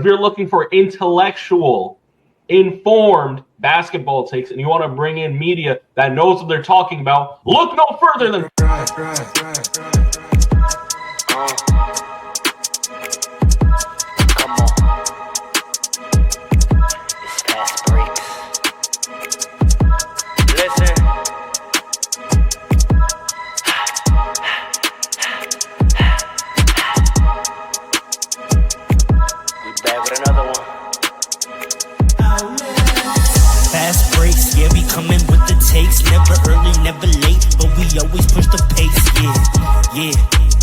If you're looking for intellectual, informed basketball takes and you want to bring in media that knows what they're talking about, look no further than never early, never late, but we always push the pace, yeah.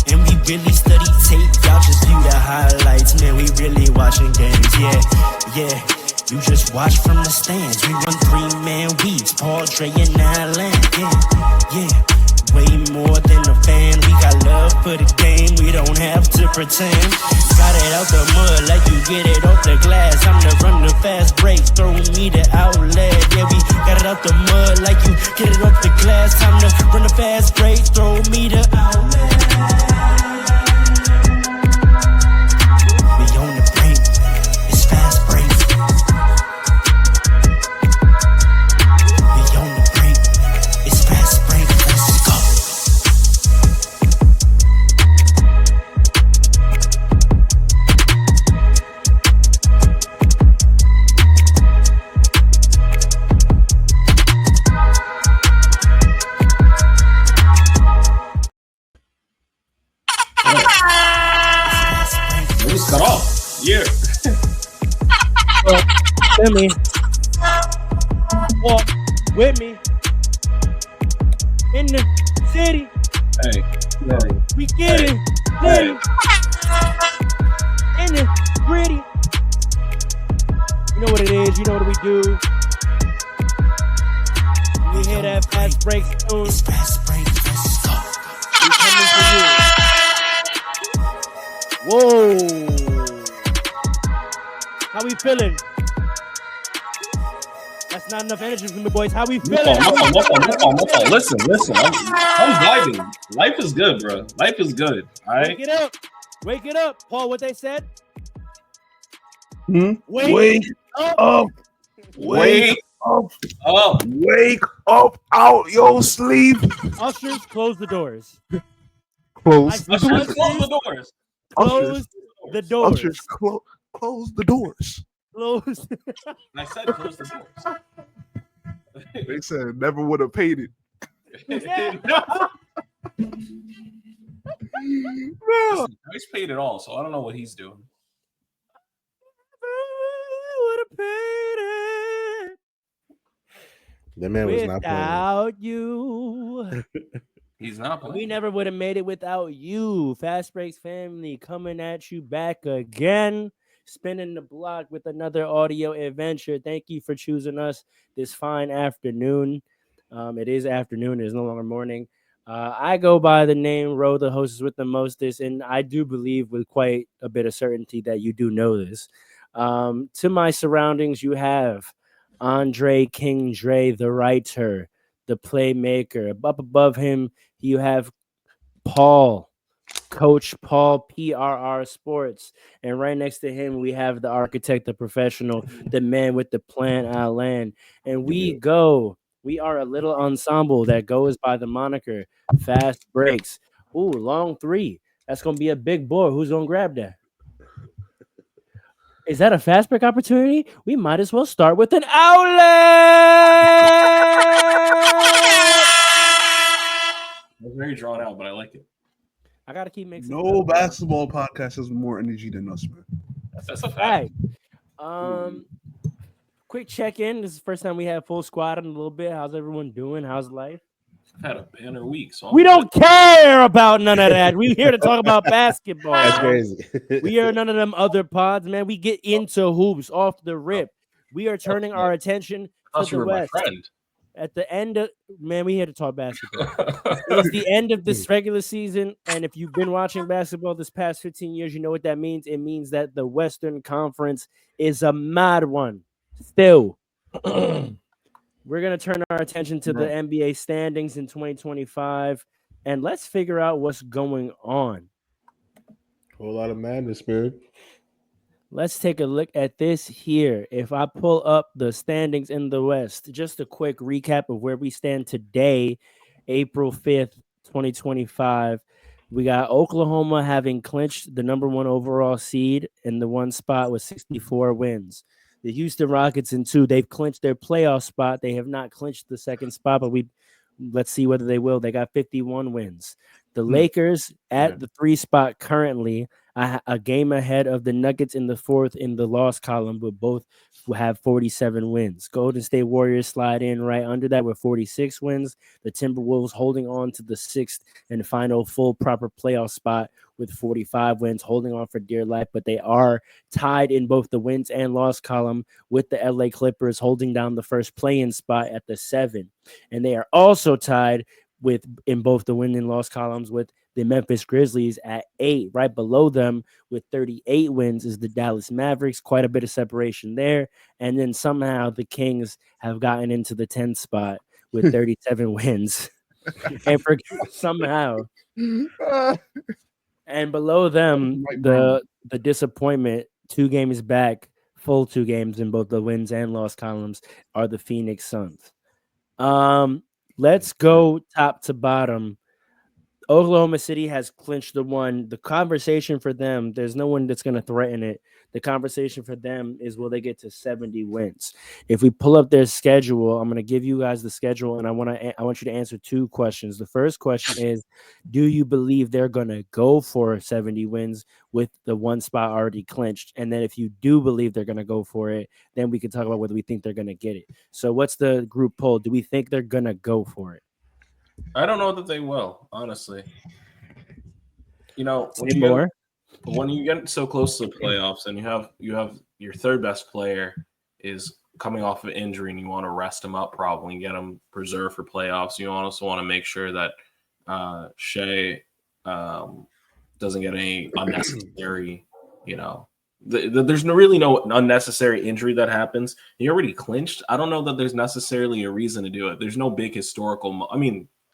And we really study tape, y'all just view the highlights, man, we really watching games, yeah. You just watch from the stands, we run 3-man weeks, Paul, Dre, and Allen, yeah. Way more than a fan, we got love for the game, we don't have to pretend. Got it out the mud like you get it off the glass. I'm to run the fast breaks, throw me the outlet. Yeah, we got it out the mud like you get it off the glass. Time to run the fast breaks, throw me the outlet. We on the break, it's fast breaks. We on the break, it's fast breaks. Let's go. cut off. Yeah. With me. Walk with me. In the city. Hey. We get it. Hey. In the gritty. You know what it is. You know what we do. We hear that fast break soon. It's fast break. Let's go. We coming for you. Whoa. How we feeling? That's not enough energy from the boys. How we feeling? Listen. I'm vibing. Life is good, bro. Life is good. All right. Wake it up. Paul, what they said? Wake up. Wake up out your sleep. Ushers, close the doors. Close the doors. Close the doors. Ushers, close the doors. Close. I said close the doors. They said never would have paid it. No. Listen, Bryce paid it all, so I don't know what he's doing. Would have paid it. The man was not playing. Without you. He's not playing. We never would have made it without you. Fast Breaks family coming at you back again. Spinning the block with another audio adventure. Thank you for choosing us this fine afternoon. It is afternoon. It is no longer morning. I go by the name Ro, the hostess with the mostest, and I do believe with quite a bit of certainty that you do know this. To my surroundings, you have Andre King Dre, the writer, the playmaker. Up above him, you have Paul, Coach Paul, PRR Sports. And right next to him, we have the architect, the professional, the man with the plan, Alan. And we are a little ensemble that goes by the moniker Fast Breaks. Ooh, long three. That's going to be a big boy. Who's going to grab that? Is that a fast break opportunity? We might as well start with an outlet. It's very drawn out, but I like it. I got to keep mixing. No basketball podcast has more energy than us, man. That's a fact. Quick check-in. This is the first time we have full squad in a little bit. How's everyone doing? How's life? I've had a banner week. So we don't care about none of that. We're here to talk about basketball. That's crazy. We are none of them other pods, man. We get into hoops off the rip. We are turning our attention to the West. My friend. At the end of, man, we here to talk basketball. It's the end of this regular season, and if you've been watching basketball this past 15 years, you know what that means. It means that the Western Conference is a mad one. Still, we're going to turn our attention to the NBA standings in 2025, and let's figure out what's going on. Whole lot of madness, man. Let's take a look at this here. If I pull up the standings in the West, just a quick recap of where we stand today, April 5th, 2025. We got Oklahoma having clinched the number 1 overall seed in the 1 spot with 64 wins. The Houston Rockets in 2, they've clinched their playoff spot. They have not clinched the 2nd spot, but let's see whether they will. They got 51 wins. The Lakers at the 3 spot currently, a game ahead of the Nuggets in the 4th in the loss column, but both have 47 wins. Golden State Warriors slide in right under that with 46 wins. The Timberwolves holding on to the 6th and final full proper playoff spot with 45 wins, holding on for dear life, but they are tied in both the wins and loss column with the LA Clippers holding down the first play-in spot at the 7. And they are also tied in both the win and loss columns with the Memphis Grizzlies at 8. Right below them with 38 wins is the Dallas Mavericks. Quite a bit of separation there. And then somehow the Kings have gotten into the 10th spot with 37 wins. And somehow. And below them, the disappointment, 2 games back, full 2 games in both the wins and loss columns, are the Phoenix Suns. Let's go top to bottom. Oklahoma City has clinched the 1. The conversation for them, there's no one that's going to threaten it. The conversation for them is, will they get to 70 wins? If we pull up their schedule, I'm going to give you guys the schedule, and I want you to answer 2 questions. The first question is, do you believe they're going to go for 70 wins with the 1 spot already clinched? And then if you do believe they're going to go for it, then we can talk about whether we think they're going to get it. So what's the group poll? Do we think they're going to go for it? I don't know that they will, honestly. You know, when you get so close to the playoffs and you have your 3rd best player is coming off of injury and you want to rest him up probably and get him preserved for playoffs. You also want to make sure that Shea doesn't get any unnecessary, there's really no unnecessary injury that happens. He already clinched. I don't know that there's necessarily a reason to do it. There's no big historical.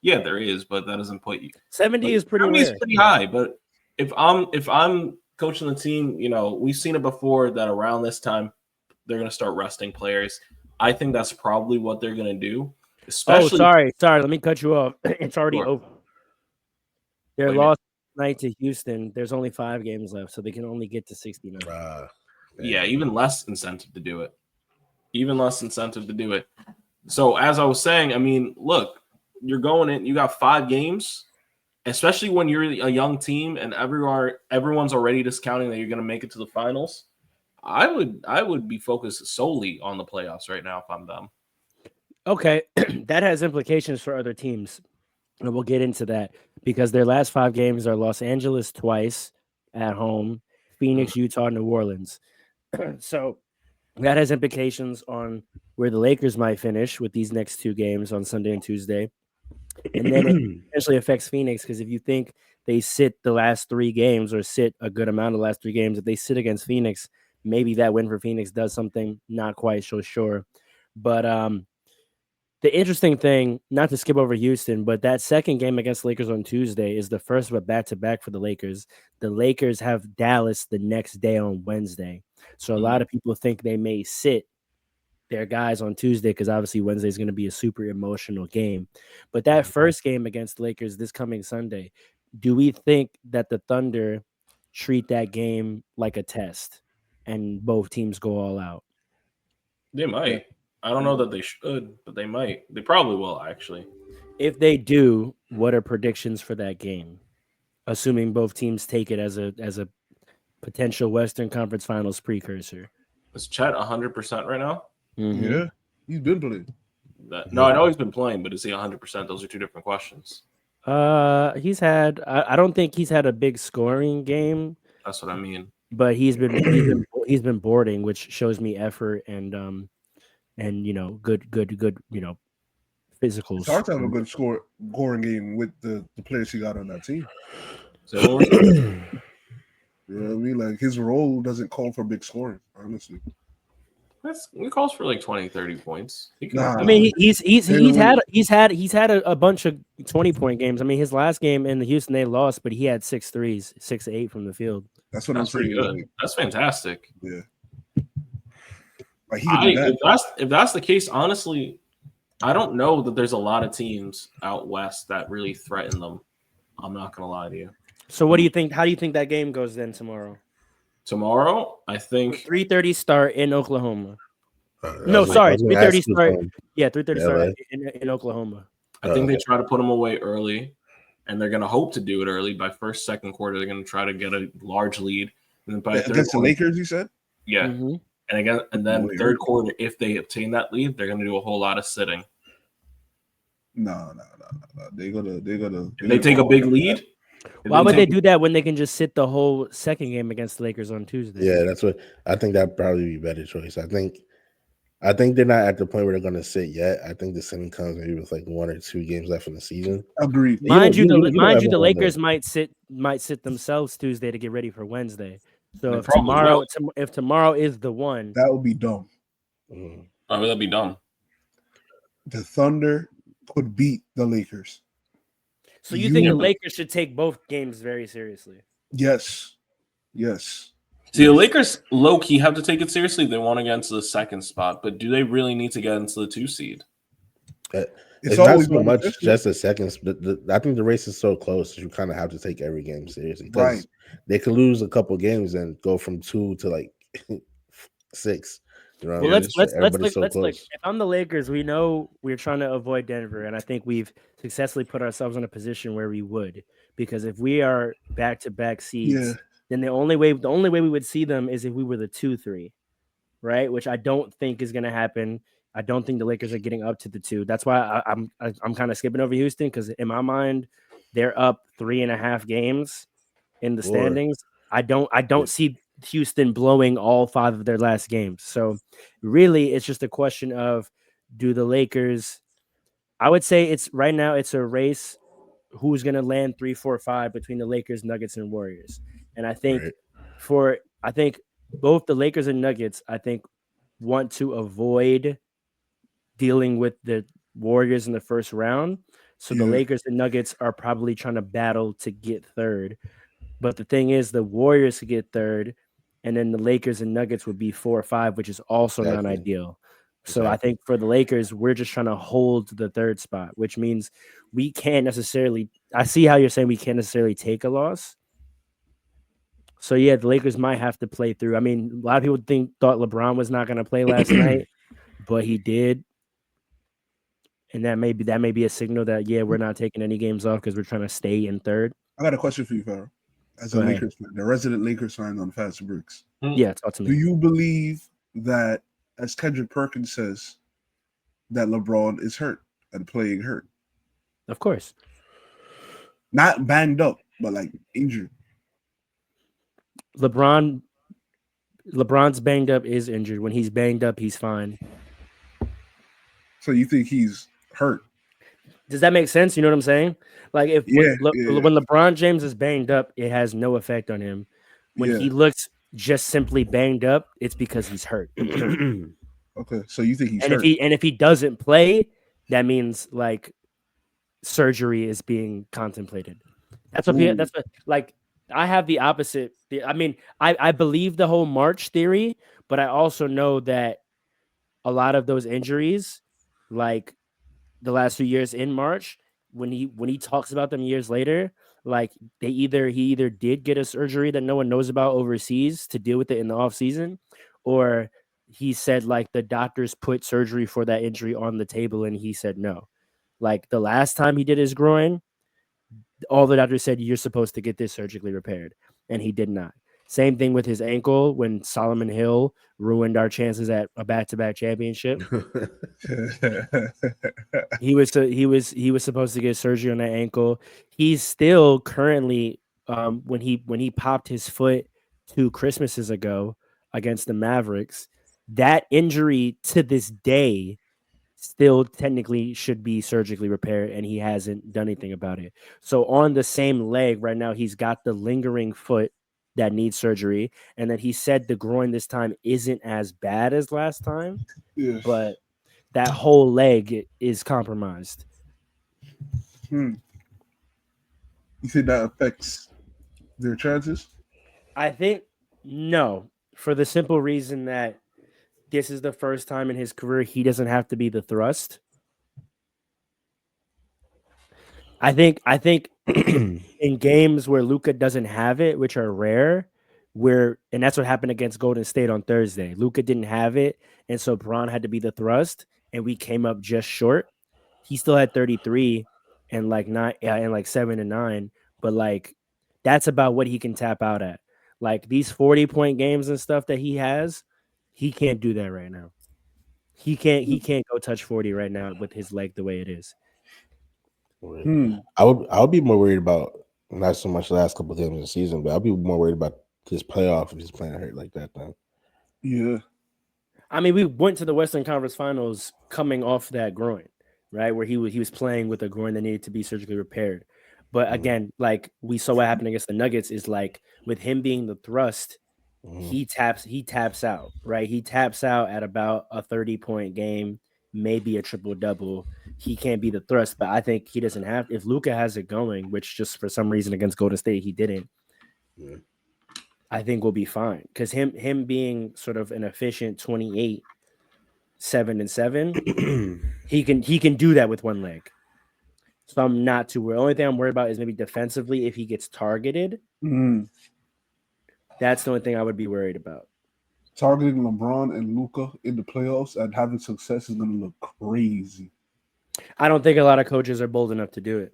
Yeah, there is, but that doesn't put you. 70 is pretty rare. Is pretty high, but if I'm coaching the team, we've seen it before that around this time they're going to start resting players. I think that's probably what they're going to do. Especially, sorry, let me cut you off. It's already over. Their lost night to Houston. There's only 5 games left, so they can only get to 69. Yeah, even less incentive to do it. So as I was saying, look. You're going in, you got 5 games, especially when you're a young team and everyone's already discounting that you're going to make it to the finals. I would be focused solely on the playoffs right now if I'm them. Okay, that has implications for other teams, and we'll get into that because their last 5 games are Los Angeles twice at home, Phoenix, Utah, New Orleans. So that has implications on where the Lakers might finish with these next 2 games on Sunday and Tuesday. And then it essentially affects Phoenix because if you think they sit the last 3 games or sit a good amount of the last 3 games, if they sit against Phoenix, maybe that win for Phoenix does something, not quite so sure. But the interesting thing, not to skip over Houston, but that second game against Lakers on Tuesday is the first of a back-to-back for the Lakers. The Lakers have Dallas the next day on Wednesday. So a lot of people think they may sit their guys on Tuesday because obviously Wednesday is going to be a super emotional game. But that first game against the Lakers this coming Sunday, do we think that the Thunder treat that game like a test and both teams go all out? They might. I don't know that they should, but they might. They probably will, actually. If they do, what are predictions for that game? Assuming both teams take it as a potential Western Conference Finals precursor. Is Chet 100% right now? Mm-hmm. Yeah, he's been playing. No, I know he's been playing, but is he 100%? Those are 2 different questions. He's had. I don't think he's had a big scoring game. That's what I mean. But he's been boarding, which shows me effort and good physicals. It's hard to have a good scoring game with the players he got on that team. So, like his role doesn't call for big scoring, honestly. He calls for like 20, 30 points. I mean, he's had a bunch of 20-point games. I mean, his last game in the Houston they lost, but he had 6 threes, 6 8 from the field. That's what I'm saying. Good. That's fantastic. Yeah. Like he can do that. If that's the case, honestly, I don't know that there's a lot of teams out west that really threaten them. I'm not gonna lie to you. So what do you think? How do you think that game goes then tomorrow? Tomorrow, I think 3:30 start in Oklahoma. No, sorry, 3:30 start. Yeah, 3:30 start in Oklahoma. I think they try to put them away early, and they're gonna hope to do it early. By first, second quarter, they're gonna try to get a large lead, and then by against the Lakers, you said. Yeah, and then third quarter, if they obtain that lead, they're gonna do a whole lot of sitting. No. They're gonna. If they take a big lead. Why would they do that when they can just sit the whole second game against the Lakers on Tuesday? Yeah, that's what I think. That'd probably be a better choice. I think they're not at the point where they're going to sit yet. I think the sitting comes maybe with like 1 or 2 games left in the season. Agreed. Mind you, the Lakers might sit themselves Tuesday to get ready for Wednesday. So if tomorrow is the one, that would be dumb. Why would that be dumb? The Thunder could beat the Lakers. So you think the Lakers should take both games very seriously? Yes. See, the Lakers low-key have to take it seriously if they want to get into the second spot, but do they really need to get into the 2 seed? It's not so much just a second. I think the race is so close that you kind of have to take every game seriously. Because they could lose a couple games and go from 2 to like 6. You know, well, let's look. If I'm the Lakers, we know we're trying to avoid Denver, and I think we've successfully put ourselves in a position where we would, because if we are back-to-back seeds, then the only way we would see them is if we were the 2-3, right? Which I don't think is going to happen. I don't think the Lakers are getting up to the 2. That's why I'm kind of skipping over Houston, because in my mind, they're up 3.5 games in the standings. I don't see Houston blowing all 5 of their last games. So really it's just a question of, do the Lakers, I would say right now it's a race who's going to land 3, 4, 5 between the Lakers, Nuggets, and Warriors. And I think I think both the Lakers and Nuggets, I think, want to avoid dealing with the Warriors in the first round. So the Lakers and Nuggets are probably trying to battle to get third. But the thing is, the Warriors could get third, and then the Lakers and Nuggets would be 4 or 5, which is also not ideal. So I think for the Lakers, we're just trying to hold the third spot, which means we can't necessarily – I see how you're saying we can't necessarily take a loss. So, yeah, the Lakers might have to play through. I mean, a lot of people thought LeBron was not going to play last night, but he did. And that may be a signal that, we're not taking any games off because we're trying to stay in third. I got a question for you, Farrell. As a Lakers fan, the resident Lakers fan on Fastbreaks. Yeah, talk to me. Do you believe that, as Kendrick Perkins says, that LeBron is hurt and playing hurt? Of course. Not banged up, but like injured. LeBron's banged up, is injured. When he's banged up, he's fine. So you think he's hurt? Does that make sense? You know what I'm saying? Like when LeBron James is banged up, it has no effect on him. When he looks just simply banged up, it's because he's hurt. Okay, so you think he's hurt? If he doesn't play, that means like surgery is being contemplated. That's what like I have the opposite. I mean, I believe the whole March theory, but I also know that a lot of those injuries, like the last few years in March, when he talks about them years later, like he either did get a surgery that no one knows about overseas to deal with it in the off season, or he said like the doctors put surgery for that injury on the table and he said no. Like the last time he did his groin, all the doctors said you're supposed to get this surgically repaired, and he did not. Same thing with his ankle when Solomon Hill ruined our chances at a back-to-back championship. He was supposed to get surgery on that ankle. He's still currently when he popped his foot 2 Christmases ago against the Mavericks, that injury to this day still technically should be surgically repaired, and he hasn't done anything about it. So on the same leg right now, he's got the lingering foot that needs surgery, and that he said the groin this time isn't as bad as last time, but that whole leg is compromised. You think that affects their chances? I think no, for the simple reason that this is the first time in his career he doesn't have to be the thrust. I think in games where Luka doesn't have it, which are rare, and that's what happened against Golden State on Thursday. Luka didn't have it, and so Bron had to be the thrust, and we came up just short. He still had 33 and like 7 and 9, but like that's about what he can tap out at. Like these 40-point games and stuff that he has, he can't do that right now. He can't go touch 40 right now with his leg the way it is. I would be more worried about not so much the last couple of games of the season, but I'd be more worried about this playoff if he's playing hurt like that. Then, yeah. I mean, we went to the Western Conference Finals coming off that groin, right, where he was playing with a groin that needed to be surgically repaired. But again, like we saw what happened against the Nuggets is like with him being the thrust, he taps out, right? He taps out at about a 30-point game, maybe a triple-double. He can't be the thrust, but I think he doesn't have. If Luka has it going, which just for some reason against Golden State he didn't, I think we'll be fine. Because him being sort of an efficient 28, 7 and 7, he can do that with one leg. So I'm not too worried. The only thing I'm worried about is maybe defensively if he gets targeted. That's the only thing I would be worried about. Targeting LeBron and Luka in the playoffs and having success is going to look crazy. I don't think a lot of coaches are bold enough to do it.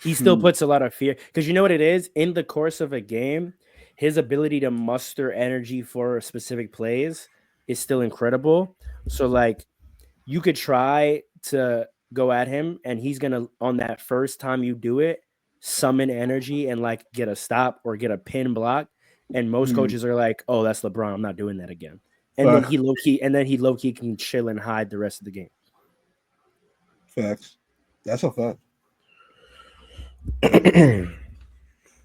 He still puts a lot of fear because you know what it is? In the course of a game, his ability to muster energy for specific plays is still incredible. So like you could try to go at him and he's going to, on that first time you do it, summon energy and like get a stop or get a pin block. And most coaches are like, "Oh, that's LeBron. I'm not doing that again." And then he low key can chill and hide the rest of the game. Facts. That's a fact.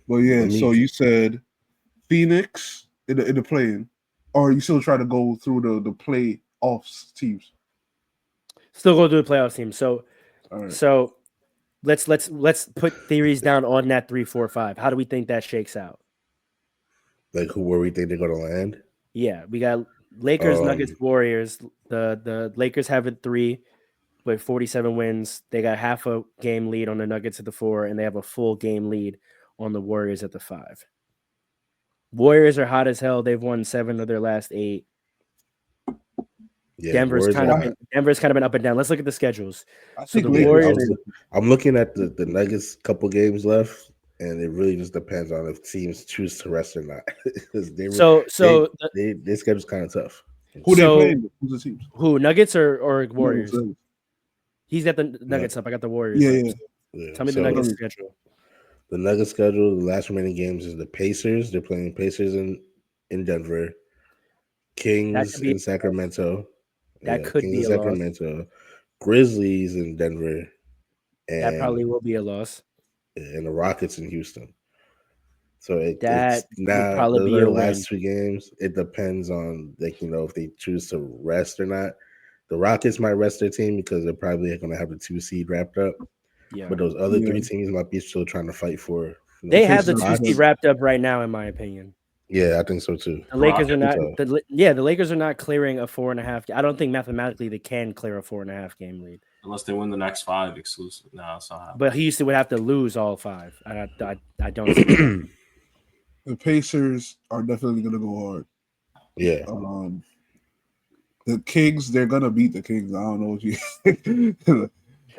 Well, yeah. So you said Phoenix in the play-in, or you still try to go through the playoffs teams? Still go through the playoffs team. So, right. So let's put theories down on that 3, 4, 5. How do we think that shakes out? Like where we think they're going to land? Yeah, we got Lakers, Nuggets, Warriors. The Lakers have it 3 with 47 wins. They got half a game lead on the Nuggets at the 4, and they have a full game lead on the Warriors at the 5. Warriors are hot as hell. They've won 7 of their last 8. Yeah, Denver's kind of been up and down. Let's look at the schedules. So the Warriors. I'm looking at the Nuggets couple games left. And it really just depends on if teams choose to rest or not. Their schedule's kind of tough. Who they playing? Who's the teams? Who, Nuggets or Warriors? He's got the Nuggets up. I got the Warriors. Yeah. Tell me the Nuggets schedule. The Nuggets schedule, the last remaining games is the Pacers. They're playing Pacers in Denver. Kings in Sacramento. That could be a Sacramento. Loss. Grizzlies in Denver. And that probably will be a loss. And the Rockets in Houston. So that it's now probably be the a last 2 games. It depends on if they choose to rest or not. The Rockets might rest their team because they're probably going to have the 2 seed wrapped up. Yeah. But those other 3 teams might be still trying to fight for. They have the 2 seed wrapped up right now, in my opinion. Yeah, I think so too. The Lakers are not. The Lakers are not clearing a 4.5. I don't think mathematically they can clear a 4.5 game lead unless they win the next 5 exclusive. No, it's not happening. But Houston would have to lose all 5. I don't see that. The Pacers are definitely going to go hard. Yeah. The Kings, they're going to beat the Kings. I don't know what you.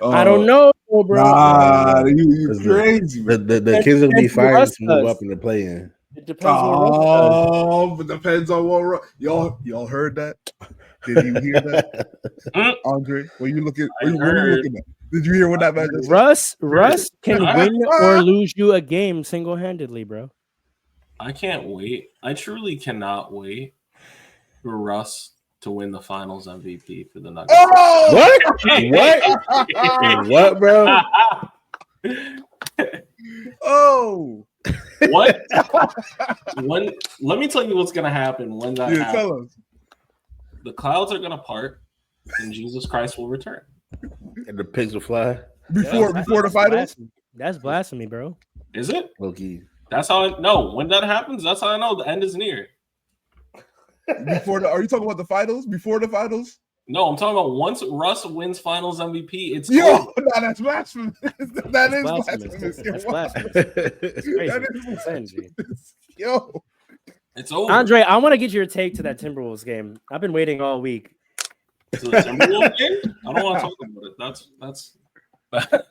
I don't know, bro. Nah, you crazy. The Kings will be fine to move up in the play-in. It depends on but depends on what y'all heard that. Did you hear that, Andre? Were you looking at? Did you hear what that man said? Russ can win or lose you a game single-handedly, bro. I can't wait. I truly cannot wait for Russ to win the Finals MVP for the Nuggets. Oh! What? What, bro? Oh. What? Let me tell you what's gonna happen when that happens. Tell us. The clouds are gonna part, and Jesus Christ will return, and the pigs will fly before the finals. That's blasphemy, bro. Is it? Okay. That's how. When that happens, that's how I know the end is near. Are you talking about the finals? Before the finals? No, I'm talking about once Russ wins Finals MVP. It's that's blasphemous. That is blasphemous. That's blasphemous. It's crazy. Yo, it's over. Andre, I want to get your take to that Timberwolves game. I've been waiting all week. To the Timberwolves game? I don't want to talk about it. That's.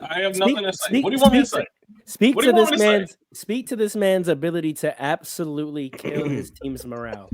I have nothing to say. What do you want me to say? Speak to this man's ability to absolutely kill his team's morale.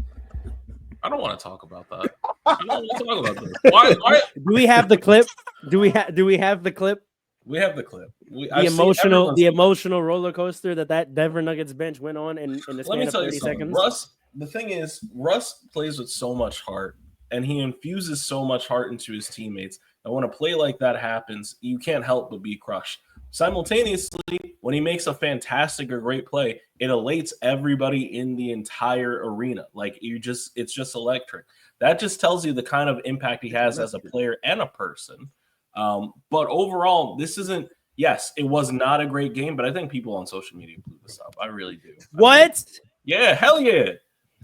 I don't want to talk about that. I don't want to talk about this. Why? Do we have the clip? Do we have the clip? We have the clip. The emotional roller coaster that Denver Nuggets bench went on in the span of 30 seconds. The thing is, Russ plays with so much heart, and he infuses so much heart into his teammates. And when a play like that happens, you can't help but be crushed. Simultaneously, when he makes a fantastic or great play, it elates everybody in the entire arena. Like it's just electric. That just tells you the kind of impact he has as a player and a person. But overall, this isn't. Yes, it was not a great game, but I think people on social media blew this up. I really do. What? Yeah, hell yeah.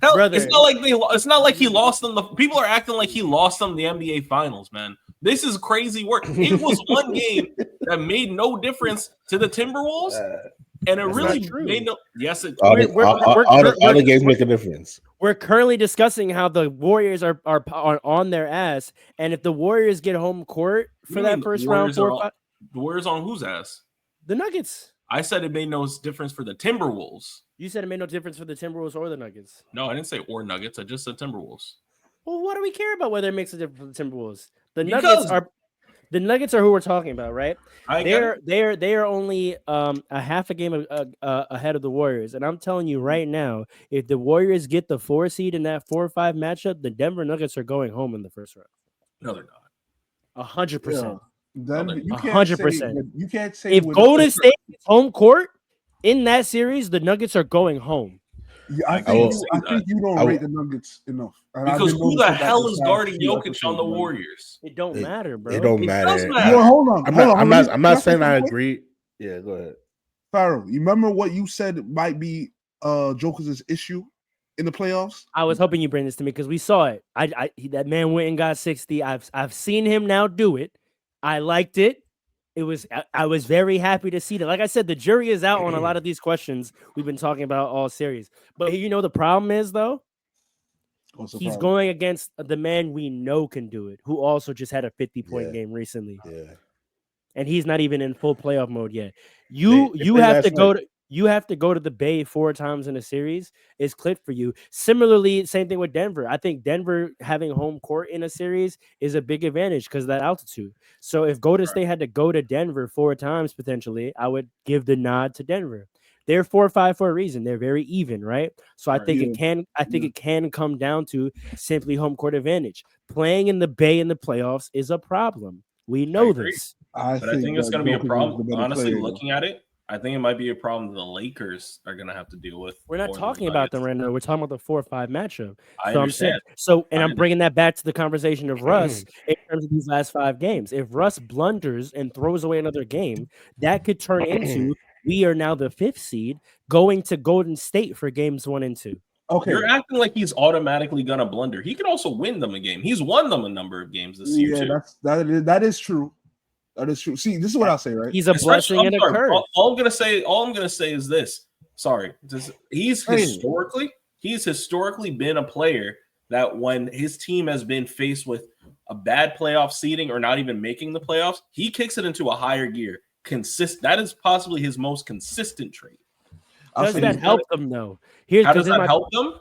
Brother. It's not like he lost them. People are acting like he lost them the NBA Finals, man. This is crazy work. It was one game that made no difference to the Timberwolves, and it really made no. Yes, it. All the games make a difference. We're currently discussing how the Warriors are on their ass, and if the Warriors get home court for that first round, the Warriors on whose ass? The Nuggets. I said it made no difference for the Timberwolves. You said it made no difference for the Timberwolves or the Nuggets. No, I didn't say or Nuggets. I just said Timberwolves. Well, what do we care about whether it makes a difference for the Timberwolves? The Nuggets are who we're talking about, right? They are only a half a game ahead of the Warriors, and I'm telling you right now, if the Warriors get the 4 seed in that 4-5 matchup, the Denver Nuggets are going home in the first round. No, they're not. 100%. Then you 100%. You can't say if Golden State is home court in that series, the Nuggets are going home. Yeah, I think you don't rate the Nuggets enough. Because who the hell is guarding Jokic on the Warriors? It don't matter, bro. It don't matter. Well, hold on. I'm not saying I agree. Yeah, go ahead. Pharaoh, you remember what you said might be Joker's issue in the playoffs? I was hoping you bring this to me because we saw it. That man went and got 60. I've seen him now do it. I liked it. I was very happy to see that. Like I said, the jury is out on a lot of these questions we've been talking about all series. But the problem is, though, he's going against the man we know can do it, who also just had a 50-point game recently. Yeah. And he's not even in full playoff mode yet. You have to go to the Bay 4 times in a series is clipped for you. Similarly, same thing with Denver. I think Denver having home court in a series is a big advantage because of that altitude. So if Golden State had to go to Denver 4 times potentially, I would give the nod to Denver. They're 4-5 for a reason. They're very even, right? So I think it can come down to simply home court advantage. Playing in the Bay in the playoffs is a problem. We know this. I think it's going to be a problem. Honestly, looking at it, I think it might be a problem the Lakers are going to have to deal with. We're not talking about them right now. We're talking about the 4-5 matchup. I understand. I'm bringing that back to the conversation of Russ in terms of these last 5 games. If Russ blunders and throws away another game, that could turn into we are now the 5th seed going to Golden State for games 1 and 2. Okay, you're acting like he's automatically gonna blunder. He could also win them a game. He's won them a number of games this year too. That is true. That is true. See, this is what I'll say, right? He's a blessing and a curse. All I'm gonna say is this. He's historically been a player that when his team has been faced with a bad playoff seeding or not even making the playoffs, he kicks it into a higher gear. That is possibly his most consistent trait. Does that help them though? How does that help them?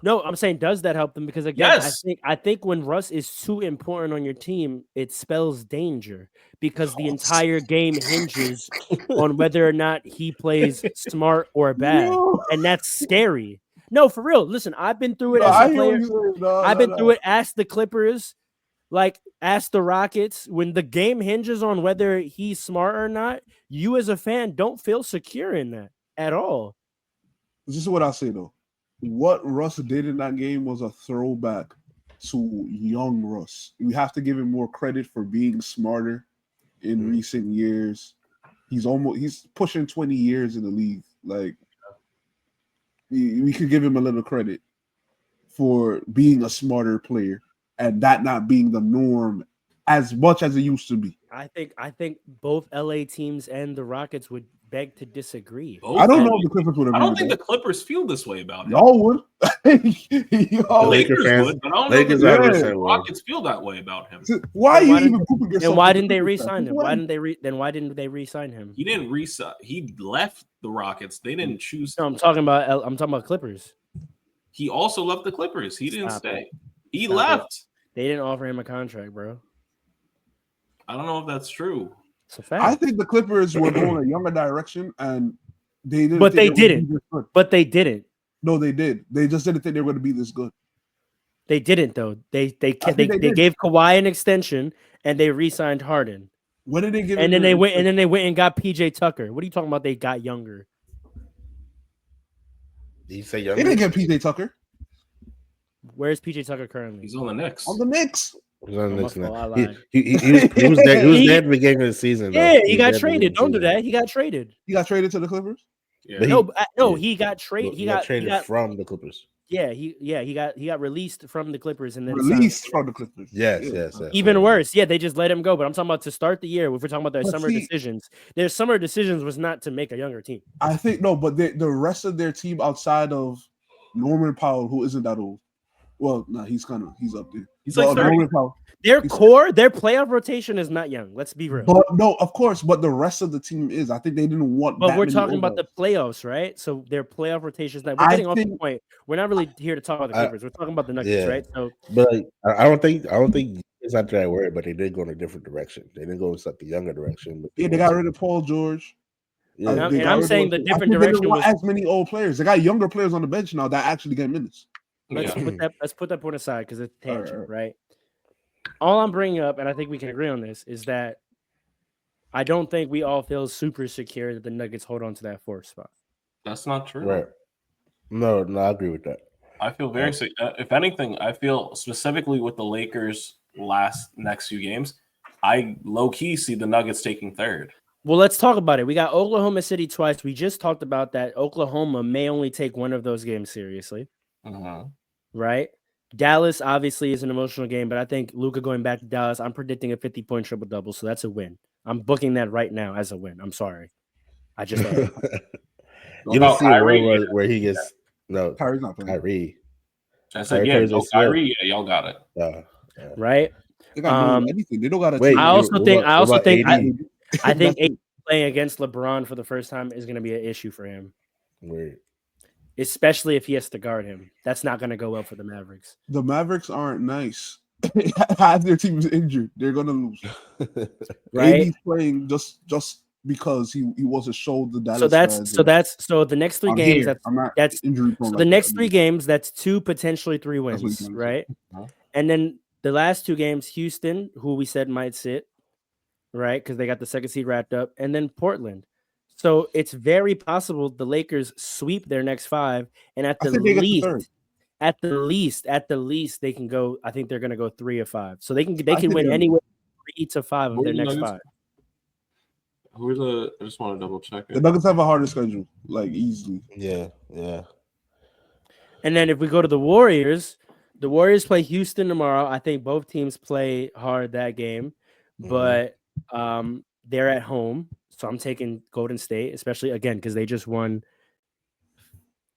No, I'm saying does that help them? Because again, yes. I think when Russ is too important on your team, it spells danger because the entire game hinges on whether or not he plays smart or bad, and that's scary. No, for real. Listen, I've been through it as a player. I've been through it. Ask the Clippers, ask the Rockets. When the game hinges on whether he's smart or not, you as a fan don't feel secure in that at all. This is what I say though. What Russ did in that game was a throwback to young Russ. We have to give him more credit for being smarter in recent years. He's pushing 20 years in the league. Like we could give him a little credit for being a smarter player and that not being the norm as much as it used to be. I think both LA teams and the Rockets would beg to disagree. I don't know if the Clippers would agree. I don't think the Clippers feel this way about him. Y'all would. The Lakers would, but I don't know if the Rockets feel that way about him. Why are you even pooping yourself? And why didn't they re-sign him? Why didn't they re-sign him? He didn't re-sign. He left the Rockets. They didn't choose. No, I'm talking about Clippers. He also left the Clippers. He didn't stay. He left. They didn't offer him a contract, bro. I don't know if that's true. It's a fact. I think the Clippers were going a younger direction, and they didn't. But they didn't. But they didn't. No, they did. They just didn't think they were going to be this good. They didn't though. They gave Kawhi an extension, and they re-signed Harden. When did they give? And then they went and got PJ Tucker. What are you talking about? They got younger. Did you say younger? They didn't get PJ Tucker. Where's PJ Tucker currently? He's on the Knicks. On the Knicks. He was there at the beginning of the season. Though. Yeah, he got traded. Don't do that. He got traded. He got traded to the Clippers. Yeah. He got traded. He got traded from the Clippers. Yeah, he got released from the Clippers and then from the Clippers. Yes. Even worse. Yeah, they just let him go. But I'm talking about to start the year. If we're talking about their summer decisions, their summer decisions was not to make a younger team. I think but the rest of their team outside of Norman Powell, who isn't that old. Well, no, he's up there. He's like 30. Their playoff rotation is not young. Let's be real. But no, of course, but the rest of the team is. I think they didn't want. But we're talking about the playoffs, right? So their playoff rotation is not. We're getting off the point. We're not really here to talk about the Clippers. We're talking about the Nuggets, right? So, but I don't think it's not that worried. But they did go in a different direction. They didn't go in the younger direction. They got rid of Paul George. Yeah. And I'm saying the different direction was as many old players. They got younger players on the bench now that actually get minutes. Let's put that point aside because it's tangent, right? All I'm bringing up, and I think we can agree on this, is that I don't think we all feel super secure that the Nuggets hold on to that fourth spot. That's not true. Right. No, I agree with that. I feel very secure. If anything, I feel specifically with the Lakers' next few games, I low-key see the Nuggets taking third. Well, let's talk about it. We got Oklahoma City twice. We just talked about that. Oklahoma may only take one of those games seriously. Right? Dallas obviously is an emotional game, but I think Luka going back to Dallas, I'm predicting a 50-point triple-double, so that's a win. I'm booking that right now as a win. I'm sorry. I just you don't see Kyrie where he gets Kyrie's not playing. Kyrie. I said, Kyrie, y'all got it. Right? They got anything. They don't got to. I think AD playing against LeBron for the first time is going to be an issue for him. Weird. Especially if he has to guard him. That's not going to go well for the Mavericks. The Mavericks aren't nice. Half their team is injured. They're going to lose. Right? He's playing just because he wasn't showed the Dallas. So the next three games. That's injury prone. So the next 3 games, that's 2, potentially 3 wins, right? And then the last 2 games, Houston, who we said might sit, right? Because they got the second seed wrapped up, and then Portland. So it's very possible the Lakers sweep their next 5, and at the least, they can go. I think they're going to go 3 of 5, so they can win anywhere 3 to 5 of their next 5. I just want to double check it. The Nuggets have a harder schedule, like easily. Yeah. And then if we go to the Warriors play Houston tomorrow. I think both teams play hard that game, but they're at home. So I'm taking Golden State, especially again because they just won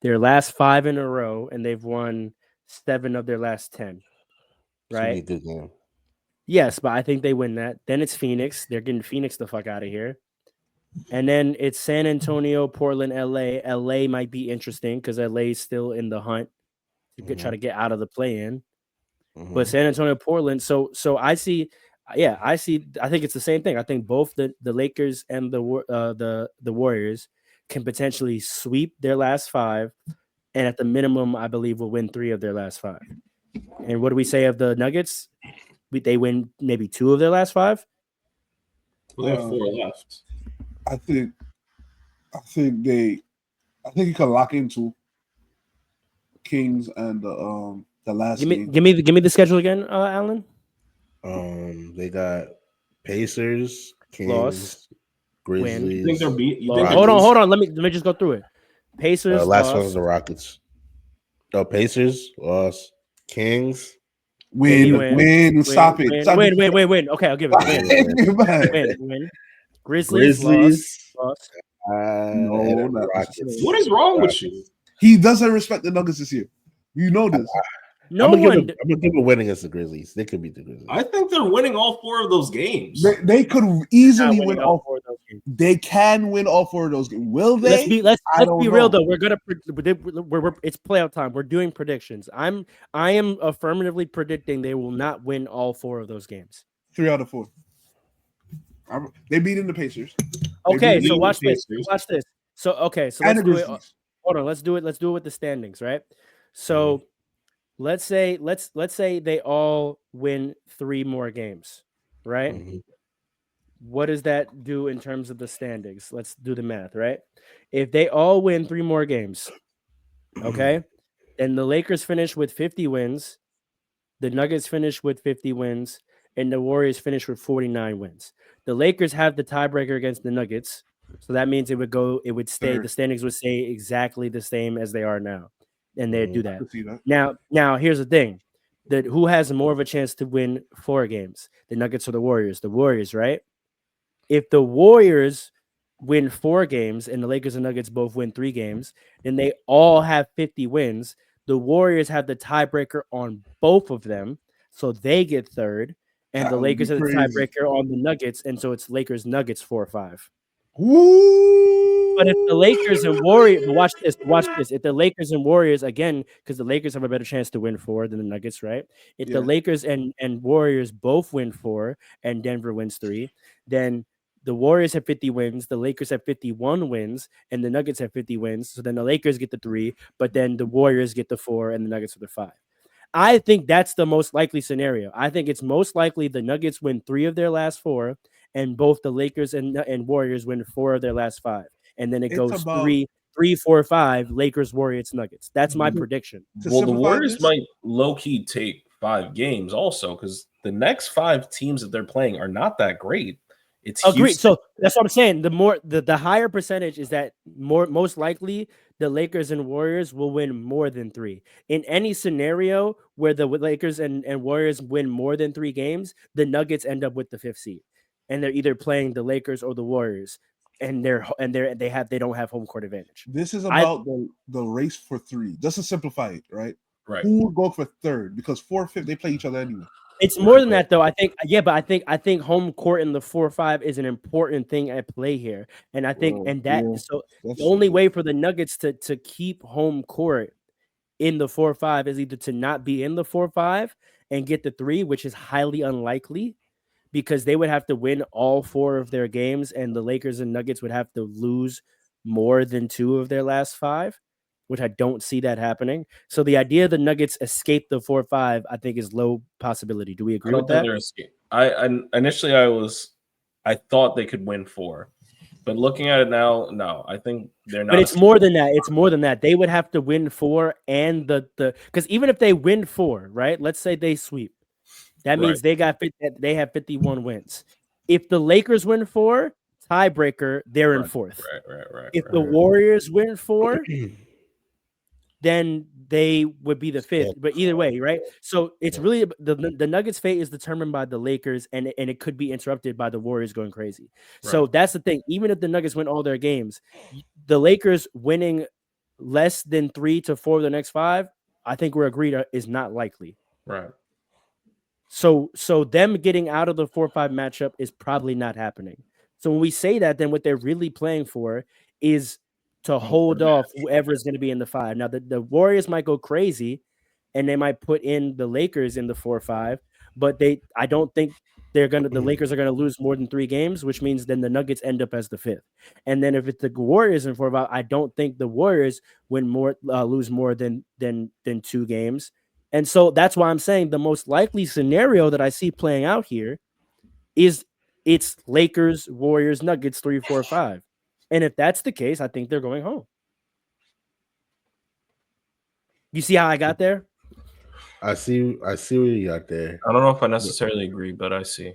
their last 5 in a row, and they've won 7 of their last 10. Right? Good game. Yes, but I think they win that. Then it's Phoenix. They're getting Phoenix the fuck out of here. And then it's San Antonio, Portland, LA. LA might be interesting because LA is still in the hunt to try to get out of the play-in. But San Antonio, Portland. So I see. Yeah, I think it's the same thing. I think both the Lakers and the Warriors can potentially sweep their last 5, and at the minimum, I believe will win 3 of their last 5. And what do we say of the Nuggets? They win maybe 2 of their last 5. Well, they have 4 left. I think you can lock in 2. Kings and the last Give game. me the schedule again, Alan. They got Pacers, Kings, Loss, Grizzlies. You think they're beat? Hold on. Let me just go through it. Pacers, last loss. one's the Rockets. Oh, Pacers, loss. Kings, Win. Stop it. Win. Okay, I'll give it. Win. Grizzlies, loss. No, not Rockets. What is wrong with you? He doesn't respect the Nuggets this year. You know this. I'm gonna give a win against the Grizzlies. They could beat the Grizzlies. I think they're winning all 4 of those games. They could easily win all 4 of those games. They can win all 4 of those games. Will they? Let's be real though. It's playoff time. We're doing predictions. I am affirmatively predicting they will not win all 4 of those games. 3 out of 4. They beat in the Pacers. Okay, so watch this. So let's do it. Hold on, let's do it with the standings, right? So let's say they all win 3 more games, right? Mm-hmm. What does that do in terms of the standings? Let's do the math, right? If they all win 3 more games, okay, then the Lakers finish with 50 wins, the Nuggets finish with 50 wins, and the Warriors finish with 49 wins. The Lakers have the tiebreaker against the Nuggets, so that means the standings would stay exactly the same as they are now, and they'd do that. Now here's the thing: that who has more of a chance to win 4 games, the Nuggets or the Warriors? The Warriors, right? If the Warriors win 4 games and the Lakers and Nuggets both win 3 games, then they all have 50 wins. The Warriors have the tiebreaker on both of them, so they get third. And the Lakers have the tiebreaker on the Nuggets, and so it's Lakers-Nuggets 4-5. Ooh. But if the Lakers and Warriors, watch this. If the Lakers and Warriors, again, because the Lakers have a better chance to win 4 than the Nuggets, right? If the Lakers and Warriors both win 4 and Denver wins 3, then the Warriors have 50 wins, the Lakers have 51 wins, and the Nuggets have 50 wins. So then the Lakers get the 3, but then the Warriors get the 4, and the Nuggets are the 5. I think that's the most likely scenario. I think it's most likely the Nuggets win 3 of their last 4, and both the Lakers and Warriors win 4 of their last 5. And then it goes 3, 4, 5, Lakers, Warriors, Nuggets. That's my prediction. Well, the Warriors might low-key take 5 games also, because the next 5 teams that they're playing are not that great. It's agreed. Houston. So that's what I'm saying. The higher percentage is that most likely the Lakers and Warriors will win more than 3. In any scenario where the Lakers and Warriors win more than 3 games, the Nuggets end up with the 5th seed, and they're either playing the Lakers or the Warriors, and they don't have home court advantage. This is about the race for 3. Just to simplify it, right? Right. Who would go for 3rd? Because 4th, 5th, they play each other anyway. It's more than that, though. I think home court in the 4-5 is an important thing at play here, and I think the only way for the Nuggets to keep home court in the 4-5 is either to not be in the 4-5 and get the 3, which is highly unlikely, because they would have to win all 4 of their games, and the Lakers and Nuggets would have to lose more than 2 of their last 5. Which I don't see that happening. So the idea the Nuggets escape the 4-5, I think, is low possibility. Do we agree with that? Initially I thought they could win 4, but looking at it now, no, I think they're not. But it's more than that. It's more than that. They would have to win 4 and because even if they win 4, right? Let's say they sweep, that means they have 51 wins. If the Lakers win 4, tiebreaker, they're in 4th. Right. If the Warriors win 4. Then they would be the 5th. But either way, right? So it's really the Nuggets' fate is determined by the Lakers, and it could be interrupted by the Warriors going crazy. Right. So that's the thing. Even if the Nuggets win all their games, the Lakers winning less than 3 to 4 of the next 5, I think we're agreed is not likely. Right. So them getting out of the 4-5 matchup is probably not happening. So when we say that, then what they're really playing for is to hold off whoever is going to be in the 5. Now, the Warriors might go crazy, and they might put in the Lakers in the 4-5, but I don't think the Lakers are going to lose more than 3 games, which means then the Nuggets end up as the 5th. And then if it's the Warriors in 4-5, I don't think the Warriors lose more than 2 games. And so that's why I'm saying the most likely scenario that I see playing out here is it's Lakers, Warriors, Nuggets 3, 4, 5. And if that's the case, I think they're going home. You see how I got there? I see where you got there. I don't know if I necessarily agree, but I see.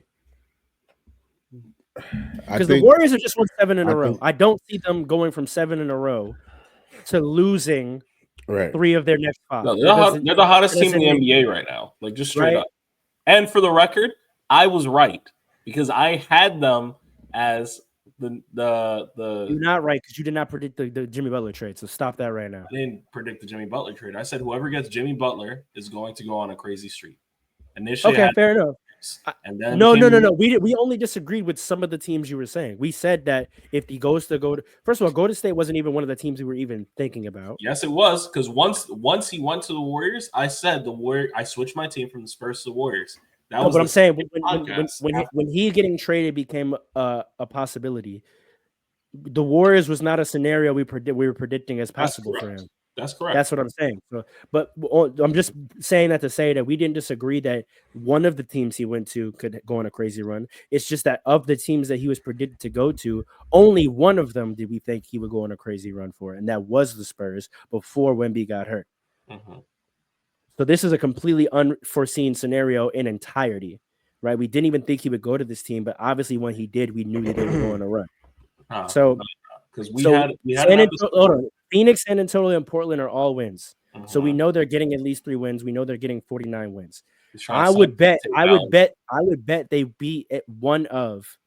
Because the Warriors have just won 7 in a row. I don't see them going from 7 in a row to losing 3 of their next 5. No, they're the hottest team in the NBA right now. Like, just straight up. And for the record, I was right because I had them as the You're not right because you did not predict the Jimmy Butler trade. So stop that right now. I didn't predict the Jimmy Butler trade. I said whoever gets Jimmy Butler is going to go on a crazy streak. Initially, okay, fair enough. And then no. We only disagreed with some of the teams you were saying. We said that if he goes to first of all, Golden State wasn't even one of the teams we were even thinking about. Yes, it was because once he went to the Warriors, I said I switched my team from the Spurs to the Warriors. That was what I'm saying. When he getting traded became a possibility, the Warriors was not a scenario we were predicting as possible for him. That's correct. That's what I'm saying. So, but I'm just saying that to say that we didn't disagree that one of the teams he went to could go on a crazy run. It's just that of the teams that he was predicted to go to, only one of them did we think he would go on a crazy run for, and that was the Spurs before Wemby got hurt. Mm-hmm. So this is a completely unforeseen scenario in entirety, right? We didn't even think he would go to this team, but obviously when he did, we knew that they would go on a run. So because we had Phoenix, San Antonio, and Portland are all wins. Mm-hmm. So we know they're getting at least 3 wins. We know they're getting 49 wins. I would bet they beat at one of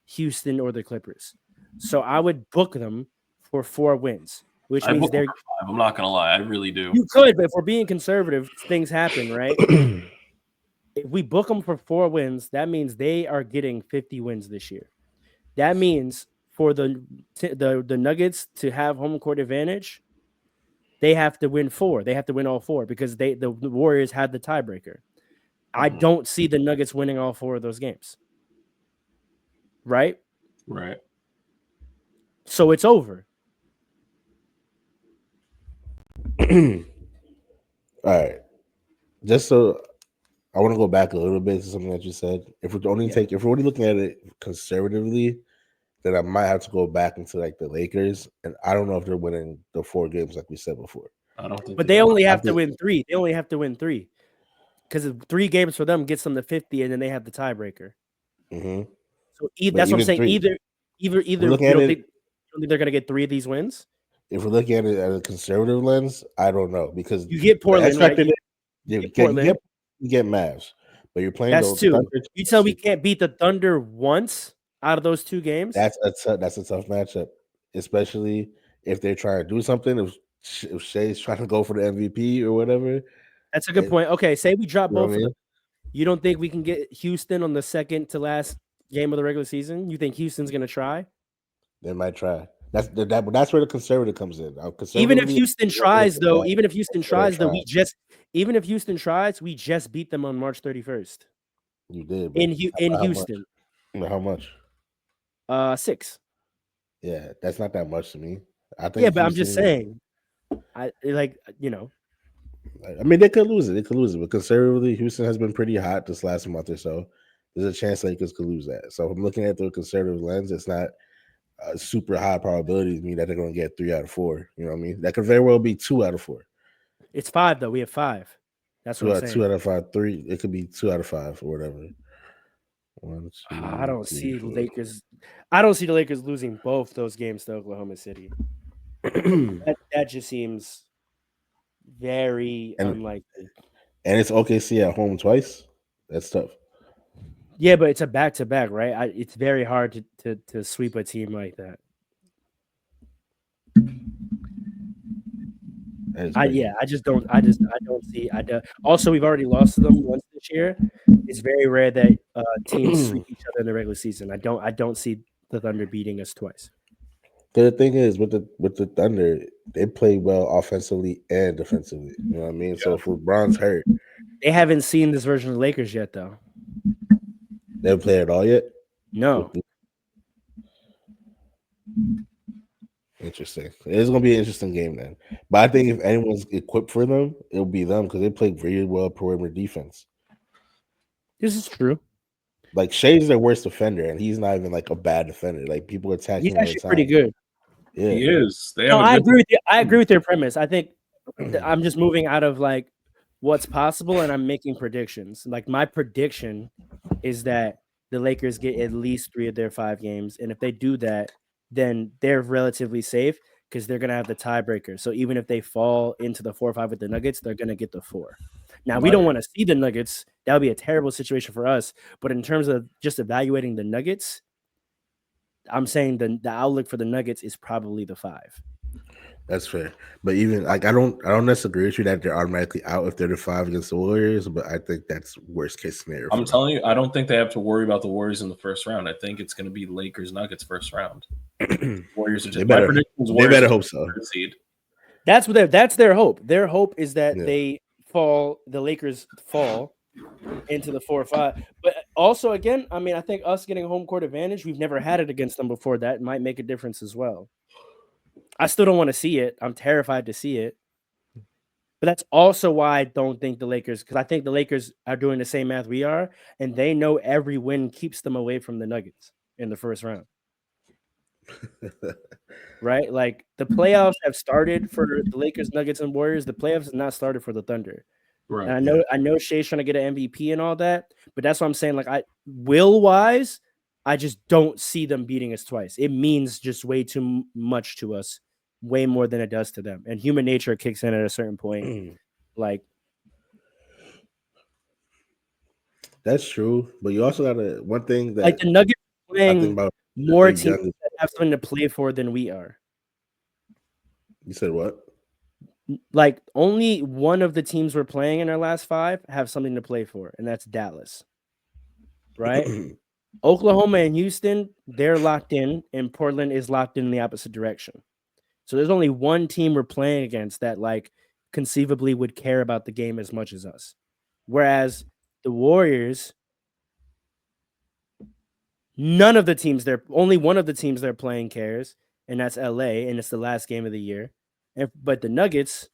Houston or the Clippers. So I would book them for 4 wins, which means they're 5. I'm not gonna lie, I really do. You could, but if we're being conservative, things happen, right? If we book them for 4 wins, that means they are getting 50 wins this year. That means for the Nuggets to have home court advantage, they have to win 4. They have to win all 4 because the Warriors had the tiebreaker. I don't see the Nuggets winning all 4 of those games. Right? Right. So it's over. All right. Just so I want to go back a little bit to something that you said. If we're only looking at it conservatively, then I might have to go back into like the Lakers, and I don't know if they're winning the 4 games like we said before. I don't think. But they only have to win 3. They only have to win 3 because 3 games for them gets them to 50, and then they have the tiebreaker. Mm-hmm. So that's what I'm saying. 3, either you don't think they're going to get 3 of these wins? If we're looking at it at a conservative lens, I don't know because you get Portland, right? You get Mavs, but you're playing. That's 2. You tell me we can't beat the Thunder once out of those 2 games. That's a tough matchup, especially if they're trying to do something. If Shea's trying to go for the MVP or whatever. That's a good point. Okay, say we drop both of them. You don't think we can get Houston on the second to last game of the regular season? You think Houston's going to try? They might try. That's where the conservative comes in. Even if Houston tries, we just beat them on March 31st. You did in Houston. How much? 6. Yeah, that's not that much to me. I think. Yeah, but I'm just saying. I mean, they could lose it. But conservatively, Houston has been pretty hot this last month or so. There's a chance Lakers could lose that. So if I'm looking at the conservative lens, it's not a super high probability to me that they're going to get 3 out of 4. You know what I mean? That could very well be 2 out of 4. It's 5 though. We have 5. That's what I'm saying. 2 out of 5, 3. It could be 2 out of 5 or whatever. 1, 2, I don't see the Lakers. I don't see the Lakers losing both those games to Oklahoma City. that just seems very unlikely. And it's OKC at home twice. That's tough. Yeah, but it's a back-to-back, right? It's very hard to sweep a team like that. I don't see. Also, we've already lost to them once this year. It's very rare that teams sweep each other in the regular season. I don't see the Thunder beating us twice. The thing is, with the Thunder, they play well offensively and defensively. You know what I mean? Yeah. So if LeBron's hurt, they haven't seen this version of the Lakers yet, though. They haven't played at all yet? No. Interesting. It's going to be an interesting game then. But I think if anyone's equipped for them, it'll be them because they play very well perimeter defense. This is true. Like, Shea's their worst defender, and he's not even like a bad defender. Like, people attack him. He's actually pretty good. Yeah. He is. I agree with you. I agree with their premise. I think I'm just moving out of like what's possible, and I'm making predictions. Like my prediction is that the Lakers get at least 3 of their 5 games, and if they do that, then they're relatively safe because they're gonna have the tiebreaker. So even if they fall into the 4 or 5 with the Nuggets, they're gonna get the 4. Now we don't want to see the Nuggets. That would be a terrible situation for us. But in terms of just evaluating the Nuggets, I'm saying the outlook for the Nuggets is probably the 5. That's fair. But even like I don't necessarily agree with you that they're automatically out if they're the 5 against the Warriors, but I think that's worst case scenario. I'm telling you, I don't think they have to worry about the Warriors in the first round. I think it's going to be Lakers Nuggets first round. Warriors are just they better hope so. That's their hope. Their hope is that the Lakers fall into the 4 or 5. But also, again, I mean, I think us getting home court advantage, we've never had it against them before. That might make a difference as well. I still don't want to see it. I'm terrified to see it. But that's also why I don't think the Lakers, because I think the Lakers are doing the same math we are, and they know every win keeps them away from the Nuggets in the first round. Right? Like the playoffs have started for the Lakers, Nuggets, and Warriors. The playoffs have not started for the Thunder. Right. And I know Shea's trying to get an MVP and all that, but that's what I'm saying. Like will-wise, I just don't see them beating us twice. It means just way too much to us, way more than it does to them. And human nature kicks in at a certain point. Like that's true, but you also got one thing that like the Nuggets playing more teams that have something to play for than we are. You said what? Like only one of the teams we're playing in our last 5 have something to play for, and that's Dallas. Right? Oklahoma and Houston, they're locked in, and Portland is locked in the opposite direction. So there's only one team we're playing against that like conceivably would care about the game as much as us. Whereas the Warriors, only one of the teams they're playing cares, and that's LA, and it's the last game of the year. But the Nuggets,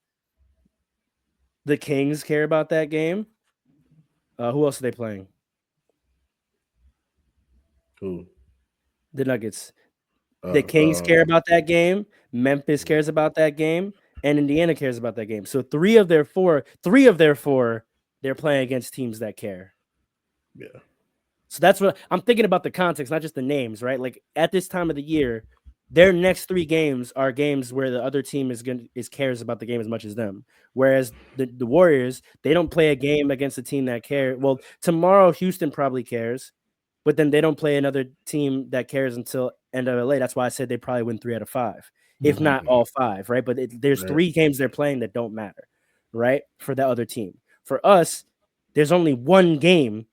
the Kings care about that game. Who else are they playing? Who? The Nuggets. The Kings care about that game. Memphis cares about that game, and Indiana cares about that game. So 3 of their 4, they're playing against teams that care. Yeah. So that's what I'm thinking about, the context, not just the names, right? Like at this time of the year, their next 3 games are games where the other team cares about the game as much as them. Whereas the Warriors, they don't play a game against a team that cares. Well, tomorrow Houston probably cares, but then they don't play another team that cares until end of LA. That's why I said they probably win 3 out of 5, if not all 5, right? But there's 3 games they're playing that don't matter, right? For the other team. For us, there's only 1 game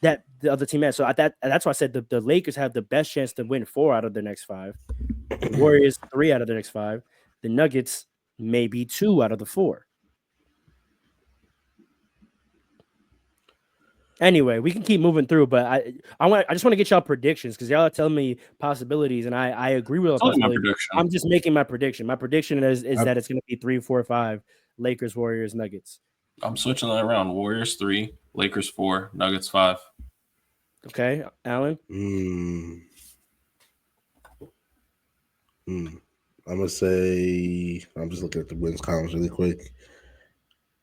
that the other team has. So that's why I said the Lakers have the best chance to win 4 out of their next 5. The Warriors 3 out of their next 5. The Nuggets maybe 2 out of the 4. Anyway, we can keep moving through, but I just want to get y'all predictions because y'all are telling me possibilities, and I agree with all possibilities. I'm just making my prediction. My prediction is that it's going to be 3, 4, 5. Lakers, Warriors, Nuggets. I'm switching that around. Warriors 3, Lakers 4, Nuggets 5. Okay, Alan. I'm gonna say. I'm just looking at the wins columns really quick.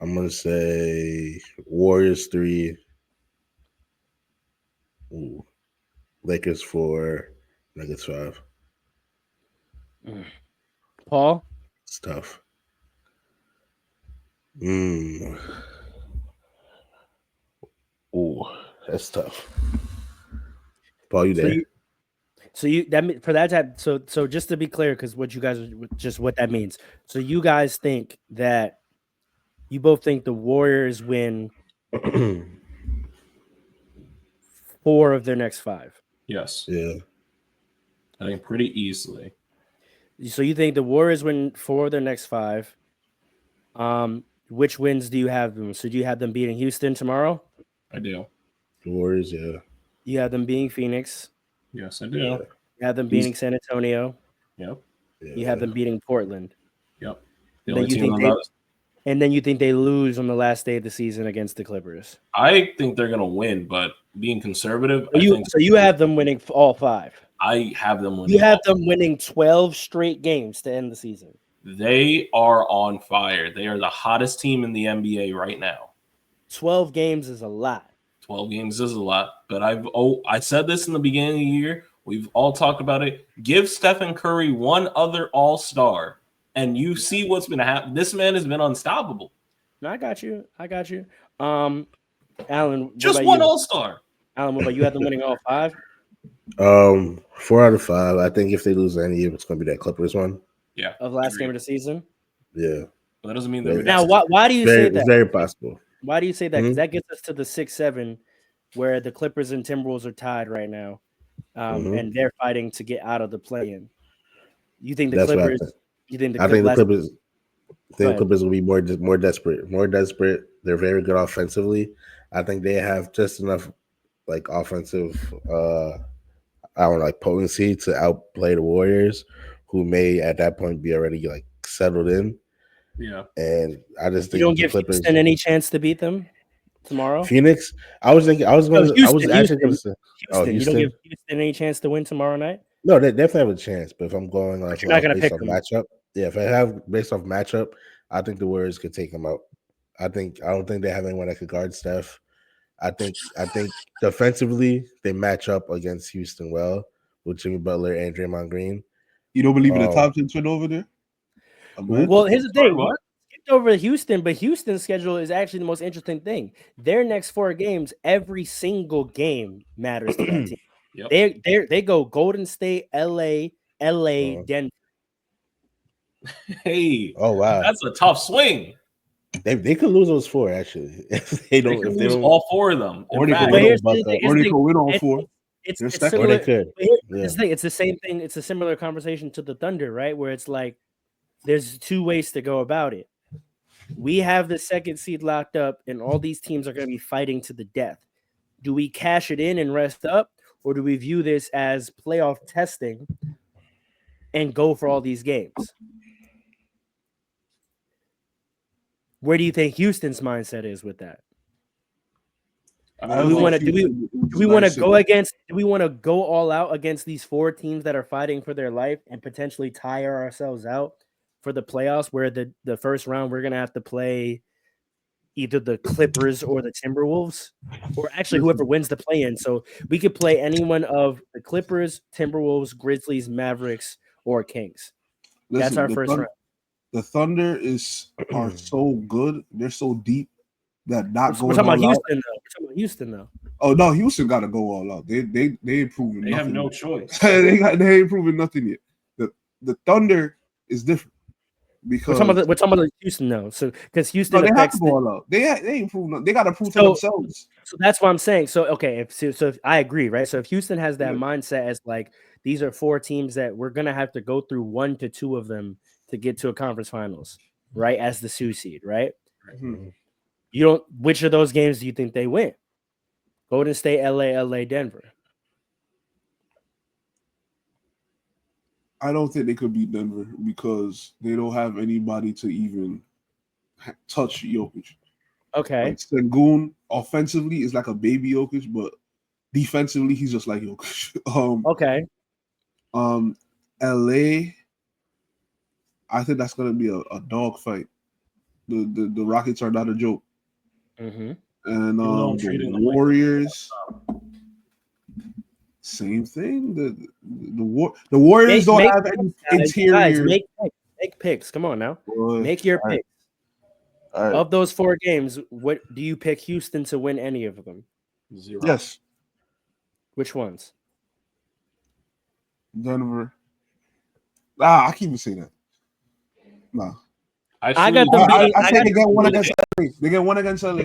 I'm gonna say Warriors 3. Lakers 4, Nuggets 5. Paul? It's tough. That's tough. Paul, you there? So just to be clear, because what you guys just what that means. So you guys think that you both think the Warriors win 4 of their next 5. Yes. Yeah. I think pretty easily. So you think the Warriors win 4 of their next 5. Which wins do you have them? So do you have them beating Houston tomorrow? I do. The Warriors, yeah. You have them beating Phoenix. Yes, I do. You have them beating San Antonio. Yep. You have them beating Portland. Yep. And then you think they lose on the last day of the season against the Clippers. I think they're going to win, but being conservative, so you have them winning all 5. I have them winning. You have them winning 12 straight games to end the season. They are on fire. They are the hottest team in the NBA right now. 12 games is a lot. 12 games is a lot, but I said this in the beginning of the year. We've all talked about it. Give Stephen Curry one other All-Star, and you see what's been happening. This man has been unstoppable. No, I got you. Alan, just one All-Star. Alan, what about you? Have them winning all 5? 4 out of 5. I think if they lose any, it's going to be that Clippers one. Yeah, of last game of the season. Yeah, but that doesn't mean that. Now, why do you say that? It's very possible. Why do you say that? Because that gets us to the 6-7, where the Clippers and Timberwolves are tied right now, and they're fighting to get out of the play-in. You think the Clippers? You think the Clippers? I think the Clippers will be more desperate. More desperate. They're very good offensively. I think they have just enough like offensive, potency to outplay the Warriors, who may at that point be already like settled in. Yeah, and I just think you don't give Houston any chance to beat them tomorrow. Phoenix. I was actually going to say. Houston. You don't give Houston any chance to win tomorrow night. No, they definitely have a chance. But if I'm going off based off matchup, if I have based off matchup, I think the Warriors could take them out. I don't think they have anyone that could guard Steph. I think defensively they match up against Houston well with Jimmy Butler and Draymond Green. You don't believe in the top 10 twin over there? Well, here's the thing. We skipped over Houston, but Houston's schedule is actually the most interesting thing. Their next 4 games, every single game matters to that team. Yep. They go Golden State, LA, Denver. Hey, oh wow, that's a tough swing. They could lose those 4 actually. If they don't lose all 4 of them. Or they could win all 4. It's similar. It's the same thing. It's a similar conversation to the Thunder, right? Where it's like there's 2 ways to go about it. We have the second seed locked up, and all these teams are going to be fighting to the death. Do we cash it in and rest up, or do we view this as playoff testing and go for all these games? Where do you think Houston's mindset is with that? Do we want to go all out against these 4 teams that are fighting for their life and potentially tire ourselves out for the playoffs, where the first round we're going to have to play either the Clippers or the Timberwolves, or actually whoever wins the play-in? So we could play any one of the Clippers, Timberwolves, Grizzlies, Mavericks, or Kings. That's our first round. The Thunder are so good. They're so deep that not going. We're talking about Houston though. Oh no, Houston got to go all out. They ain't proven. They have no choice. they ain't proven nothing yet. The Thunder is different because we're talking about Houston though. So because Houston, they have to go all out. They ain't proven nothing. They got to prove to themselves. So that's what I'm saying. So okay, if I agree, right? So if Houston has that mindset as like these are 4 teams that we're gonna have to go through 1 to 2 of them to get to a conference finals, right? As the 2 seed, right? Mm-hmm. Which of those games do you think they win? Golden State, LA, Denver. I don't think they could beat Denver because they don't have anybody to even touch Jokic. Okay. Like Sengun offensively is like a baby Jokic, but defensively he's just like Jokic. Okay. LA, I think that's gonna be a dog fight. The Rockets are not a joke. Mm-hmm. And the Warriors, same thing. The Warriors don't have any interior. Guys, make picks. Come on now, make your picks. Right. Of those 4 games, what do you pick Houston to win any of them? 0. Yes. Which ones? Denver. I can't even say that. No. I got them. I think they got 1 against LA. They got 1 against LA,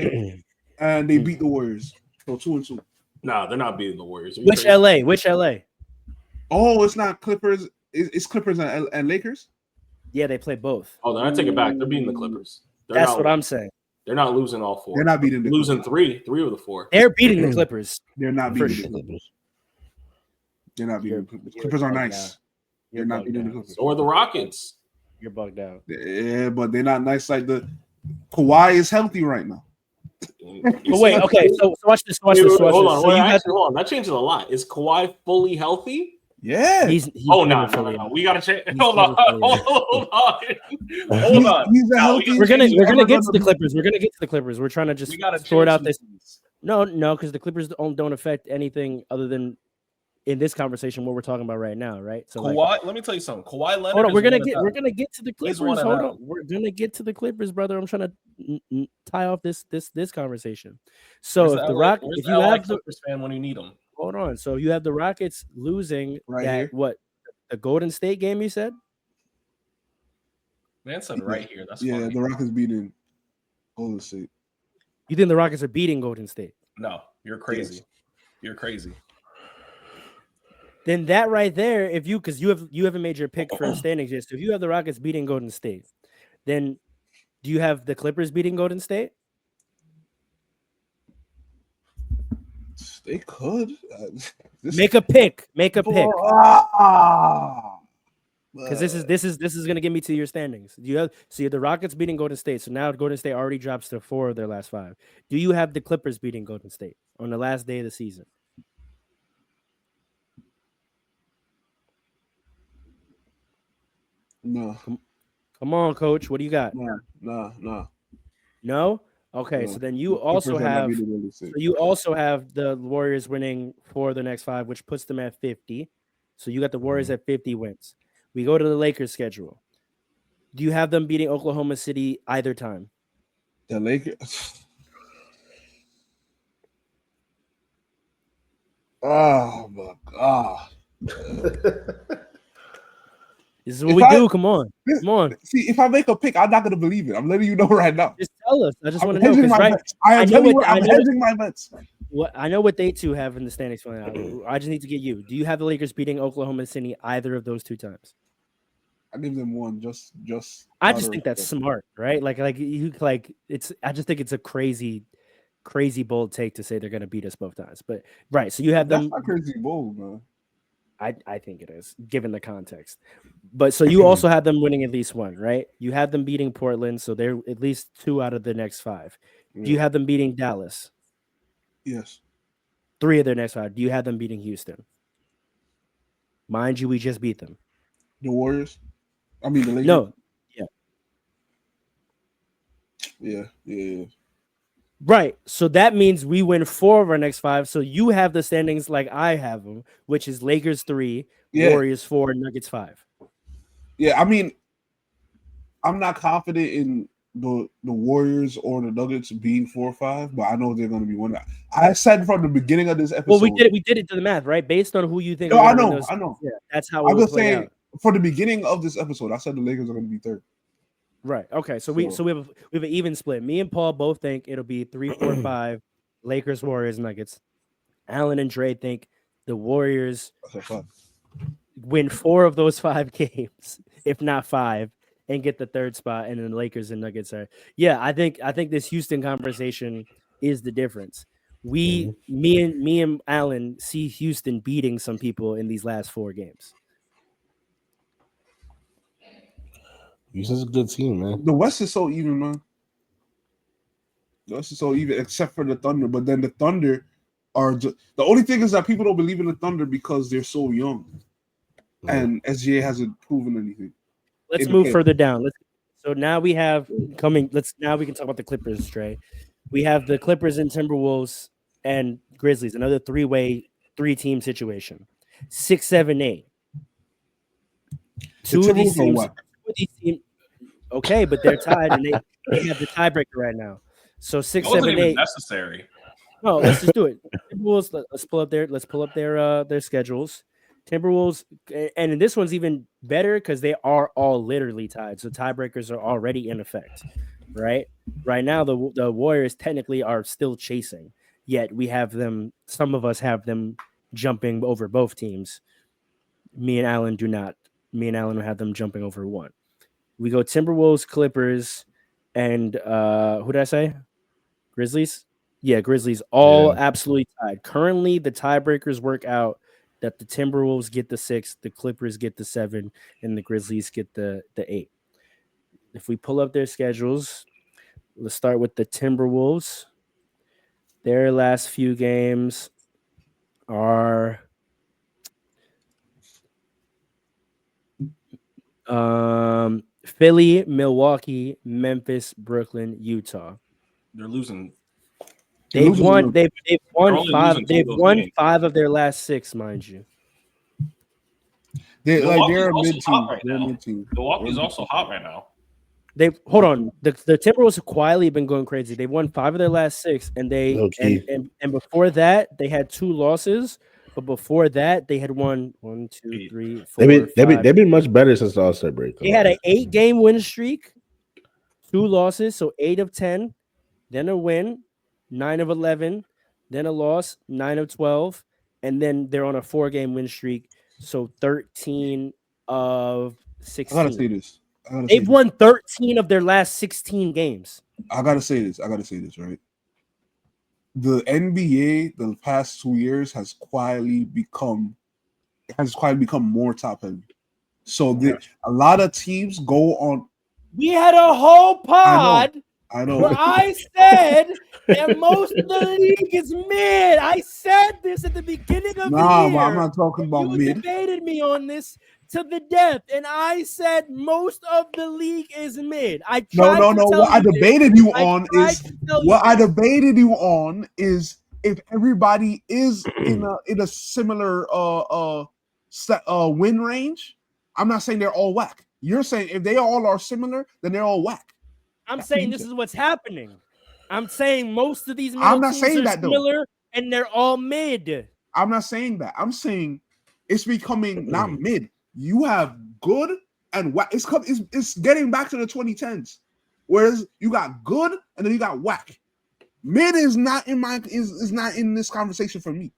and they beat the Warriors. So 2-2. No, they're not beating the Warriors. Which LA? Oh, it's not Clippers. It's Clippers and Lakers. Yeah, they play both. Oh, then I take it back. They're beating the Clippers. That's what I'm saying. They're not losing all 4. They're not beating the losing 3 of the 4. They're beating the Clippers. They're not beating the Clippers. They're not beating the Clippers. Clippers are nice. They're not beating the Clippers. Or the Rockets. You're bugged out. Yeah, but they're not nice like the Kawhi is healthy right now. But wait, okay. So watch this. Hold on. That changes a lot. Is Kawhi fully healthy? Yeah. He's no. We gotta check. Hold on. He's the healthiest. We're gonna get to the Clippers. We're gonna get to the Clippers. We're trying to just sort out this. No, because the Clippers don't affect anything other than in this conversation what we're talking about right now, right? So Kawhi, let me tell you something. Kawhi Leonard. Hold on, we're gonna get to the Clippers. Hold on. We're gonna get to the Clippers, brother. I'm trying to tie off this conversation. So if you have the Clippers fan when you need them. Hold on. So you have the Rockets losing the Golden State game, you said? Man said right here. That's funny. The Rockets beating Golden State. You think the Rockets are beating Golden State? No, you're crazy. Yes. You're crazy. Then that right there, because you haven't made your pick for standings yet. So if you have the Rockets beating Golden State, then do you have the Clippers beating Golden State? They could make a pick. Because this is gonna get me to your standings. You have the Rockets beating Golden State. So now Golden State already drops to 4 of their last 5. Do you have the Clippers beating Golden State on the last day of the season? No. Come on, coach. What do you got? No. No? Okay, so then you also have the Warriors winning 4 of the next 5, which puts them at 50. So you got the Warriors at 50 wins. We go to the Lakers schedule. Do you have them beating Oklahoma City either time? The Lakers. Oh my God. This is what we do. Come on. See, if I make a pick, I'm not gonna believe it. I'm letting you know right now. Just tell us. I just want to know. Right? I'm hedging my bets. I know what they two have in the standings for now. I just need to get you. Do you have the Lakers beating Oklahoma City either of those 2 times? I give them one. Just. I just think that's smart, right? It's. I just think it's a crazy bold take to say they're gonna beat us both times. But right, so you have them. That's not crazy bold, man. I think it is, given the context. But so you also have them winning at least 1, right? You have them beating Portland, so they're at least 2 out of the next 5. Do you have them beating Dallas? Yes. 3 of their next 5. Do you have them beating Houston? Mind you, we just beat them. The Warriors? I mean, the Lakers? No. Yeah. Right. So that means we win 4 of our next 5. So you have the standings like I have them, which is Lakers 3, Warriors 4, Nuggets 5. Yeah, I mean, I'm not confident in the Warriors or the Nuggets being 4 or 5, but I know they're going to be one. I said from the beginning of this episode. Well, we did it to the math, right? Based on who you think. No, I know. Yeah, that's how I'm just saying. For the beginning of this episode, I said the Lakers are going to be 3rd. Right. Okay. So we have an even split. Me and Paul both think it'll be 3, 4, 5. Lakers, Warriors, Nuggets. Alan and Dre think the Warriors win 4 of those 5 games, if not 5, and get the 3rd spot. And then the Lakers and Nuggets are. Yeah, I think this Houston conversation is the difference. Me and Alan see Houston beating some people in these last 4 games. Houston's a good team, man. The West is so even, man. The West is so even, except for the Thunder. But then the Thunder are just, the only thing is that people don't believe in the Thunder because they're so young, and SGA hasn't proven anything. Let's move further down. So now we have coming. Now we can talk about the Clippers, Trey. We have the Clippers and Timberwolves and Grizzlies. Another 3-way, 3-team situation. 6, 7, 8. 2 of these teams. Okay, but they're tied and they have the tiebreaker right now. So 6, 7, 8 necessary. No, let's just do it. Timberwolves. Let's pull up their schedules. Timberwolves, and this one's even better because they are all literally tied. So tiebreakers are already in effect, right? Right now, the Warriors technically are still chasing. Yet we have them. Some of us have them jumping over both teams. Me and Alan do not. Me and Alan have them jumping over one. We go Timberwolves, Clippers, and who did I say? Grizzlies? Yeah, Grizzlies, all absolutely tied. Currently, the tiebreakers work out that the Timberwolves get the 6, the Clippers get the 7, and the Grizzlies get the 8. If we pull up their schedules, let's start with the Timberwolves. Their last few games are Philly, Milwaukee, Memphis, Brooklyn, Utah. They're losing. They've won five. losing They've those won games. 5 of their last 6, mind you. They're a also mid hot team. right They're a now. mid team. Milwaukee's also hot right now. They've hold on. The Timberwolves have quietly been going crazy. They've won 5 of their last 6, and and before that they had 2 losses. But before that, they had won 1, 2, 3, 4. They've been much better since the All-Star break. They had an 8-game win streak, 2 losses, so 8 of 10, then a win, 9 of 11, then a loss, 9 of 12, and then they're on a 4-game win streak, so 13 of 16. I gotta say this. They've won 13 of their last 16 games. I gotta say this, right? The NBA the past 2 years has quietly become more top heavy. So a lot of teams go on. We had a whole pod I know. where I said that most of the league is mid. I said this at the beginning of the year. But I'm not talking about mid. You debated me on this to the death, and I said most of the league is mid. No. What I debated you on is if everybody is in a similar win range. I'm not saying they're all whack. You're saying if they all are similar, then they're all whack. I'm saying this is what's happening. I'm saying most of these I'm not teams saying are that, though. similar, and they're all mid. I'm not saying that. I'm saying it's becoming not mid. You have good and whack. It's getting back to the 2010s, whereas you got good and then you got whack. Mid is not in in this conversation for me.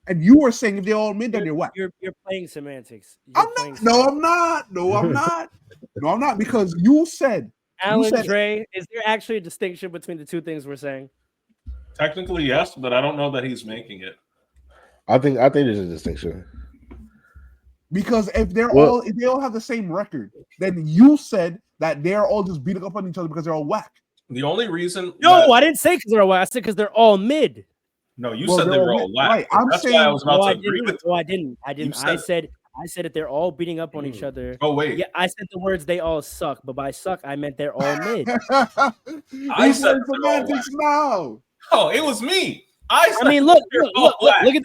And you were saying if they're all mid, then they're whack. You're playing semantics. I'm not. No, I'm not. Because you said, Alan Dre, is there actually a distinction between the two things we're saying? Technically, yes, but I don't know that he's making it. I think there's a distinction. Because if they all have the same record, then you said that they're all just beating up on each other because they're all whack. The only reason I didn't say because they're all whack. I said because they're all mid. No, you said they were all whack. Right. I'm That's saying why I was about to agree with you. I didn't. I said that they're all beating up on each other. Oh wait. Yeah, I said the words they all suck, but by suck I meant they're all mid. I said semantics now. Oh, it was me. I mean, look at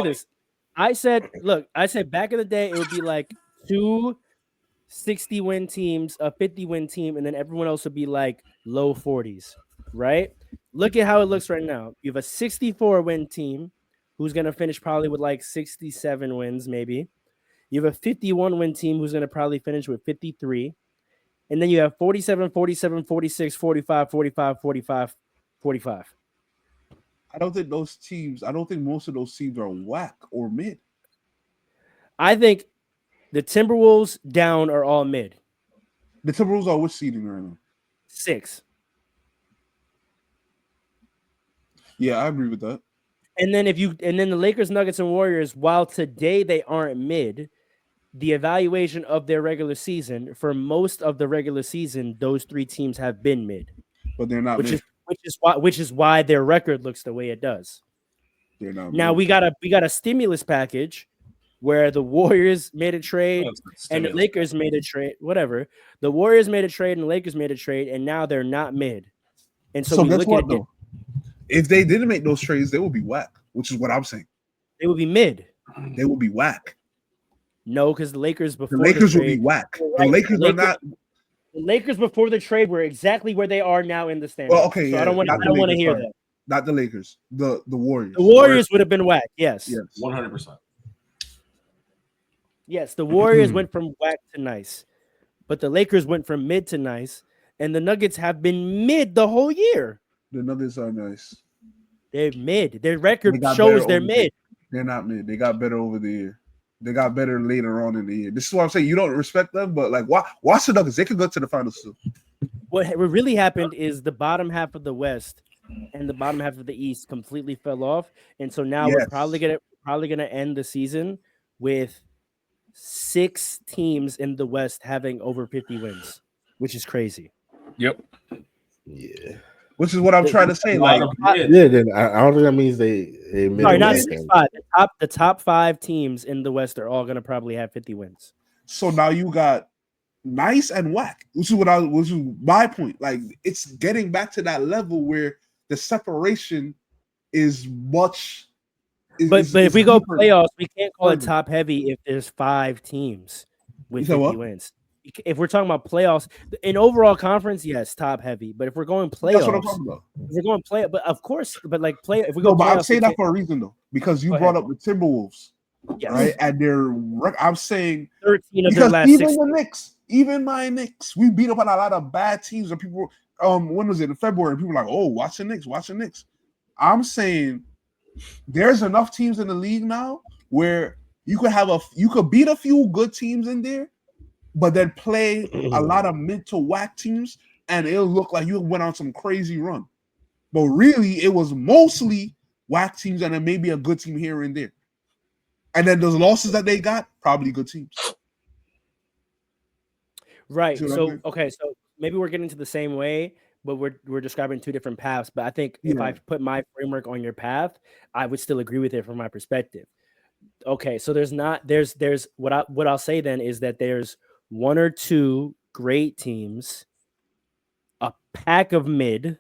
this. I said back in the day it would be like 2 60-win teams, a 50-win team, and then everyone else would be like low 40s, right? Look at how it looks right now. You have a 64-win team who's going to finish probably with like 67 wins, maybe. You have a 51-win team who's going to probably finish with 53. And then you have 47, 47, 46, 45, 45, 45, 45. I don't think most of those teams are whack or mid. I think the Timberwolves down are all mid. The Timberwolves are which seeding right now? 6. Yeah, I agree with that. And then the Lakers, Nuggets, and Warriors, while today they aren't mid, the evaluation of their regular season, for most of the regular season, those 3 teams have been mid. But they're not mid. Which is why their record looks the way it does. They're not now mid. we got a stimulus package where the Warriors made a trade and the Lakers made a trade. Whatever. The Warriors made a trade and the Lakers made a trade, and now they're not mid. And so we guess look what, at though? If they didn't make those trades, they would be whack, which is what I'm saying. They would be mid. They would be whack. No, because the Lakers before the Lakers would be whack. The Lakers are not. The Lakers before the trade were exactly where they are now in the standings. Well, okay, so I don't want to hear that. Not the Lakers. The Warriors. The Warriors would have been whack. Yes. 100%. Yes, the Warriors went from whack to nice, but the Lakers went from mid to nice, and the Nuggets have been mid the whole year. The Nuggets are nice. They're mid. Their record shows they're mid. They're not mid. They got better over the year. They got better later on in the year. This is what I'm saying. You don't respect them, but like, watch the Nuggets. They could go to the finals too. What really happened is the bottom half of the West and the bottom half of the East completely fell off, and so now we're probably gonna end the season with 6 teams in the West having over 50 wins, which is crazy. Yep. Yeah. Which is what I'm trying to say. Like, then I don't think that means they sorry, not 6-5. The top 5 teams in the West are all gonna probably have 50 wins. So now you got nice and whack. Which is my point. Like, it's getting back to that level where the separation is much. But if we go playoffs, we can't call it top heavy if there's 5 teams with 50 wins. If we're talking about playoffs, in overall conference, yes, top heavy. But if we're going playoffs, that's what I'm talking about. If we're going but of course, but like if we go, but I'm saying that for a reason though, because you brought up the Timberwolves, right? And I'm saying 13 of their last even 6. the Knicks, even my Knicks, we beat up on a lot of bad teams. And people, when was it in February? People were like, oh, watch the Knicks. I'm saying there's enough teams in the league now where you could beat a few good teams in there, but then play a lot of mid to whack teams, and it'll look like you went on some crazy run. But really, it was mostly whack teams and then maybe a good team here and there. And then those losses that they got, probably good teams. Right. So maybe we're getting to the same way, but we're describing 2 different paths. But I think if I put my framework on your path, I would still agree with it from my perspective. Okay, so there's what I'll say then is that there's 1 or 2 great teams, a pack of mid,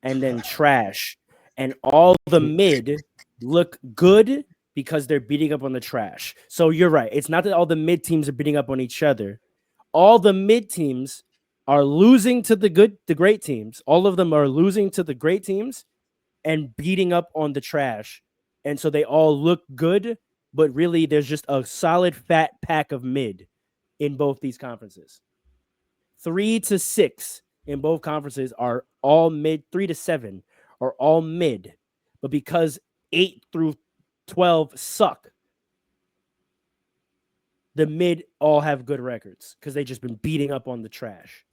and then trash. And all the mid look good because they're beating up on the trash. So you're right. It's not that all the mid teams are beating up on each other. All the mid teams are losing to the great teams. All of them are losing to the great teams and beating up on the trash. And so they all look good, but really there's just a solid fat pack of mid in both these conferences. 3 to 6 in both conferences are all mid. 3 to 7 are all mid. But because 8 through 12 suck, the mid all have good records because they just been beating up on the trash.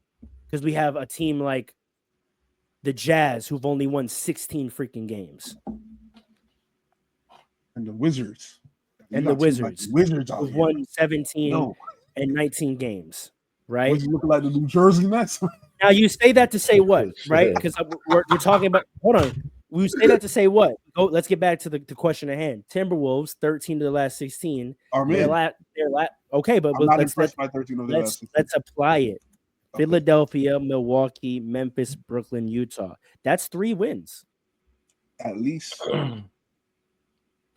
Because we have a team like the Jazz who've only won 16 freaking games. And the Wizards. Wizards who've won 17 and 19 games, right? Wizards look like the New Jersey Nets. Now you say that to say what, right? Because we're talking about. Hold on, we say that to say what? Let's get back to the question at hand. Timberwolves 13 of the last 16. Okay, but let's apply it. Okay. Philadelphia, Milwaukee, Memphis, Brooklyn, Utah. That's 3 wins. At least.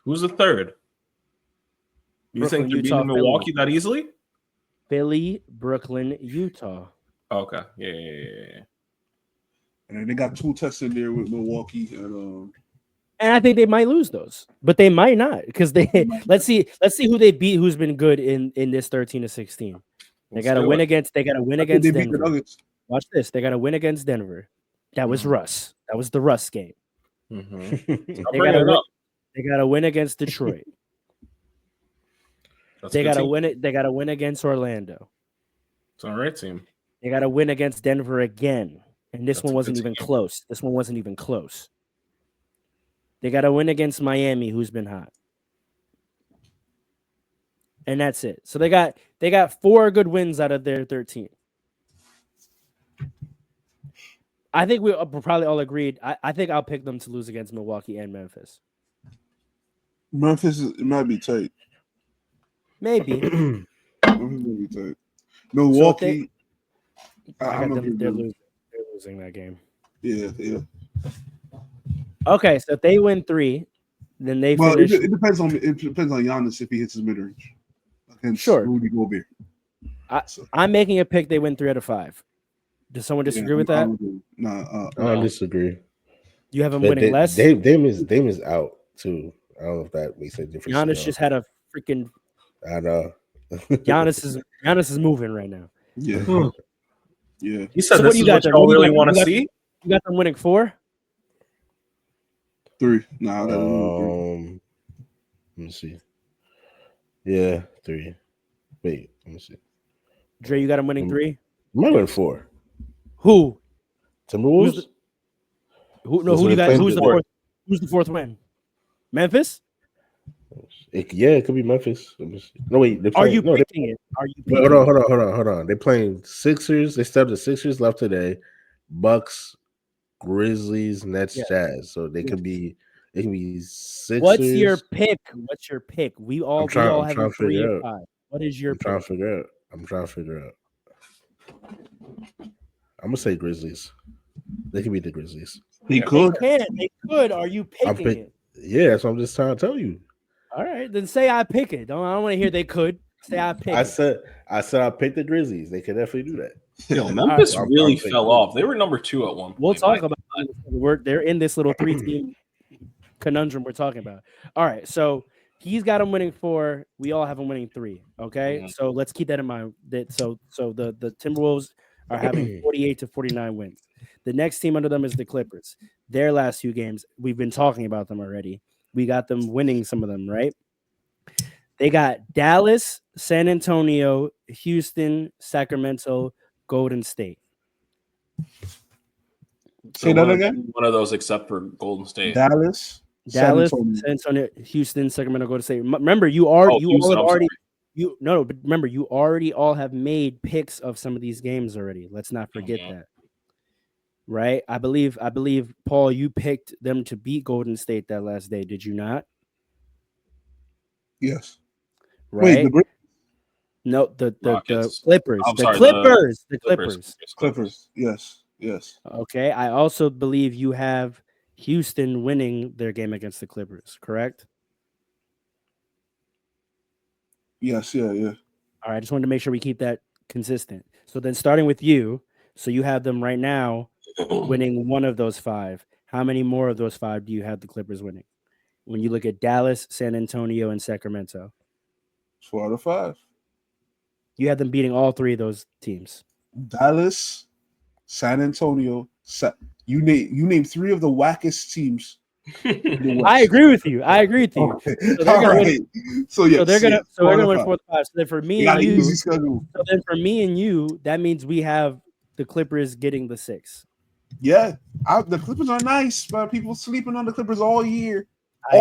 Who's the third? You think they're beating Milwaukee that easily? Philly, Brooklyn, Utah. Okay. Yeah. And then they got 2 tests in there with Milwaukee and I think they might lose those, but they might not because let's see who they beat who's been good in this 13 to 16. They got to win against Denver. Watch this. They got to win against Denver. That was Russ. That was the Russ game. Mm-hmm. They got to win against Detroit. They got to win it. They got to win against Orlando. It's all right, team. They got to win against Denver again, and this one wasn't even close. They got to win against Miami, who's been hot. And that's it. So they got 4 good wins out of their 13. I think we're probably all agreed. I think I'll pick them to lose against Milwaukee and Memphis. It might be tight. Maybe. Be tight. Milwaukee. They're losing that game. Yeah. Okay, so if they win 3, then they finish. It depends on Giannis if he hits his mid-range. Sure. Rudy Gobert. I'm making a pick. They win 3 out of 5. Does someone disagree with that? I disagree. You have him winning less. Dame is out too. I don't know if that makes a difference. Giannis just had a freaking. I know. Giannis is moving right now. Yeah. Yeah. He said, so "This is what you really want to see." You got them winning 4. 3. Nah. Let me see. Yeah, 3. Wait, let me see. Dre, you got him winning 3. Might win 4. Who? Timberwolves. Who do you got? Who's the 4th? Who's the 4th win? Memphis. It could be Memphis. No, wait. Are you picking it? Are you? Hold on. They're playing Sixers. They still have the Sixers left today. Bucks, Grizzlies, Nets, Jazz. So they could be. It can be Sixers. What's your pick? We all have a 3 and 5. What is your? I'm trying to figure out. I'm gonna say Grizzlies. They can beat the Grizzlies. They could. They could. Are you picking it? Yeah, that's what I'm just trying to tell you. All right, then say I pick it. I don't want to hear they could. Say I pick I said I picked the Grizzlies. They could definitely do that. Yo, Memphis really fell off. They were number 2 at one point. We'll talk about it. They're in this little 3-team conundrum we're talking about. All right, so he's got them winning 4. We all have them winning 3. Okay, so let's keep that in mind. That so the Timberwolves are having 48 to 49 wins. The next team under them is the Clippers. Their last 2 games, we've been talking about them already. We got them winning some of them, right? They got Dallas, San Antonio, Houston, Sacramento, Golden State. Say that again. One of those except for Golden State. Dallas, San Antonio, Houston, Sacramento, Golden State. Remember, you already all have made picks of some of these games already. Let's not forget that. Right? I believe, Paul, you picked them to beat Golden State that last day, did you not? Yes. Right? Wait, no, the Clippers. The Clippers. Yes. Okay. I also believe you have Houston winning their game against the Clippers, correct? Yes, yeah. All right, I just wanted to make sure we keep that consistent. So then starting with you, so you have them right now winning one of those 5. How many more of those 5 do you have the Clippers winning? When you look at Dallas, San Antonio, and Sacramento. 4 out of 5. You had them beating all 3 of those teams. Dallas, San Antonio. You name 3 of the wackest teams. I agree with you. Okay. So all right. So they're gonna win 4 5. So then for me and you, that means we have the Clippers getting the 6. Yeah, the Clippers are nice, but people sleeping on the Clippers all year. I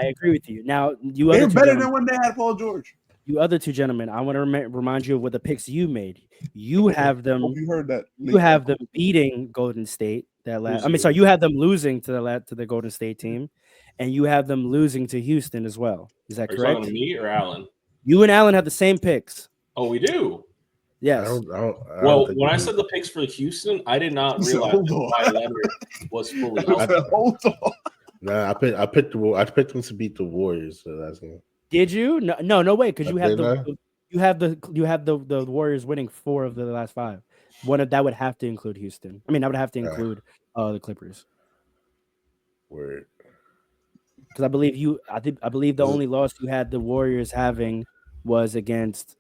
agree with you. Now they're better than when they had Paul George. You other 2 gentlemen, I want to remind you of what the picks you made. You have them. You heard that. You have them beating Golden State that last. I mean, sorry, you have them losing to the Golden State team, and you have them losing to Houston as well. Is that correct? Me or Alan? You and Alan have the same picks. Oh, we do. Yes. When I said the picks for Houston, I did not realize that Kawhi Leonard was fully healthy. Hold on. Nah, I picked them to beat the Warriors last game. Did you? No way, because you have the Warriors winning 4 of the last 5. One of that would have to include Houston. I mean, that would have to include the Clippers. Word. Because I believe the only loss you had the Warriors having was against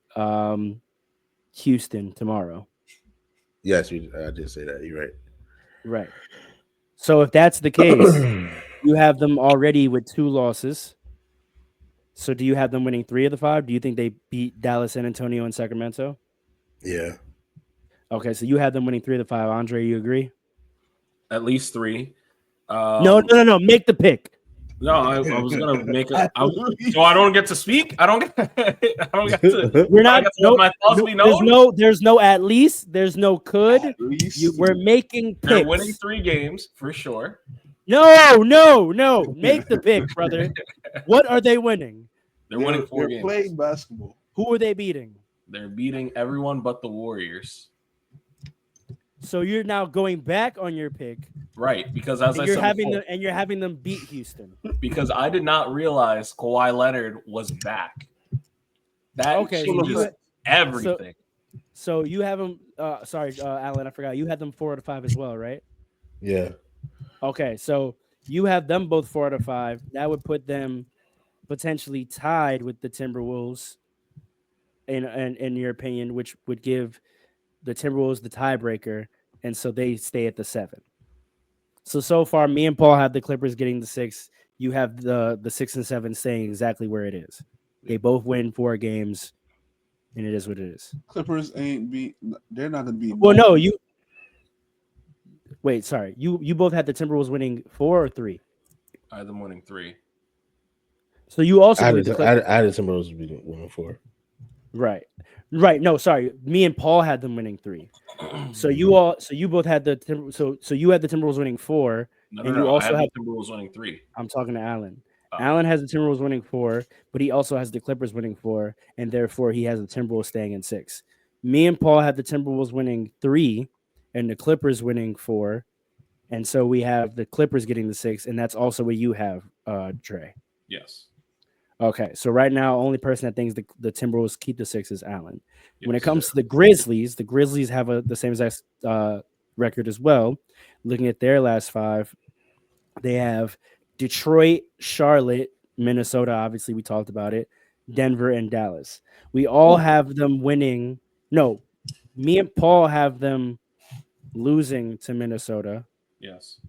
Houston tomorrow. Yes, I did say that. You're right. Right. So if that's the case, you have them already with 2 losses. So do you have them winning 3 of the 5? Do you think they beat Dallas, San Antonio, and Sacramento? Yeah. Okay, so you have them winning 3 of the 5. Andre, you agree? At least 3. No. Make the pick. No, I was gonna make it. So I don't get to speak. I don't get to. We're not. My thoughts be known. There's no at least. There's no could. We're making picks. They're winning 3 games for sure. No. Make the pick, brother. What are they winning? They're winning 4 games. They're playing basketball. Who are they beating? They're beating everyone but the Warriors. So you're now going back on your pick, right? Because as you're having them beat Houston. Because I did not realize Kawhi Leonard was back. That changes everything. So you have them. Alan, I forgot. You had them 4 out of 5 as well, right? Yeah. Okay, so you have them both 4 out of 5. That would put them potentially tied with the Timberwolves, in your opinion, which would give the Timberwolves the tiebreaker, and so they stay at the 7. So far, me and Paul have the Clippers getting the 6. You have the 6 and 7 staying exactly where it is. They both win 4 games, and it is what it is. Clippers they're not going to be. Well, no, you. Wait, sorry. You both had the Timberwolves winning 4 or 3? I had them winning 3. So you also I had the Timberwolves winning 4. Right. No, sorry. Me and Paul had them winning 3. So you both had so you had the Timberwolves winning 4. You also had the Timberwolves winning 3. I'm talking to Alan. Alan has the Timberwolves winning 4, but he also has the Clippers winning 4, and therefore he has the Timberwolves staying in 6. Me and Paul have the Timberwolves winning 3 and the Clippers winning 4. And so we have the Clippers getting the 6, and that's also what you have, Dre. Yes. Okay, so right now, only person that thinks the Timberwolves keep the 6 is Allen. Yes. When it comes to the Grizzlies have the same exact record as well. Looking at their last 5, they have Detroit, Charlotte, Minnesota. Obviously, we talked about it. Denver and Dallas. We all have them winning. No, me and Paul have them losing to Minnesota. Yes.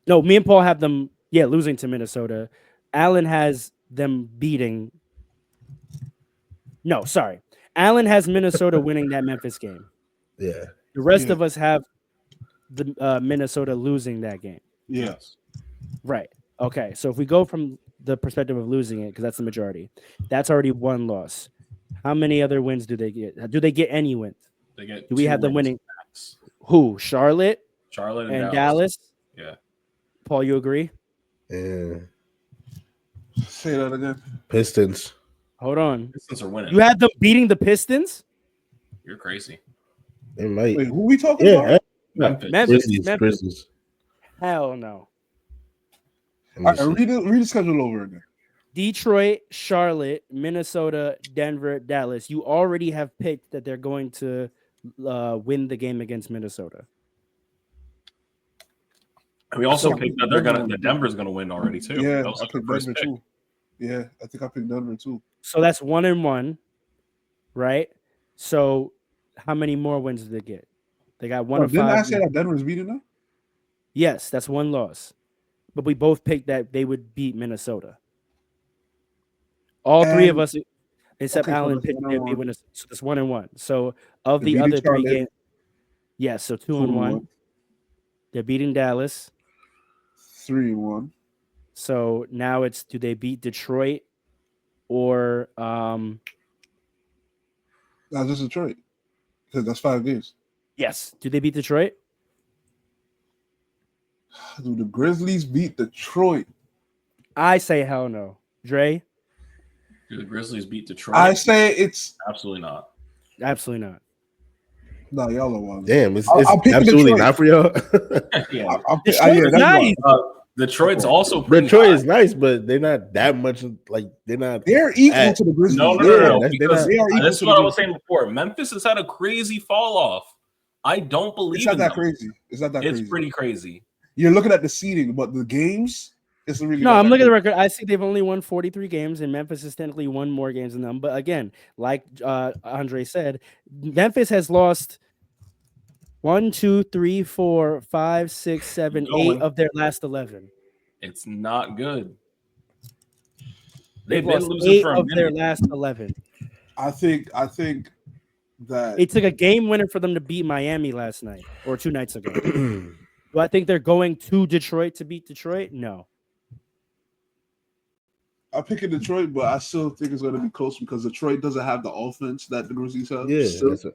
No, me and Paul have them, losing to Minnesota. Allen has them beating. No, sorry. Allen has Minnesota winning that Memphis game. Yeah. The rest of us have the Minnesota losing that game. Yes. Right. Okay. So if we go from the perspective of losing it, because that's the majority, that's already 1 loss. How many other wins do they get? Do they get any wins? They get. Do we have them winning? Max. Who? Charlotte and Dallas. Yeah. Paul, you agree? Yeah. Say that again. Pistons. Hold on. Pistons are winning. You had them beating the Pistons? You're crazy. They might. Wait, who we talking about? Memphis. Grizzlies. Hell no. All right, read the schedule over again. Detroit, Charlotte, Minnesota, Denver, Dallas. You already have picked that they're going to win the game against Minnesota. We also picked that Denver's gonna win already too. Yeah, I picked Denver too. Yeah, I think I picked Denver too. So that's 1-1, right? So how many more wins did they get? They got 1 of 5. Didn't I say that Denver's beating them? Yes, that's 1 loss. But we both picked that they would beat Minnesota. All 3 of us, except Allen, picked them to beat Minnesota. So that's 1-1. So of the other 3 games, yes, so 2-1. They're beating Dallas. 3-1. So now it's, do they beat Detroit or That's just Detroit. Because that's 5 games. Yes. Do they beat Detroit? Do the Grizzlies beat Detroit? I say hell no. Dre? Do the Grizzlies beat Detroit? I say it's absolutely not. Absolutely not. No, y'all are wild. Damn, it's absolutely Detroit. not for y'all. Yeah. Detroit's nice. Detroit's also Detroit is nice, but they're not that much. Like they're equal to the Grizzlies. No. That's what I was saying before. Memphis has had a crazy fall off. I don't believe it's not that crazy. It's not that crazy. It's pretty crazy. You're looking at the seeding, but the games, it's really no. I'm looking at the record. I see they've only won 43 games, and Memphis has technically won more games than them. But again, like Andre said, Memphis has lost 1, 2, 3, 4, 5, 6, 7, 8 of their last 11. It's not good. They've lost 8 of their last 11. I think that it took a game winner for them to beat Miami last night or 2 nights ago. Do I think they're going to Detroit to beat Detroit? No. I'm picking Detroit, but I still think it's going to be close because Detroit doesn't have the offense that the Grizzlies have. Yeah,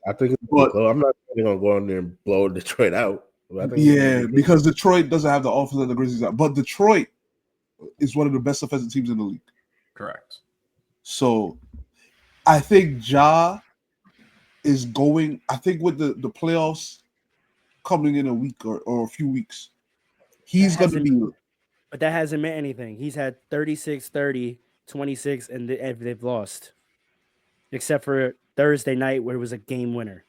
I think it's close. I'm not going to go in there and blow Detroit out. Because Detroit doesn't have the offense that the Grizzlies have. But Detroit is one of the best offensive teams in the league. Correct. So I think Ja is going. I think with the playoffs coming in a week or a few weeks, he's going to be. But that hasn't meant anything. He's had 36, 30, 26, and they've lost. Except for Thursday night where it was a game winner.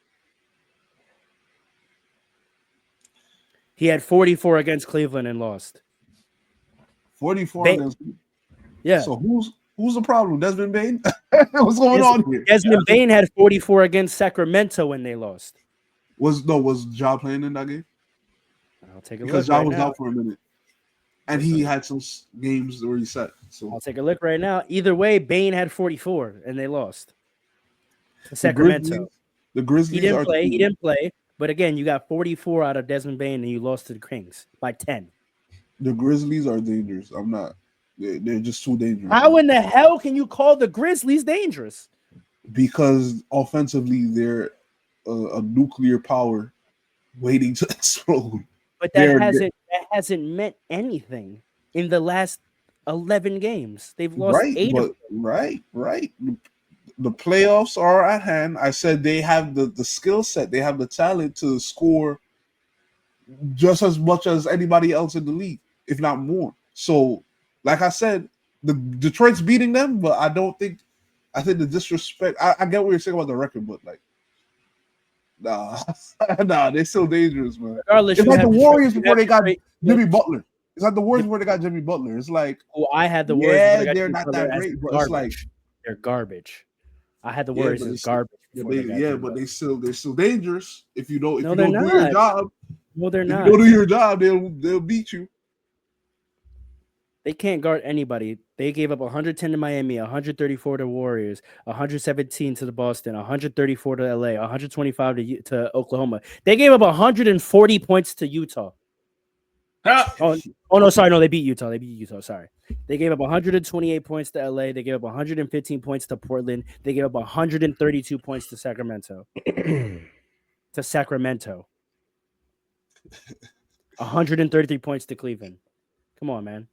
He had 44 against Cleveland and lost. 44 against Cleveland? Yeah. So who's the problem? Desmond Bane? What's going on here? Desmond Bane had 44 against Sacramento when they lost. Was Ja playing in that game? I'll take a look. Because Ja was out for a minute. And he had some games where he sat. So I'll take a look right now. Either way, Bane had 44 and they lost. Sacramento. The Grizzlies. He didn't play. But again, you got 44 out of Desmond Bane and you lost to the Kings by 10. The Grizzlies are dangerous. I'm not. They're just too dangerous. How in the hell can you call the Grizzlies dangerous? Because offensively, they're a nuclear power waiting to explode. But that hasn't meant anything in the last 11 games. They've lost 8. Right. the playoffs are at hand. I said they have the skill set, they have the talent to score just as much as anybody else in the league, if not more. So, like I said, the Detroit's beating them, but I think the disrespect. I get what you're saying about the record, but like, nah, they're still dangerous, man. Regardless, it's like the Warriors before they got Jimmy Butler. It's like the Warriors before they got Jimmy Butler. It's like, I had the Warriors. Yeah, they're not that great, but it's like they're garbage. I had the Warriors as garbage. But they're still dangerous. If you don't, do not. your job, no, they're not. If you don't do your job, they'll beat you. They can't guard anybody. They gave up 110 to Miami, 134 to Warriors, 117 to the Boston, 134 to LA, 125 to Oklahoma. They gave up 140 points to Utah. Oh no, sorry, no, they beat Utah. Sorry. They gave up 128 points to LA. They gave up 115 points to Portland. They gave up 132 points to Sacramento. 133 points to Cleveland. Come on, man.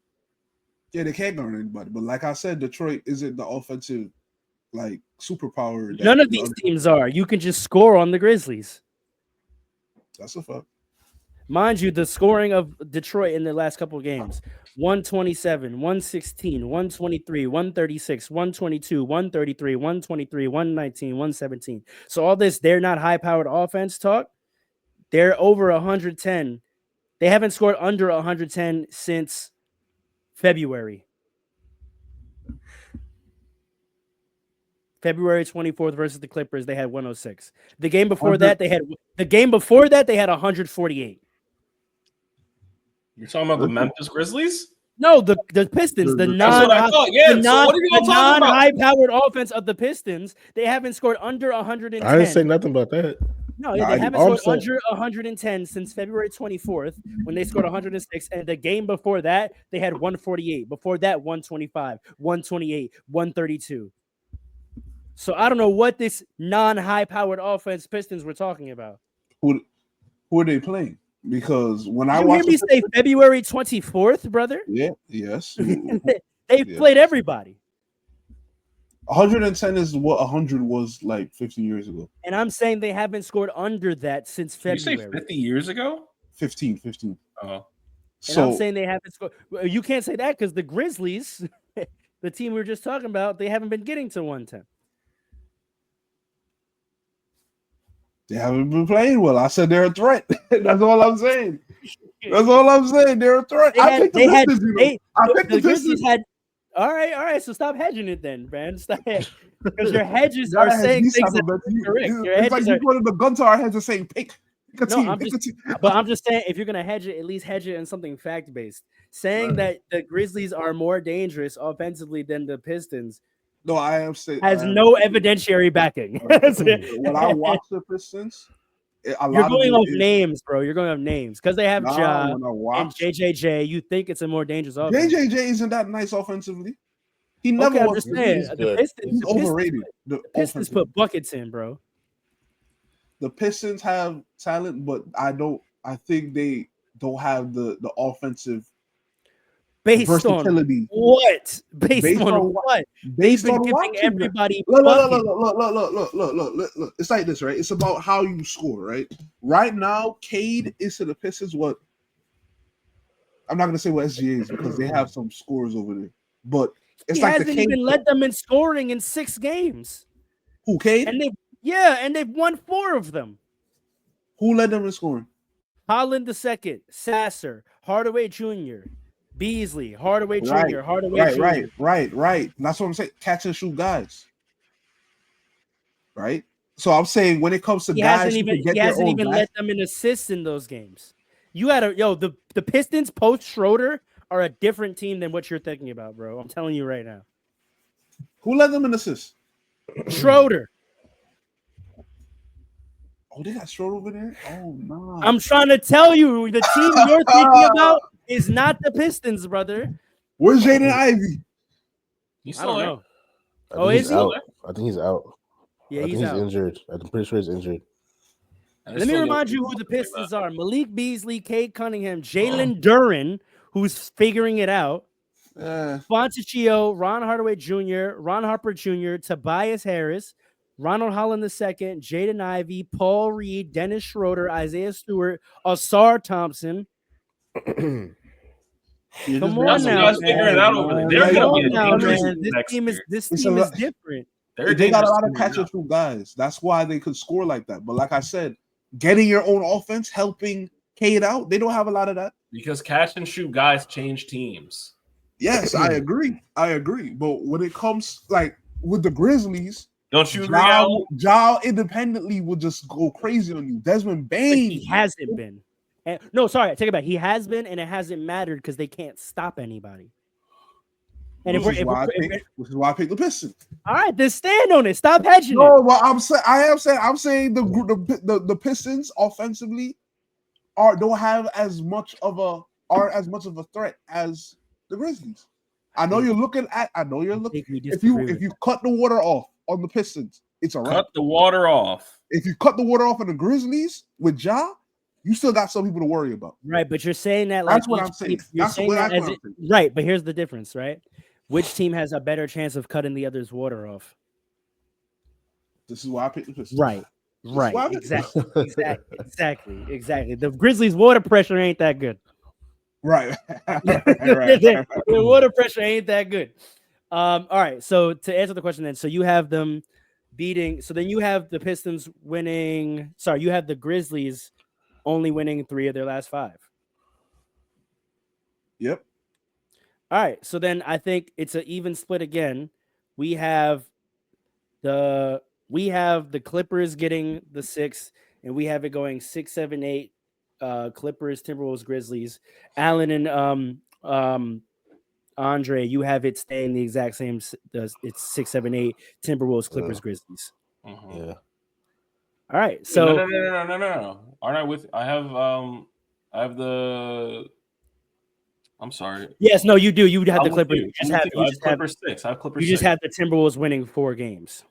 Yeah, they can't guard anybody. But like I said, Detroit isn't the offensive superpower. None of these teams are. You can just score on the Grizzlies. That's a fact. Mind you, the scoring of Detroit in the last couple of games: 127, 116, 123, 136, 122, 133, 123, 119, 117. So all this, they're not high-powered offense talk. They're over 110. They haven't scored under 110 since February 24th versus the Clippers. They had 106. The game before that, they had 148. You're talking about the Memphis Grizzlies? No, the Pistons, the non-high-powered offense of the Pistons. They haven't scored under 110. I didn't say nothing about that. No, they haven't scored under 110 since February 24th when they scored 106. And the game before that, they had 148. Before that, 125, 128, 132. So I don't know what this non-high-powered offense Pistons were talking about. Who are they playing? Because when I watched, you hear me say February 24th, brother? Yeah, yes. They played everybody. 110 is what 100 was like 50 years ago. And I'm saying they haven't scored under that since February. You say 50 years ago? 15. Oh. And I'm saying they haven't scored. You can't say that because the Grizzlies, the team we were just talking about, they haven't been getting to 110. They haven't been playing well. I said they're a threat. That's all I'm saying. They're a threat. I picked the Grizzlies. All right. So stop hedging it then, man. Stop because your hedges are saying things that are correct. It's like you put the gun to our heads and saying pick a team. But I'm just saying if you're gonna hedge it, at least hedge it in something fact based. Saying that the Grizzlies are more dangerous offensively than the Pistons. No, I am saying has no evidentiary backing. When I watch the Pistons, you're going off names, bro. You're going off names because they have Ja and JJJ. You think it's a more dangerous offense? JJJ isn't that nice offensively. He never was. He's overrated. The Pistons put buckets in, bro. The Pistons have talent, but I think they don't have the offensive. Based versatility. On what? Based on what? They've been giving everybody. Look. It's like this, right? It's about how you score, right? Right now, Cade is to the Pistons what? I'm not gonna say what SGA is because they have some scores over there, but it's he hasn't even led them in scoring in 6 games. Who, Cade? And they've won 4 of them. Who led them in scoring? Holland II, Sasser, Hardaway Jr., Beasley, Hardaway Jr., Hardaway Jr. Right. That's what I'm saying. Catch and shoot guys. Right? So I'm saying when it comes to guys, he hasn't even let them in assists in those games. You had the Pistons post Schroeder are a different team than what you're thinking about, bro. I'm telling you right now. Who led them in assists? Schroeder. Oh, they got Schroeder over there? Oh no. I'm trying to tell you, the team you're thinking about is not the Pistons, brother. Where's Jaden Ivey? He's still there. Is he? I think he's out. Yeah, he's injured. I'm pretty sure he's injured. Let me remind you who the Pistons are: Malik Beasley, Cade Cunningham, Jalen Duren, who's figuring it out. Fontecchio, Ron Hardaway Jr., Ron Harper Jr., Tobias Harris, Ronald Holland II, Jaden Ivey, Paul Reed, Dennis Schroeder, Isaiah Stewart, Asar Thompson. Come on now, man. This team is different. They got a lot of catch-and-shoot guys. That's why they could score like that. But like I said, getting your own offense, helping Cade out, they don't have a lot of that. Because catch-and-shoot guys change teams. Yes, I agree. But when it comes like with the Grizzlies, don't you agree? Ja independently will just go crazy on you. Desmond Bane, he hasn't been. No, sorry, I take it back. He has been, and it hasn't mattered because they can't stop anybody. And which is why I picked the Pistons. All right, then stand on it. Stop hedging it. No, well, I'm saying the Pistons offensively don't have as much of a threat as the Grizzlies. I know you're looking. If you cut the water off on the Pistons, it's a wrap. Cut the water off. If you cut the water off on the Grizzlies with Ja, you still got some people to worry about. Right, but you're saying that like that's what I'm saying. Right, but here's the difference, right? Which team has a better chance of cutting the other's water off? This is why I picked the Pistons. Right. Exactly. The Grizzlies' water pressure ain't that good. Right. The water pressure ain't that good. All right. So to answer the question, then, so you have them beating. So then you have the Pistons winning. Sorry, you have the Grizzlies only winning 3 of their last 5. Yep. All right. So then I think it's an even split again. We have the Clippers getting the 6, and we have it going 6, 7, 8. Clippers, Timberwolves, Grizzlies. Allen and Andre, you have it staying the exact same. It's 6, 7, 8. Timberwolves, Clippers, Grizzlies. Mm-hmm. Yeah. All right. So no. Aren't I with? I have the. I'm sorry. Yes, no, you do. You have the Clippers. You have Clippers 6. I have Clippers. You just have the Timberwolves winning 4 games.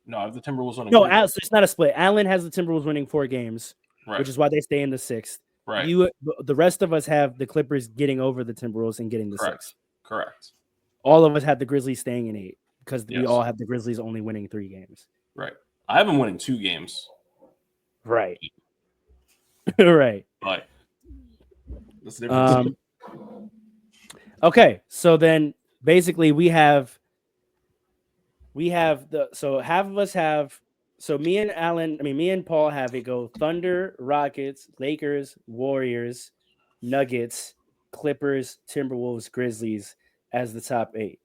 No, I have the Timberwolves winning. No, so it's not a split. Allen has the Timberwolves winning 4 games, right, which is why they stay in the 6th. Right. The rest of us have the Clippers getting over the Timberwolves and getting the 6th. Correct. All of us have the Grizzlies staying in 8 because we all have the Grizzlies only winning 3 games. Right. I have them winning 2 games. Right. Right. But that's the difference. Okay, so then basically we have half of us have, so me and Paul have it go Thunder, Rockets, Lakers, Warriors, Nuggets, Clippers, Timberwolves, Grizzlies as the top 8.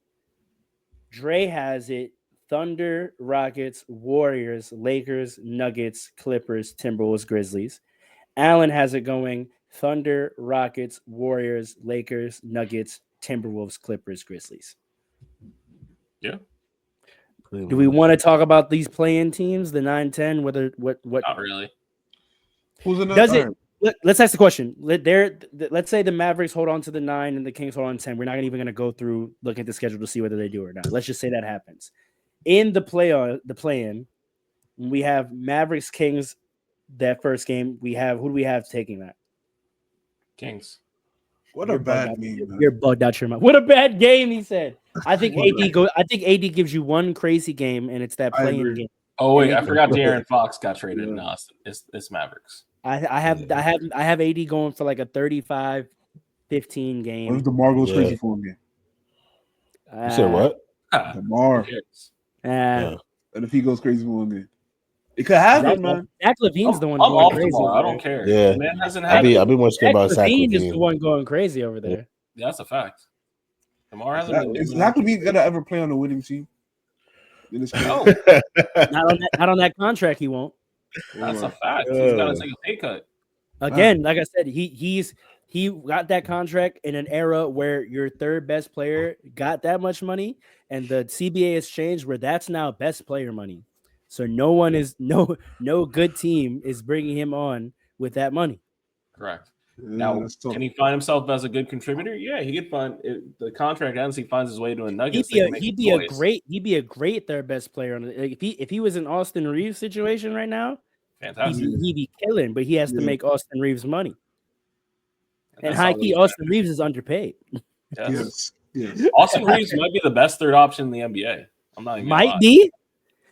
Dre has it Thunder, Rockets, Warriors, Lakers, Nuggets, Clippers, Timberwolves, Grizzlies. Allen has it going Thunder, Rockets, Warriors, Lakers, Nuggets, Timberwolves, Clippers, Grizzlies. Yeah. Do we want to talk about these play-in teams, the 9-10? What? Not really. Who's in does it? Let's ask the question. Let's say the Mavericks hold on to the 9 and the Kings hold on to 10. We're not even going to go through looking at the schedule to see whether they do or not. Let's just say that happens. In the play-in, we have Mavericks Kings. That first game, who do we have taking that? Kings. What a bad game. You're bugged out your mind. What a bad game, he said. I think AD gives you one crazy game, and it's that play-in game. Oh wait, I forgot De'Aaron Fox got traded. No, it's Mavericks. I have AD going for like a 35-15 game. What if DeMar goes crazy for him game? You said what? DeMar. And if he goes crazy for one game. It could happen, man. Zach LaVine's the one going crazy. I don't care. Yeah, man hasn't had. I'll be more scared about Zach LaVine. Is the one going crazy over there. Yeah, that's a fact. DeMar hasn't. Is Zach LaVine gonna ever play on a winning team? No, not on that contract. He won't. That's a fact. He's got to take a pay cut. Again, like I said, he got that contract in an era where your third best player got that much money, and the CBA has changed where that's now best player money. So no good team is bringing him on with that money. Correct. Now, can he find himself as a good contributor? Yeah, he could find the contract ends. He finds his way to a Nuggets. He'd be a great third best player on it. If he was in Austin Reeves' situation right now, fantastic. He'd be killing, but he has to make Austin Reeves money. And high key, Austin Reeves is underpaid. Yes. Yes. Austin Reeves might be the best third option in the NBA. I'm not even Might be.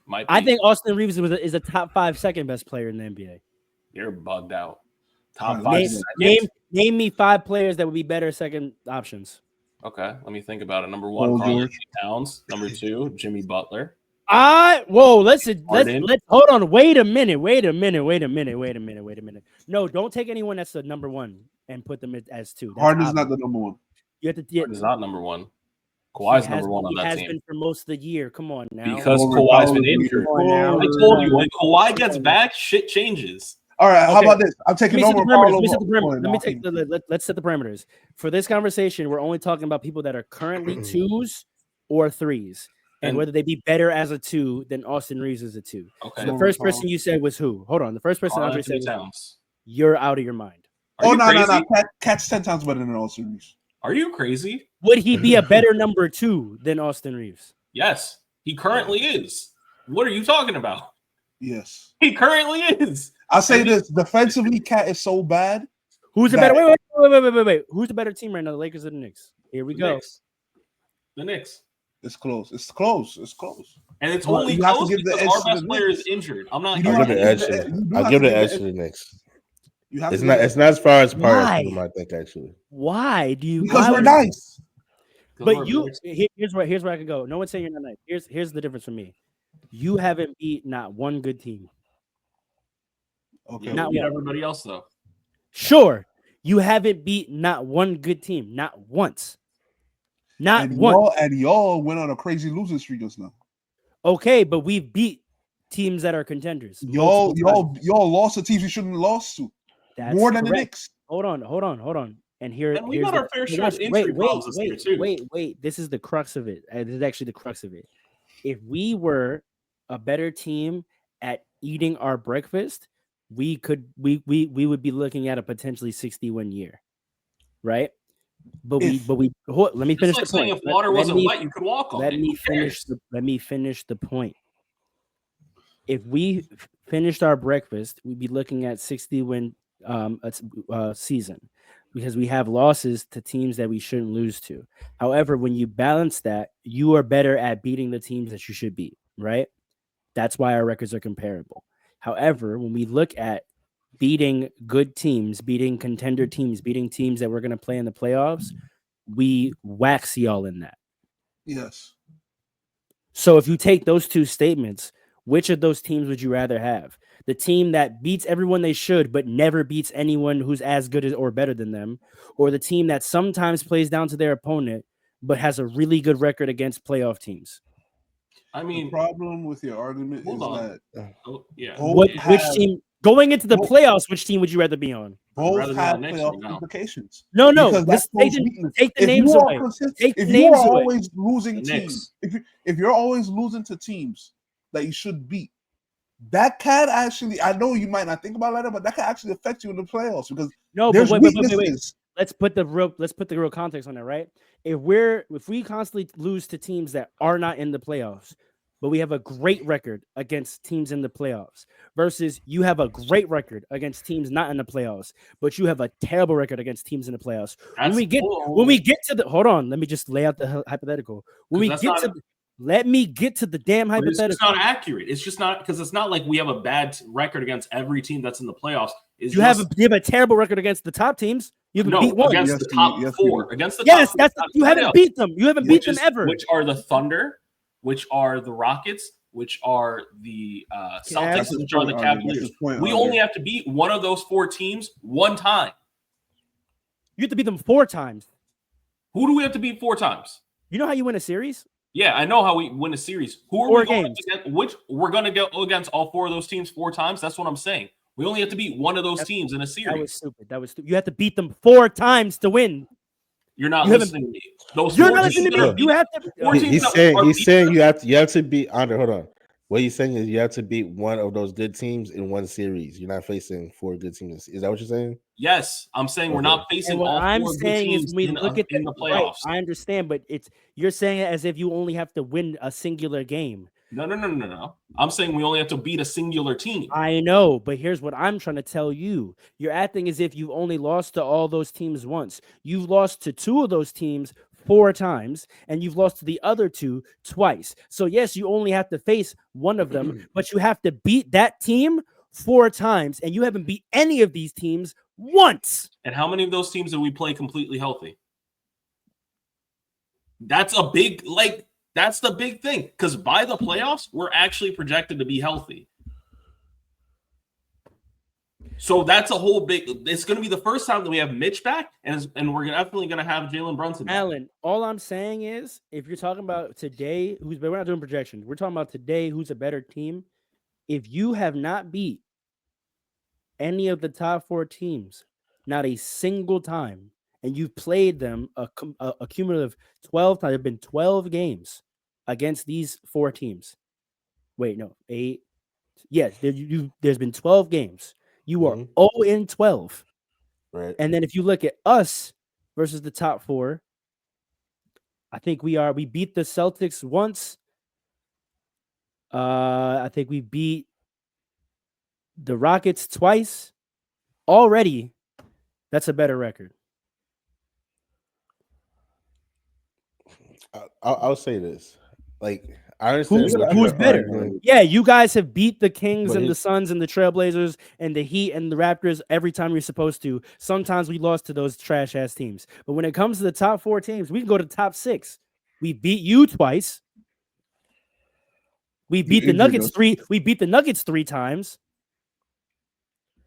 Might be. I think Austin Reeves is a top 5 second best player in the NBA. You're bugged out. Top Right, 5 seconds? Name me 5 players that would be better second options. Okay, let me think about it. Number 1, Karl Towns. Number 2, Jimmy Butler. Let's hold on. Wait a minute. No, don't take anyone that's the number 1 and put them as 2. Harden's not the number 1. You have to. Harden's not number 1. Kawhi's number 1 on that team. He has been for most of the year. Come on now. Because Kawhi's been injured. I told you, when Kawhi gets back, shit changes. All right, how about this? I'm taking over. Let's set the parameters. For this conversation, we're only talking about people that are currently 2s or 3s. And whether they be better as a 2 than Austin Reeves as a 2. Okay. So the first person you said was who? Hold on. The first person Andre said Towns. You're out of your mind. No. Cat's 10 times better than Austin Reeves. Are you crazy? Would he be a better number 2 than Austin Reeves? Yes, he currently is. What are you talking about? Yes. He currently is. I'll say this. Defensively, Cat is so bad. Who's the better? Wait. Who's the better team right now? The Lakers or the Knicks? Here we go. The Knicks. It's close. And it's only close because our best player is injured. I'm not. I'll give the edge to the Knicks. It's not as far as part as people might think. Actually, why do you? Because we're nice. But here's where I can go. No one's saying you're not nice. Here's the difference for me. You haven't beat not one good team. Okay, not beat everybody else though. Sure, you haven't beat not one good team, not once. Not once. And y'all went on a crazy losing streak just now. Okay, but we've beat teams that are contenders. Y'all lost to teams you shouldn't have lost to. That's more than correct. the Knicks. Hold on. And we got our fair share of injury problems this year too. Wait. This is the crux of it. This is actually the crux of it. If we were a better team at eating our breakfast, we would be looking at a potentially 60-win year, right? But let me finish the point. If water wasn't wet, you could walk on it. Let me finish the point. If we finished our breakfast, we'd be looking at 60-win season because we have losses to teams that we shouldn't lose to. However, when you balance that, you are better at beating the teams that you should beat, right? That's why our records are comparable. However, when we look at beating good teams, beating contender teams, beating teams that we're going to play in the playoffs, we wax y'all in that. Yes. So if you take those two statements, which of those teams would you rather have? The team that beats everyone they should, but never beats anyone who's as good as or better than them, or the team that sometimes plays down to their opponent, but has a really good record against playoff teams? I mean, the problem with your argument is that which team going into the playoffs, which team would you rather be on? Both have playoff implications. No. Let's take the names away. If you're always losing teams, if you're always losing to teams that you should beat, that can actually, I know you might not think about it later, but that can actually affect you in the playoffs because there's weaknesses. Let's put the real context on it, right? If we constantly lose to teams that are not in the playoffs, but we have a great record against teams in the playoffs, versus you have a great record against teams not in the playoffs, but you have a terrible record against teams in the playoffs. When we get to the hold on, let me just lay out the hypothetical. Let me get to the damn hypothetical. It's not accurate. It's just not because it's not like we have a bad record against every team that's in the playoffs. You have a terrible record against the top teams. You haven't beat one against the top four. Against the top you haven't beat them. You haven't beat them ever. Which are the Thunder, which are the Rockets, which are the Celtics, which are the Cavaliers. We only have to beat one of those four teams one time. You have to beat them 4 times. Who do we have to beat 4 times? You know how you win a series? Yeah, I know how we win a series. Who are we going against? Which we're going to go against all 4 of those teams 4 times? That's what I'm saying. We only have to beat one of those teams in a series. That was stupid. You have to beat them 4 times to win. You're not listening to me. You're not listening to me. You have to. He's saying you have to beat. Andre, hold on. What he's saying is you have to beat one of those good teams in one series. You're not facing 4 good teams. Is that what you're saying? Yes, I'm saying we're not facing all 4 good teams in the playoffs. Right, I understand, but you're saying it as if you only have to win a singular game. No. I'm saying we only have to beat a singular team. I know, but here's what I'm trying to tell you. You're acting as if you've only lost to all those teams once. You've lost to 2 of those teams 4 times, and you've lost to the other 2 twice. So yes, you only have to face one of them, but you have to beat that team 4 times, and you haven't beat any of these teams once. And how many of those teams did we play completely healthy? That's a big, that's the big thing. Because by the playoffs, we're actually projected to be healthy. So that's a whole big. It's going to be the first time that we have Mitch back, and we're definitely going to have Jalen Brunson back. Alan, all I'm saying is, if you're talking about today, we're not doing projections. We're talking about today, who's a better team. If you have not beat any of the top 4 teams, not a single time, and you've played them a cumulative 12 times, there have been 12 games against these 4 teams. Wait, no, 8. Yes, there's been 12 games. You are 0-12. Right. And then if you look at us versus the top 4, I think we beat the Celtics once. I think we beat the Rockets twice. Already, that's a better record. I'll say this. Like, I understand who's better? Yeah, you guys have beat the Kings and the Suns and the Trailblazers and the Heat and the Raptors every time you're supposed to. Sometimes we lost to those trash ass teams. But when it comes to the top 4 teams, we can go to the top 6. We beat you twice. We beat the Nuggets 3. We beat the Nuggets 3 times.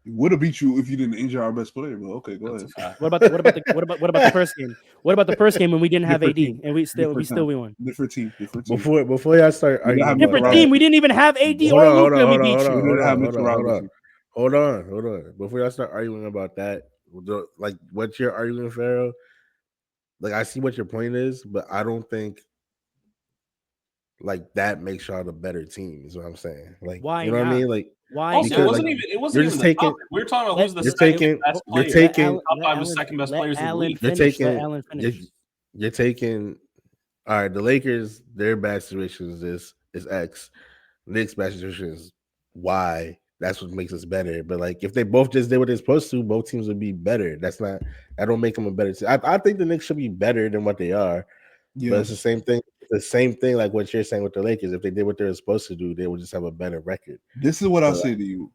We would have beat you if you didn't injure our best player. But okay, go ahead. What about the first game? What about the first game when we didn't have AD and we won? Different team. Before y'all start arguing, different team. We didn't even have AD or Luka. We beat you. Hold on. Before y'all start arguing about that, like what you're arguing, Pharaoh. Like, I see what your point is, but I don't think like that makes y'all the better team. Is what I'm saying. Like, why? You know what I mean? Like, why? Also, it wasn't even the topic. We're talking about who's the second best player. Top 5 is second best players in the league. You're taking. All right, the Lakers, their bad situation is X. Knicks' bad situation is Y. That's what makes us better. But like, if they both just did what they're supposed to, both teams would be better. That don't make them a better team. I think the Knicks should be better than what they are. Yeah. But it's the same thing. The same thing like what you're saying with the Lakers. If they did what they were supposed to do, they would just have a better record. This is what I'll say to you.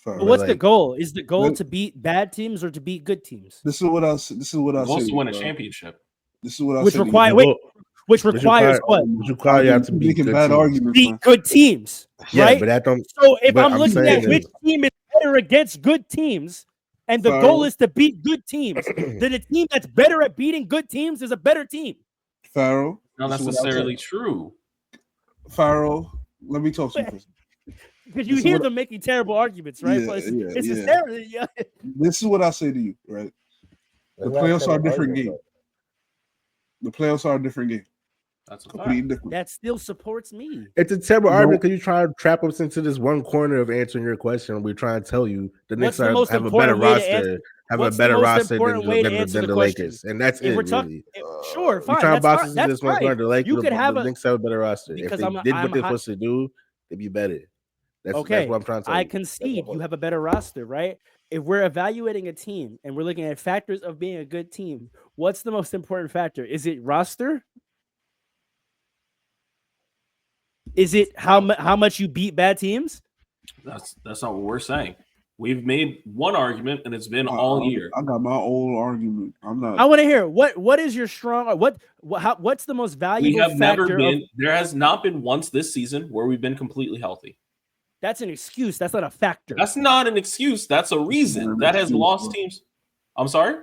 But what's the goal? Is the goal to beat bad teams or to beat good teams? This is what I'll say. To win a championship. This is what I'll say. Which requires what? Which requires you have to beat good bad arguments. Beat good teams. Yeah, right? But that don't. So if I'm looking at which team is better against good teams, and the goal is to beat good teams, then a team that's better at beating good teams is a better team. Pharaoh. Not necessarily true. Pharaoh, let me talk to you. Because you hear them making terrible arguments, right? Yeah. This is what I say to you, right? The playoffs are a different game. The playoffs are a different game. That's completely different. That still supports me. It's a terrible argument because you try to trap us into this one corner of answering your question. We're trying to tell you the Knicks have a better roster, than the Lakers, and that's it. Really. Sure, fine. You try to box us into this one corner. The Lakers, you could have the Knicks have a better roster. If they did what they're supposed to do, they'd be better. That's what I'm trying to tell you. I concede you have a better roster, right? If we're evaluating a team and we're looking at factors of being a good team, what's the most important factor? Is it roster? Is it how much you beat bad teams? That's not what we're saying. We've made one argument, and it's been all year. I got my old argument. I want to hear what is your strong. What's the most valuable? We have never been. There has not been once this season where we've been completely healthy. That's an excuse. That's not a factor. That's not an excuse. That's a reason that has lost teams. I'm sorry.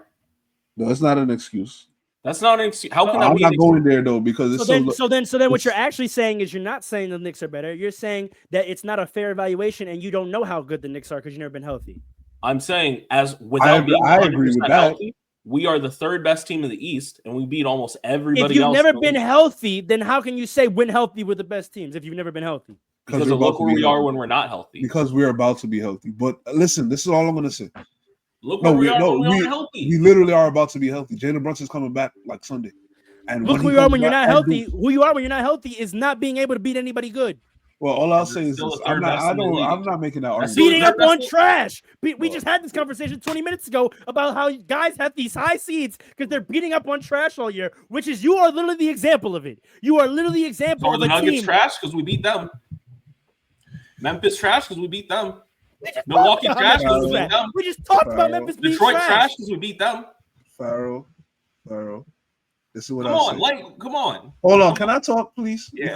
No, it's not an excuse. That's not an excuse. How can I'm not going there though because it's so then what you're actually saying is you're not saying the Knicks are better. You're saying that it's not a fair evaluation and you don't know how good the Knicks are because you've never been healthy. I'm saying I agree with that. Healthy, we are the third best team in the East and we beat almost everybody else. If you've never been healthy, then how can you say when healthy we're the best teams if you've never been healthy? Because look where we are when we're not healthy. Because we're about to be healthy. But listen, this is all I'm going to say. Look where we are when we're not healthy. We literally are about to be healthy. Jalen Brunson's coming back like Sunday. And look who you are when you're not healthy. Who you are when you're not healthy is not being able to beat anybody good. Well, all I'll say is this. I'm not making that argument. Beating up on trash. We just had this conversation 20 minutes ago about how guys have these high seeds because they're beating up on trash all year, which is you are literally the example of it. You are literally the example of a Nuggets team. trash because we beat them. Memphis trash because we beat them. Milwaukee trash because we beat them. We just talked about Memphis being Detroit trash because we beat them. Pharaoh. This is what come on. Hold on. Can I talk, please? Yeah.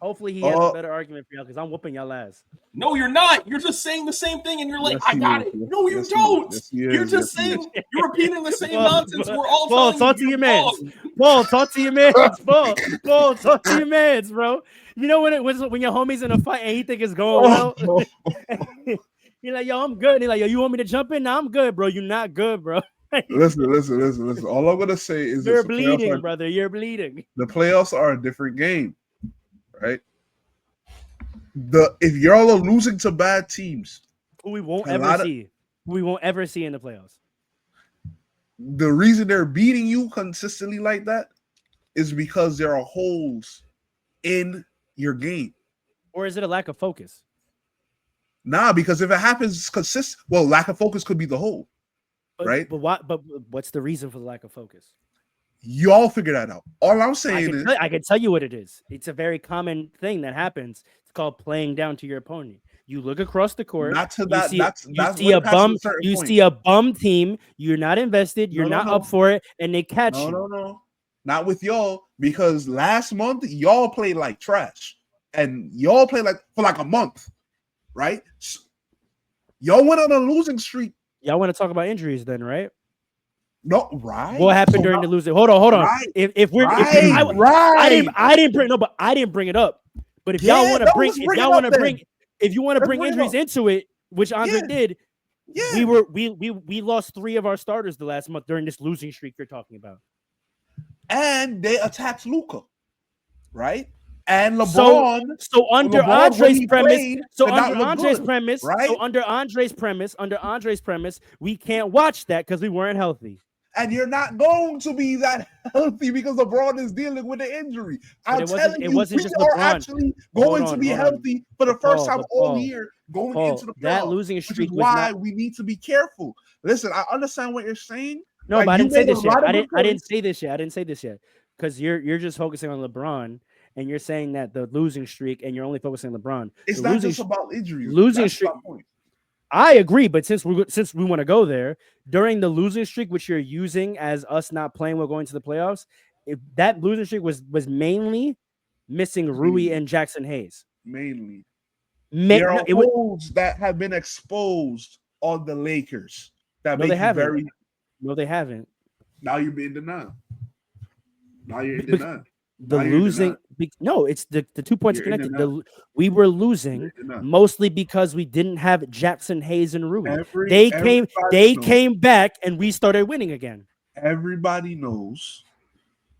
Hopefully he has a better argument for y'all because I'm whooping y'all ass. No, you're not. You're just saying the same thing, and you're like, I got it. No, you don't. You're just saying you're repeating the same nonsense. We're all Paul, talk to your man. Paul, talk to your man. Paul, talk to your man, bro. You know when your homie's in a fight and he think it's going well. You're like, yo, I'm good. And he's like, yo, you want me to jump in? No, I'm good, bro. You're not good, bro. Listen. All I'm gonna say is you're bleeding, brother. You're bleeding. The playoffs are a different game, right? If y'all are losing to bad teams, who we won't ever see in the playoffs. The reason they're beating you consistently like that is because there are holes in your game. Or is it a lack of focus? Nah, because if it happens lack of focus could be the hole. Right? But what's the reason for the lack of focus? Y'all figure that out. All I'm saying is I can tell you what it is. It's a very common thing that happens. It's called playing down to your opponent. You look across the court. Not to that. You see a bum team. You're not invested. You're not up for it, and they catch you. No. Not with y'all, because last month y'all played like trash, and y'all played for a month, right? So, y'all went on a losing streak. Y'all want to talk about injuries then, right? No, right. What happened during the losing? Hold on. Right, I didn't bring it up. But if y'all want to bring, if you want to bring injuries into it, which Andre did, we lost 3 of our starters the last month during this losing streak you're talking about. And they attacked Luka, right? And LeBron. So under Andre's premise, we can't watch that because we weren't healthy. And you're not going to be that healthy because LeBron is dealing with an injury. I'm telling you, we are actually going to be healthy for the first time all year going into the playoffs. That losing streak was why we need to be careful. Listen, I understand what you're saying. No, but I didn't say this yet. I didn't say this yet. Because you're just focusing on LeBron. And you're saying that the losing streak, and you're only focusing on LeBron. It's not just about injuries. Losing streak. I agree, but since we want to go there, during the losing streak, which you're using as us not playing while going to the playoffs, that losing streak was mainly missing Rui and Jackson Hayes. Mainly, there are holes that have been exposed on the Lakers. That no, they haven't. No, they haven't. Now you're being denied. It's the 2 points connected. We were losing mostly because we didn't have Jackson Hayes and Rui. They came back and we started winning again. Everybody knows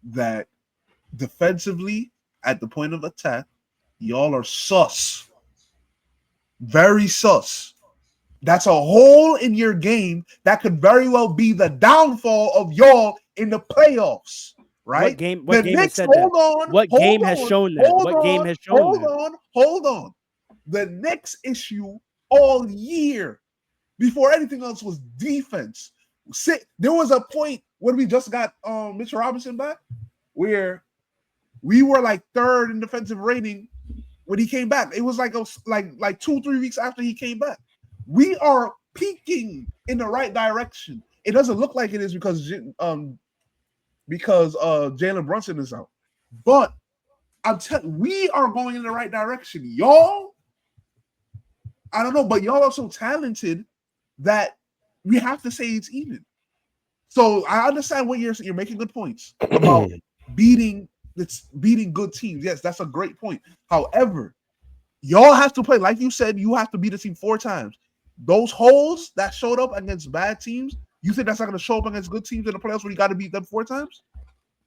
that defensively at the point of attack, y'all are sus. Very sus. That's a hole in your game that could very well be the downfall of y'all in the playoffs. Right? What game has shown that? Hold on. The next issue all year, before anything else, was defense. There was a point when we just got Mitchell Robinson back, where we were like 3rd in defensive rating when he came back. It was like 2-3 weeks after he came back. We are peaking in the right direction. It doesn't look like it is because Jalen Brunson is out. But I'm telling we are going in the right direction. Y'all, I don't know, but y'all are so talented that we have to say it's even. So I understand what you're making good points about beating good teams. Yes, that's a great point. However, y'all have to play, like you said, you have to beat a team 4 times. Those holes that showed up against bad teams, you think that's not going to show up against good teams in the playoffs where you got to beat them 4 times?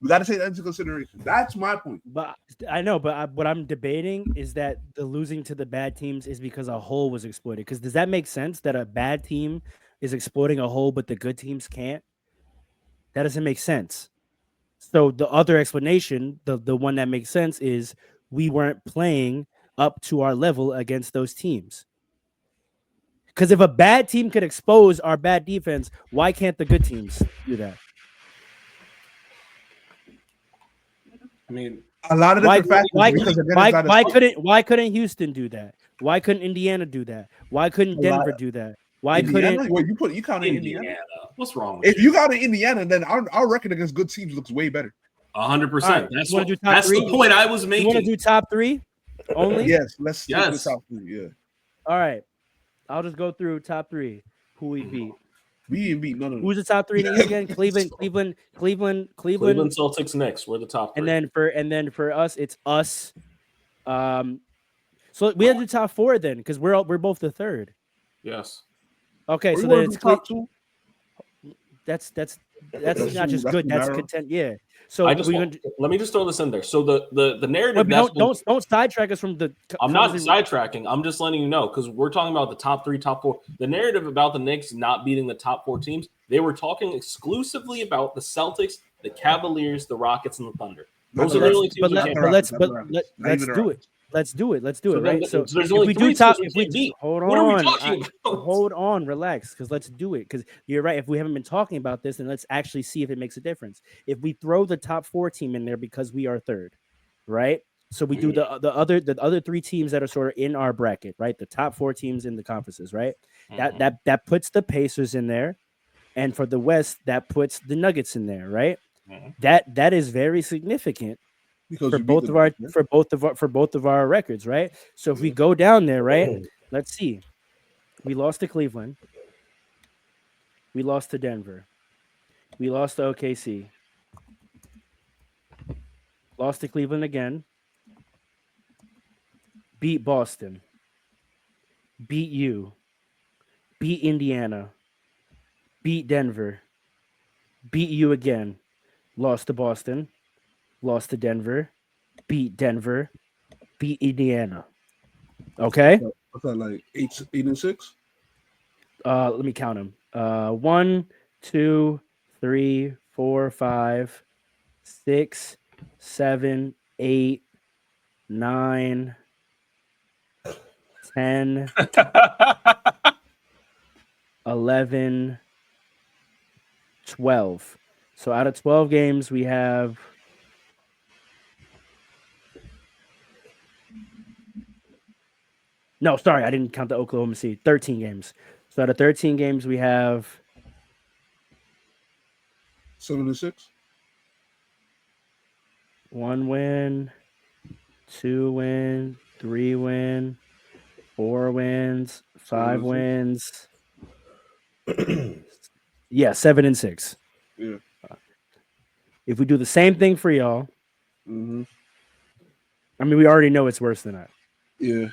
We got to take that into consideration. That's my point. But I know, but what I'm debating is that the losing to the bad teams is because a hole was exploited. Because does that make sense that a bad team is exploiting a hole, but the good teams can't? That doesn't make sense. So the other explanation, the one that makes sense, is we weren't playing up to our level against those teams. Because if a bad team could expose our bad defense, why can't the good teams do that? I mean, a lot of different factors. Why couldn't Houston do that? Why couldn't Indiana do that? Why couldn't Denver do that? Why couldn't you count Indiana? What's wrong? If you count Indiana, then our record against good teams looks way better. 100%. That's the point I was making. You want to do top 3 only? Yes, let's do top 3. Yeah. All right, I'll just go through top 3. Who we beat? We didn't beat none of them. Who's the top 3 again? Cleveland, Celtics, Knicks. We're the top 3. And then for us, it's us. So we have the top 4 then, because we're both the third. Yes. Okay, so then it's top 2. That's not just good. That's content. Yeah. So let me just throw this in there. So the narrative. Don't sidetrack us from the. I'm not sidetracking. I'm just letting you know because we're talking about the top 3, top 4. The narrative about the Knicks not beating the top 4 teams. They were talking exclusively about the Celtics, the Cavaliers, the Rockets, and the Thunder. Those are the only teams. Let's do it. Let's do it. Right. So there's only 3 teams. Hold on. What are we talking about? Hold on. Relax. Because let's do it. Because you're right. If we haven't been talking about this, then let's actually see if it makes a difference. If we throw the top 4 team in there because we are third, right? So we do the other 3 teams that are sort of in our bracket, right? The top 4 teams in the conferences, right? Mm-hmm. That puts the Pacers in there, and for the West, that puts the Nuggets in there, right? Mm-hmm. That is very significant. Because for both of our records, right? So if we go down there, right? Let's see. We lost to Cleveland. We lost to Denver. We lost to OKC. Lost to Cleveland again. Beat Boston. Beat you. Beat Indiana. Beat Denver. Beat you again. Lost to Boston. Lost to Denver, beat Denver, beat Indiana. Okay. What's that like 8 and 6? Let me count them. 1, 2, 3, 4, 5, 6, 7, 8, 9, 10, 11, 12. So out of 12 games, we have. No, sorry, I didn't count the Oklahoma City. 13 games. So out of 13 games, we have 7 and 6. 1 win, 2 win, 3 win, 4 wins, 5 wins. Yeah, 7 and 6. Yeah. If we do the same thing for y'all, I mean, we already know it's worse than that. Yeah.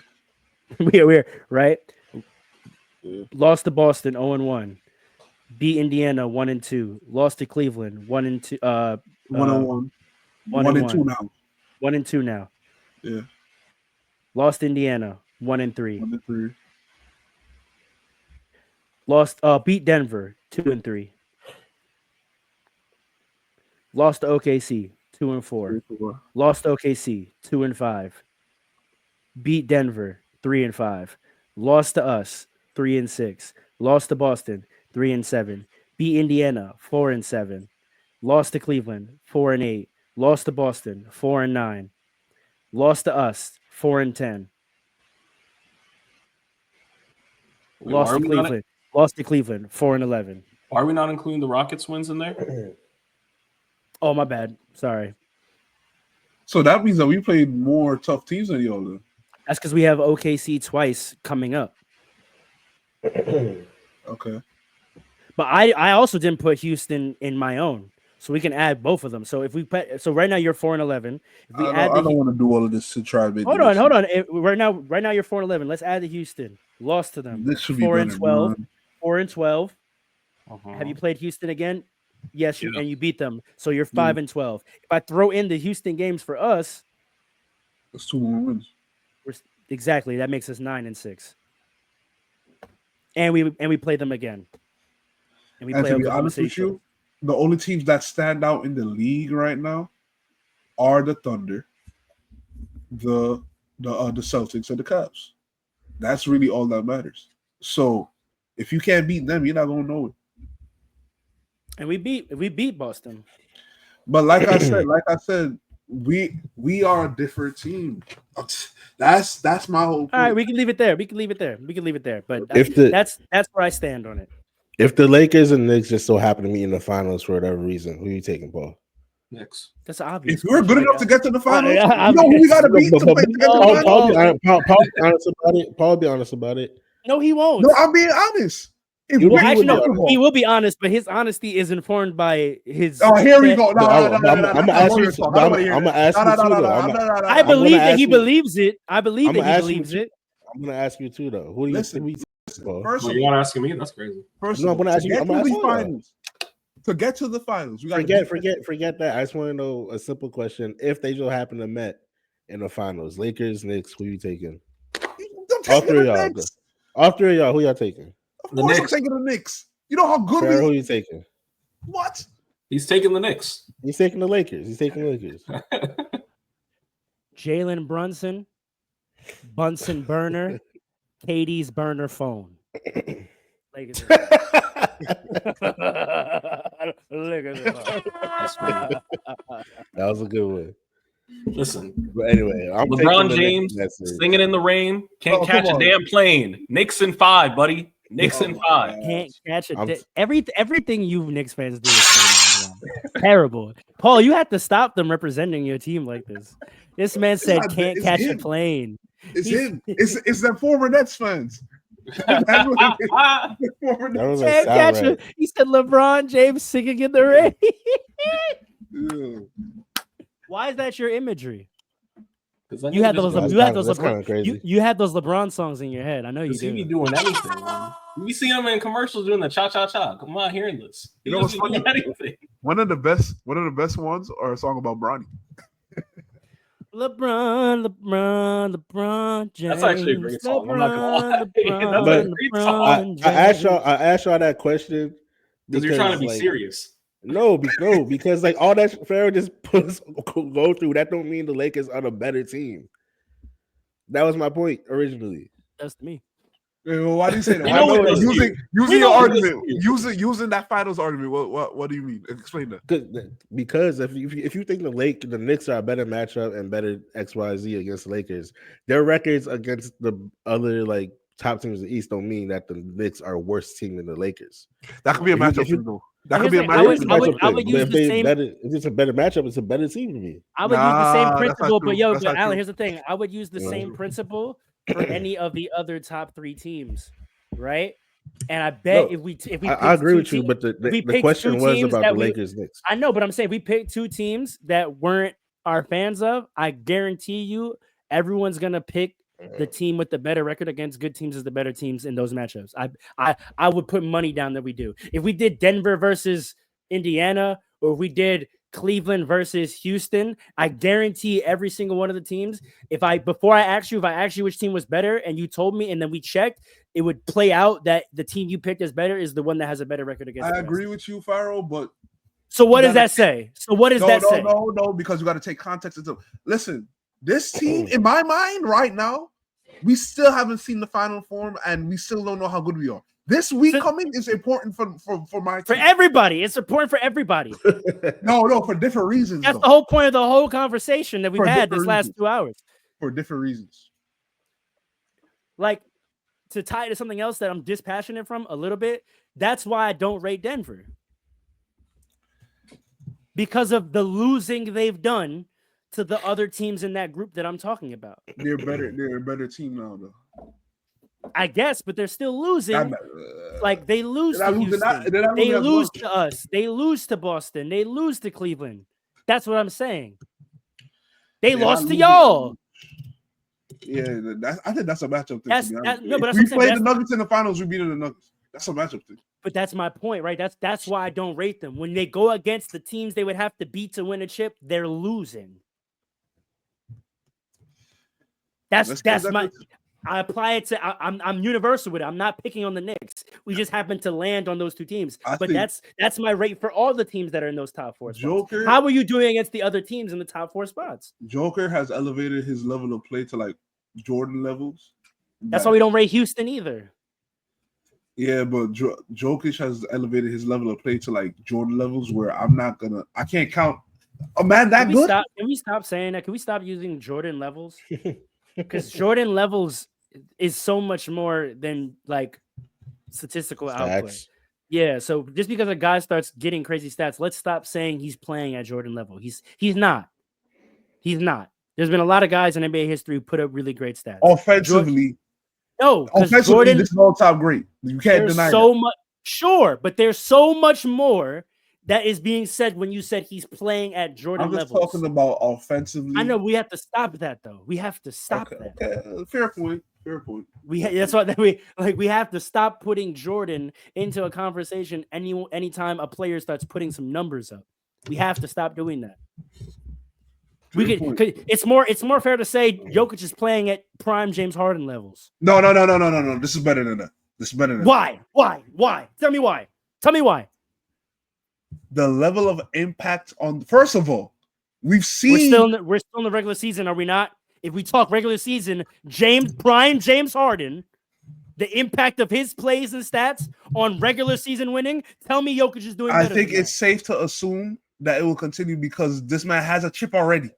We're right. Yeah. Lost to Boston 0-1. Beat Indiana 1-2. Lost to Cleveland 1-2. 1-1. 1-2 now. 1-2 now. Yeah. Lost Indiana 1-3. 1-3. Lost. Beat Denver 2-3. Lost to OKC 2-4. Lost to OKC 2-5. Beat Denver 3-5. Lost to us 3-6. Lost to Boston 3-7. Beat Indiana 4-7. Lost to Cleveland 4-8. Lost to Boston 4-9. Lost to us 4-10. Lost to Cleveland. Lost to Cleveland 4-11. Why are we not including the Rockets wins in there? Oh, my bad. Sorry. So that means that we played more tough teams than y'all do. That's because we have OKC twice coming up. Okay. But I also didn't put Houston in my own, so we can add both of them. So if we put, so right now you're 4-11. If we I don't want to do all of this to try to make. Hold on. Right now you're 4-11. Let's add the Houston. Lost to them. This should be 4-12. 4-12. Have you played Houston again? Yes, and you beat them. So you're 5-12. If I throw in the Houston games for us, that's 2 more wins. Exactly. That makes us 9-6. And we play them again. And we play to be honest with you, the only teams that stand out in the league right now are the Thunder, the the Celtics and the Cavs. That's really all that matters. So if you can't beat them, you're not gonna know it. And we beat Boston. But like I said, we are a different team. That's my whole point. All right, we can leave it there. But that's where I stand on it. If the Lakers and Knicks just so happen to meet in the finals for whatever reason, who are you taking, Paul? Knicks. That's obvious. If we're good enough to get to the finals, you know who we got to beat to get to the finals. Paul be honest about it. No, he won't. No, I'm being honest. He will be honest, but his honesty is informed by his. Oh, here we go. I'm gonna ask you. I believe that he believes it. I believe that he believes it. I'm gonna ask you too, though. Who do you think? First, you want to ask me? That's crazy. First, no, I'm gonna ask you. I'm gonna ask you. To get to the finals, we forget that. I just want to know a simple question: if they just happen to met in the finals, Lakers, Knicks, who you taking? All three of y'all. Who y'all taking? Of course, I'm taking the Knicks. You know how good we are. Who you taking? What? He's taking the Knicks. He's taking the Lakers. Jalen Brunson, Bunsen burner, Katie's burner phone. Lakers. That was a good one. Listen, but anyway, I'm LeBron James singing in the rain. Can't catch a damn plane. Knicks in 5, buddy. Knicks in 5. Can't catch everything you Knicks fans do is terrible. Paul, you have to stop them representing your team like this. This man said can't catch a plane. It's him. It's the former Nets fans. He said LeBron James singing in the rain. Why is that your imagery? You had those LeBron songs in your head. I know you do. He be doing anything. Man. We see him in commercials doing the cha cha cha. I'm not hearing this. You know what's funny? One of the best ones are a song about Bronny. LeBron James. That's actually a great song. I'm not gonna lie. I asked y'all that question because you're trying to be serious. No, because like all that Pharaoh just go through, that don't mean the Lakers are the better team. That was my point originally. That's me. Well, why do you say that? Using your argument, using that finals argument. What do you mean? Explain that. Because if you think the Knicks are a better matchup and better XYZ against the Lakers, their records against the other like top teams in the East don't mean that the Knicks are a worse team than the Lakers. That could be a matchup though. That could be a matchup. I would use the same. If it's a better matchup, it's a better team to me. I would use the same principle, but Alan, here's the thing. I would use the same principle for any of the other top 3 teams, right? And I bet if we I agree with you, but the question was about the Lakers Knicks. I know, but I'm saying if we picked 2 teams that weren't our fans of, I guarantee you everyone's gonna pick the team with the better record against good teams as the better teams in those matchups. I would put money down that we do. If we did Denver versus Indiana, or if we did Cleveland versus Houston, I guarantee every single one of the teams, if I asked you which team was better and you told me and then we checked, it would play out that the team you picked as better is the one that has a better record against. I agree with you, Pharaoh, but so what does that say? So what does that say? No, because you got to take context into. Listen, this team, in my mind, right now, we still haven't seen the final form, and we still don't know how good we are. This week coming is important for my team. For everybody. It's important for everybody. No, for different reasons. That's the whole point of the whole conversation that we've had this last 2 hours. For different reasons. Like, to tie to something else that I'm dispassionate from a little bit, that's why I don't rate Denver. Because of the losing they've done to the other teams in that group that I'm talking about. They're a better team now, though. I guess, but they're still losing. Like they lose to Houston. They lose to us. They lose to Boston. They lose to Cleveland. That's what I'm saying. They lost to y'all. Yeah, I think that's a matchup thing. But we played the Nuggets in the finals. We beat the Nuggets. That's a matchup thing. But that's my point, right? That's why I don't rate them. When they go against the teams they would have to beat to win a chip, they're losing. That's my. I apply it to. I'm universal with it. I'm not picking on the Knicks. We just happen to land on those 2 teams. But that's my rate for all the teams that are in those top 4 spots. Joker, how are you doing against the other teams in the top 4 spots? Joker has elevated his level of play to like Jordan levels. That's why we don't rate Houston either. Yeah, but Jokic has elevated his level of play to like Jordan levels where I can't count a man that good. Can we stop saying that? Can we stop using Jordan levels? Because Jordan levels is so much more than like statistical output. Yeah, so just because a guy starts getting crazy stats, let's stop saying he's playing at Jordan level. He's not. He's not. There's been a lot of guys in NBA history who put up really great stats. Offensively. Jordan, this is all time great. You can't deny so much. Sure, but there's so much more that is being said when you said he's playing at Jordan levels. I'm just talking about offensively. I know we have to stop that though. We have to stop that. Okay. Fair point. That's what we have to stop putting Jordan into a conversation anytime a player starts putting some numbers up. We have to stop doing that. It's more fair to say Jokic is playing at prime James Harden levels. No. This is better than that. Why? Tell me why. The level of impact on. First of all, we've seen we're still in the regular season, are we not? If we talk regular season, prime James Harden, the impact of his plays and stats on regular season winning, tell me Jokic is doing better. I think it's safe to assume that it will continue because this man has a chip already.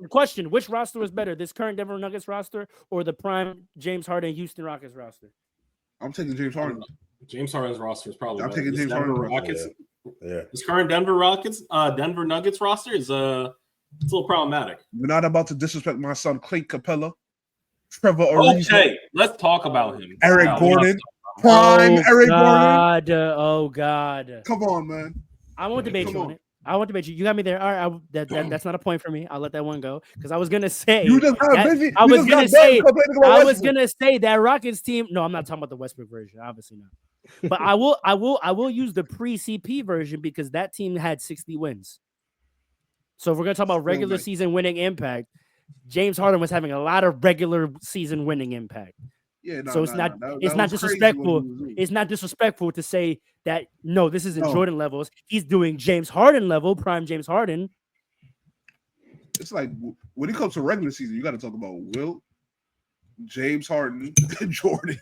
Question. Which roster is better, this current Denver Nuggets roster or the prime James Harden Houston Rockets roster? I'm taking James Harden. James Harden's roster is probably better. Taking James Harden. Rockets. Yeah. This current Denver Nuggets roster is it's a little problematic. We're not about to disrespect my son Clay Capella, Trevor Ariza. Okay, let's talk about him. Eric Gordon. Prime Eric Gordon. Oh God. Come on, man. I won't debate you on it. I won't debate you. You got me there. All right, that's not a point for me. I'll let that one go because I was gonna say you just got busy. I was gonna say that Rockets team. No, I'm not talking about the Westbrook version. Obviously not. But I will use the pre-CP version because that team had 60 wins. So if we're gonna talk about regular season winning impact, James Harden was having a lot of regular season winning impact. Yeah, so it's not disrespectful. It's not disrespectful to say that no, this isn't Jordan levels. He's doing James Harden level, prime James Harden. It's like when it comes to regular season, you got to talk about Wilt, James Harden, and Jordan.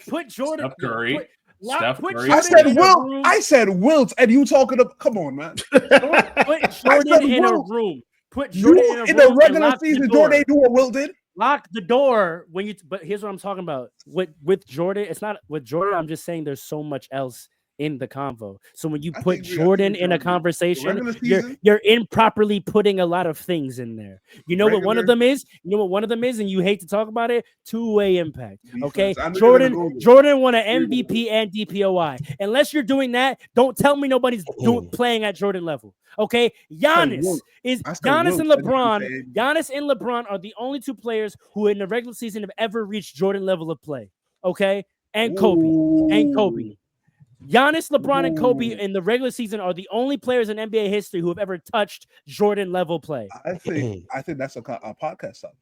Put Jordan. Steph Curry. Curry. I said Wilt, and you talking about? Come on, man. Put Jordan in a room. Put Jordan in the regular season. Jordan do what Wilt did. Lock the door when you. But here's what I'm talking about with Jordan. It's not with Jordan. I'm just saying there's so much else in the convo. So when you put Jordan in a conversation, you're improperly putting a lot of things in there. You know what one of them is? And you hate to talk about it. Two-way impact. Okay. Jordan won an MVP and DPOI. Unless you're doing that, don't tell me nobody's playing at Jordan level. Okay. Giannis and LeBron. Giannis and LeBron are the only two players who in the regular season have ever reached Jordan level of play. Okay. And Kobe. Giannis, LeBron, and Kobe in the regular season are the only players in NBA history who have ever touched Jordan level play. I think that's a podcast topic.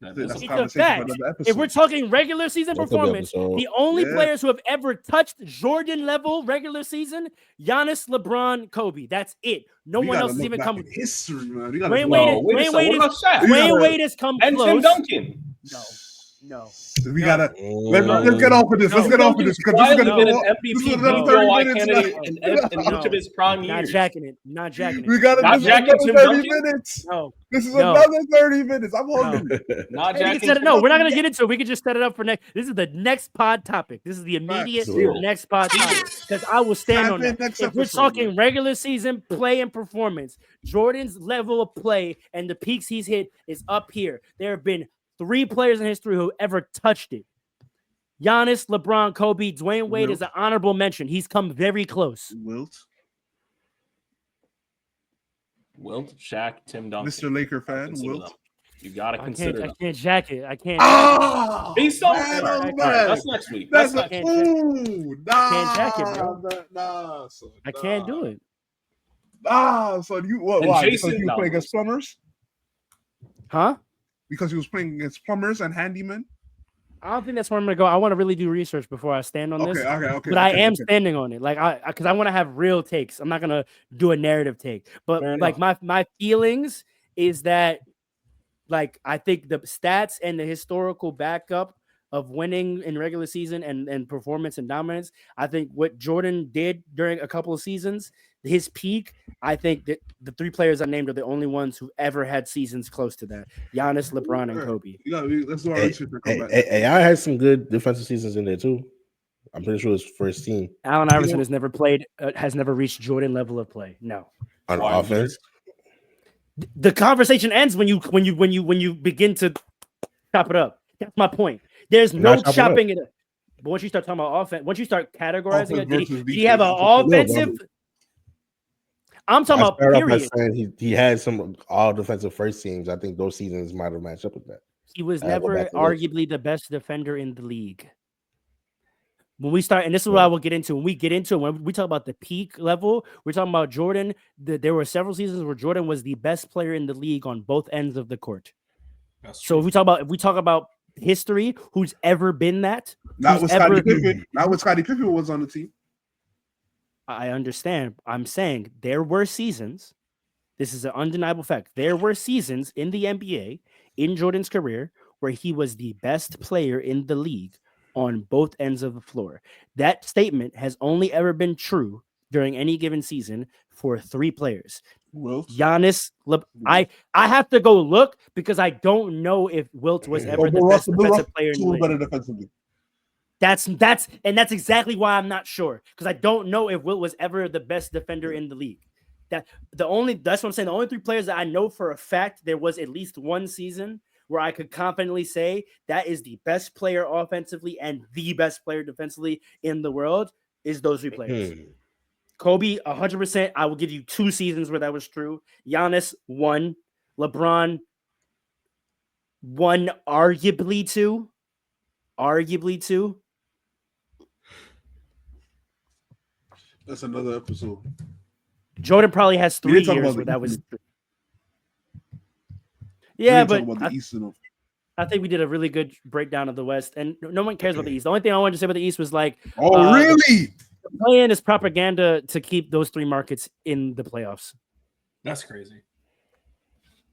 It's a fact. If we're talking regular season performance, the only players who have ever touched Jordan level regular season, Giannis, LeBron, Kobe. That's it. No one else has even come. History, man. Wayne Wade has come and close. Tim Duncan. No. We gotta let's get off of this. Let's get off of this because this is gonna be an MVP DPOI candidate in each of his prime years. Not jacking it. We gotta not jacking Tim 30 minutes. No. This is another 30 minutes. I'm hungry. Not jacking. No, we're not gonna get into it. We can just set it up for next. This is the next pod topic. This is the immediate next pod topic because I will stand on that. If we're talking regular season play and performance, Jordan's level of play and the peaks he's hit is up here. There have been 3 players in history who ever touched it. Giannis, LeBron, Kobe, Dwayne Wade is an honorable mention. He's come very close. Wilt, Shaq, Tim Duncan. Mr. Laker fan, Wilt. You gotta consider. I can't jack it. I can't. Based on that's next week. Can't jack it, bro. I can't do it. So you what? Why? Because you play against plumbers? Huh? Because he was playing against plumbers and handymen? I don't think that's where I'm going to go. I want to really do research before I stand on this. Okay. But I am standing on it. Because I want to have real takes. I'm not going to do a narrative take. But my feelings is that like I think the stats and the historical backup of winning in regular season and performance and dominance, I think what Jordan did during a couple of seasons, his peak, I think that the three players I named are the only ones who ever had seasons close to that. Giannis, LeBron, and Kobe. Let's do our research. AI has some good defensive seasons in there too. I'm pretty sure it's first team. Allen Iverson has never played, has never reached Jordan level of play. No. On offense? The conversation ends when you begin to chop it up. That's my point. There's no chopping it up. But once you start talking about offense, once you start categorizing it, did he have an offensive? I'm talking about period. Saying he had some all defensive first teams. I think those seasons might have matched up with that. He was never arguably the best defender in the league. When we start, and this is what I will get into. When we talk about the peak level, we're talking about Jordan. There were several seasons where Jordan was the best player in the league on both ends of the court. So if we talk about history, who's ever been that? Not with Scottie Pippen. Not when Scottie Pippen was on the team. I understand. I'm saying there were seasons. This is an undeniable fact. There were seasons in the NBA in Jordan's career where he was the best player in the league on both ends of the floor. That statement has only ever been true during any given season for three players. Wilt. Giannis. I have to go look because I don't know if Wilt was ever the best defensive player in the league. Better defensively. That's exactly why I'm not sure, because I don't know if Wilt was ever the best defender in the league. That's what I'm saying. The only three players that I know for a fact there was at least one season where I could confidently say that is the best player offensively and the best player defensively in the world is those three players. Kobe, 100%. I will give you 2 seasons where that was true. Giannis, 1. LeBron, 1, arguably 2. That's another episode. Jordan probably has 3 years where that was. Yeah, but I think we did a really good breakdown of the West, and no one cares about the East. The only thing I wanted to say about the East was like, really? The play-in is propaganda to keep those 3 markets in the playoffs. That's crazy.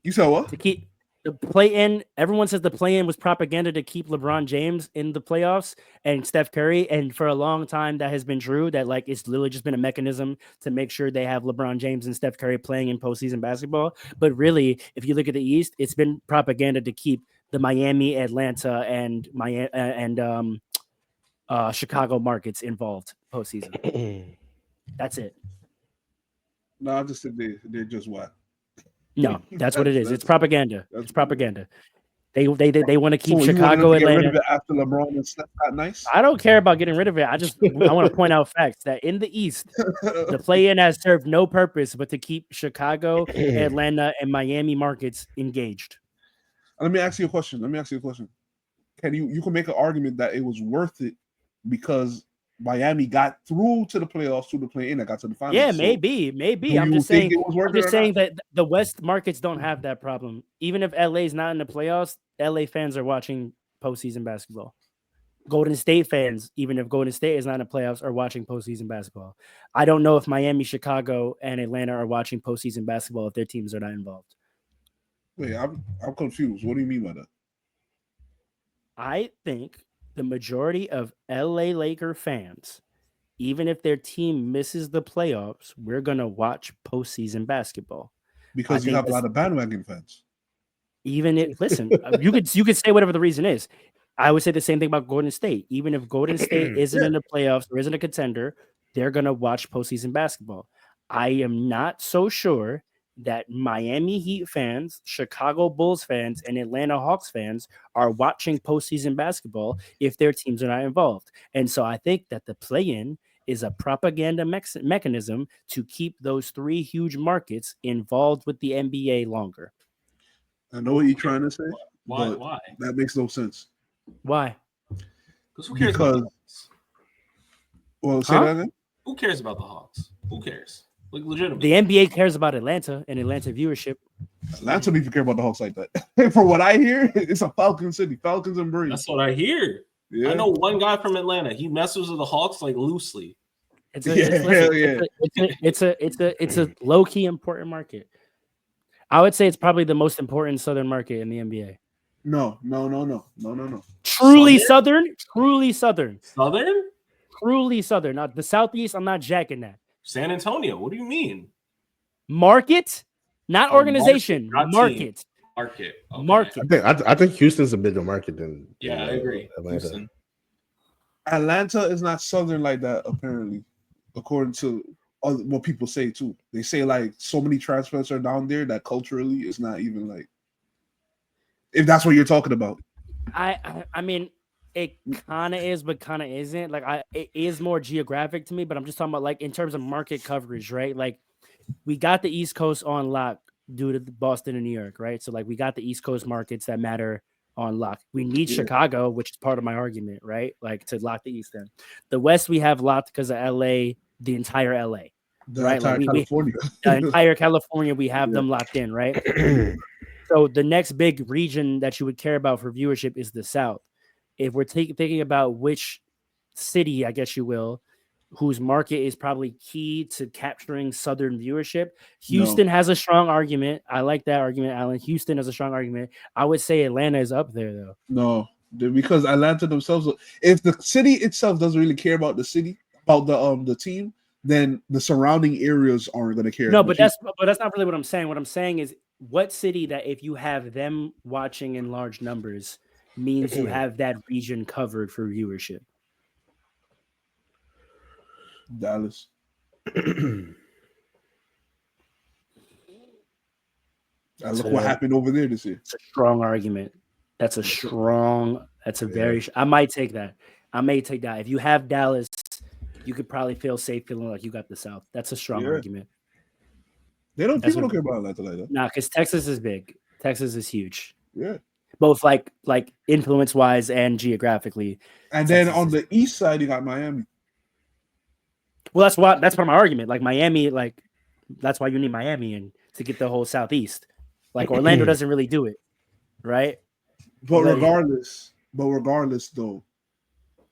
You said what? To keep the play-in, everyone says the play-in was propaganda to keep LeBron James in the playoffs and Steph Curry, and for a long time that has been true. That like it's literally just been a mechanism to make sure they have LeBron James and Steph Curry playing in postseason basketball. But really, if you look at the East, it's been propaganda to keep the Miami, Atlanta, and Chicago markets involved postseason. That's it. No, I just said they're just what. No, that's what it is. It's propaganda. It's propaganda. They want to keep Chicago, Atlanta. Get rid of it after LeBron and Steph got nice. I don't care about getting rid of it. I want to point out facts that in the East, the play-in has served no purpose but to keep Chicago, Atlanta, and Miami markets engaged. Let me ask you a question. Can you can make an argument that it was worth it because Miami got through to the playoffs, through the play-in, that got to the finals. Yeah, maybe. I'm just saying that the West markets don't have that problem. Even if LA is not in the playoffs, LA fans are watching postseason basketball. Golden State fans, even if Golden State is not in the playoffs, are watching postseason basketball. I don't know if Miami, Chicago, and Atlanta are watching postseason basketball if their teams are not involved. Wait, I'm confused. What do you mean by that? I think the majority of LA Laker fans, even if their team misses the playoffs, we're going to watch postseason basketball. Because you have a lot of bandwagon fans. Listen, you could say whatever the reason is. I would say the same thing about Golden State. Even if Golden State isn't in the playoffs or isn't a contender, they're going to watch postseason basketball. I am not so sure that Miami Heat fans, Chicago Bulls fans, and Atlanta Hawks fans are watching postseason basketball if their teams are not involved. And so I think that the play-in is a propaganda mechanism to keep those 3 huge markets involved with the NBA longer. I know what you're trying to say. Why? That makes no sense. Why? Because who cares about the Hawks? Well, say that again? Who cares about the Hawks? Who cares? Like, legitimately. The NBA cares about Atlanta and Atlanta viewership. Atlanta don't even care about the Hawks like that. From what I hear, it's a Falcon city. Falcons and Braves. That's what I hear. Yeah. I know one guy from Atlanta. He messes with the Hawks like loosely. It's a low-key important market. I would say it's probably the most important Southern market in the NBA. No. Truly Southern? Truly Southern. Southern? Truly Southern. Not the Southeast. I'm not jacking that. San Antonio. What do you mean? Market, not organization. Market. Okay. Market. I think Houston's a bigger market than I agree. Atlanta. Atlanta is not Southern like that, apparently, according to what people say too. They say like so many transplants are down there that culturally it's not even like, if that's what you're talking about. I mean, it kind of is, but kind of isn't. Like, it is more geographic to me, but I'm just talking about like in terms of market coverage, right? Like, we got the East Coast on lock due to Boston and New York, right? So like we got the East Coast markets that matter on lock. We need Chicago, which is part of my argument, right? Like to lock the East end. The West we have locked because of LA, the entire LA, right? Like California. The entire California, we have them locked in, right? So the next big region that you would care about for viewership is the South. If we're thinking about which city, I guess you will, whose market is probably key to capturing Southern viewership, Houston has a strong argument. I like that argument, Alan. Houston has a strong argument. I would say Atlanta is up there, though. No, because Atlanta themselves, if the city itself doesn't really care about the city, about the team, then the surrounding areas aren't going to care. No, but that's not really what I'm saying. What I'm saying is, what city that if you have them watching in large numbers means you have that region covered for viewership? Dallas. Look what happened over there this year. It's a strong argument. That's a very. I might take that. If you have Dallas, you could probably feel safe feeling like you got the South. That's a strong argument. People don't care about Atlanta like that. Nah, because Texas is big. Texas is huge. Yeah. Both like influence wise and geographically. And then on the east side, you got Miami. Well, that's part of my argument. Like Miami, like that's why you need Miami and to get the whole Southeast. Like Orlando doesn't really do it, right? But regardless, though,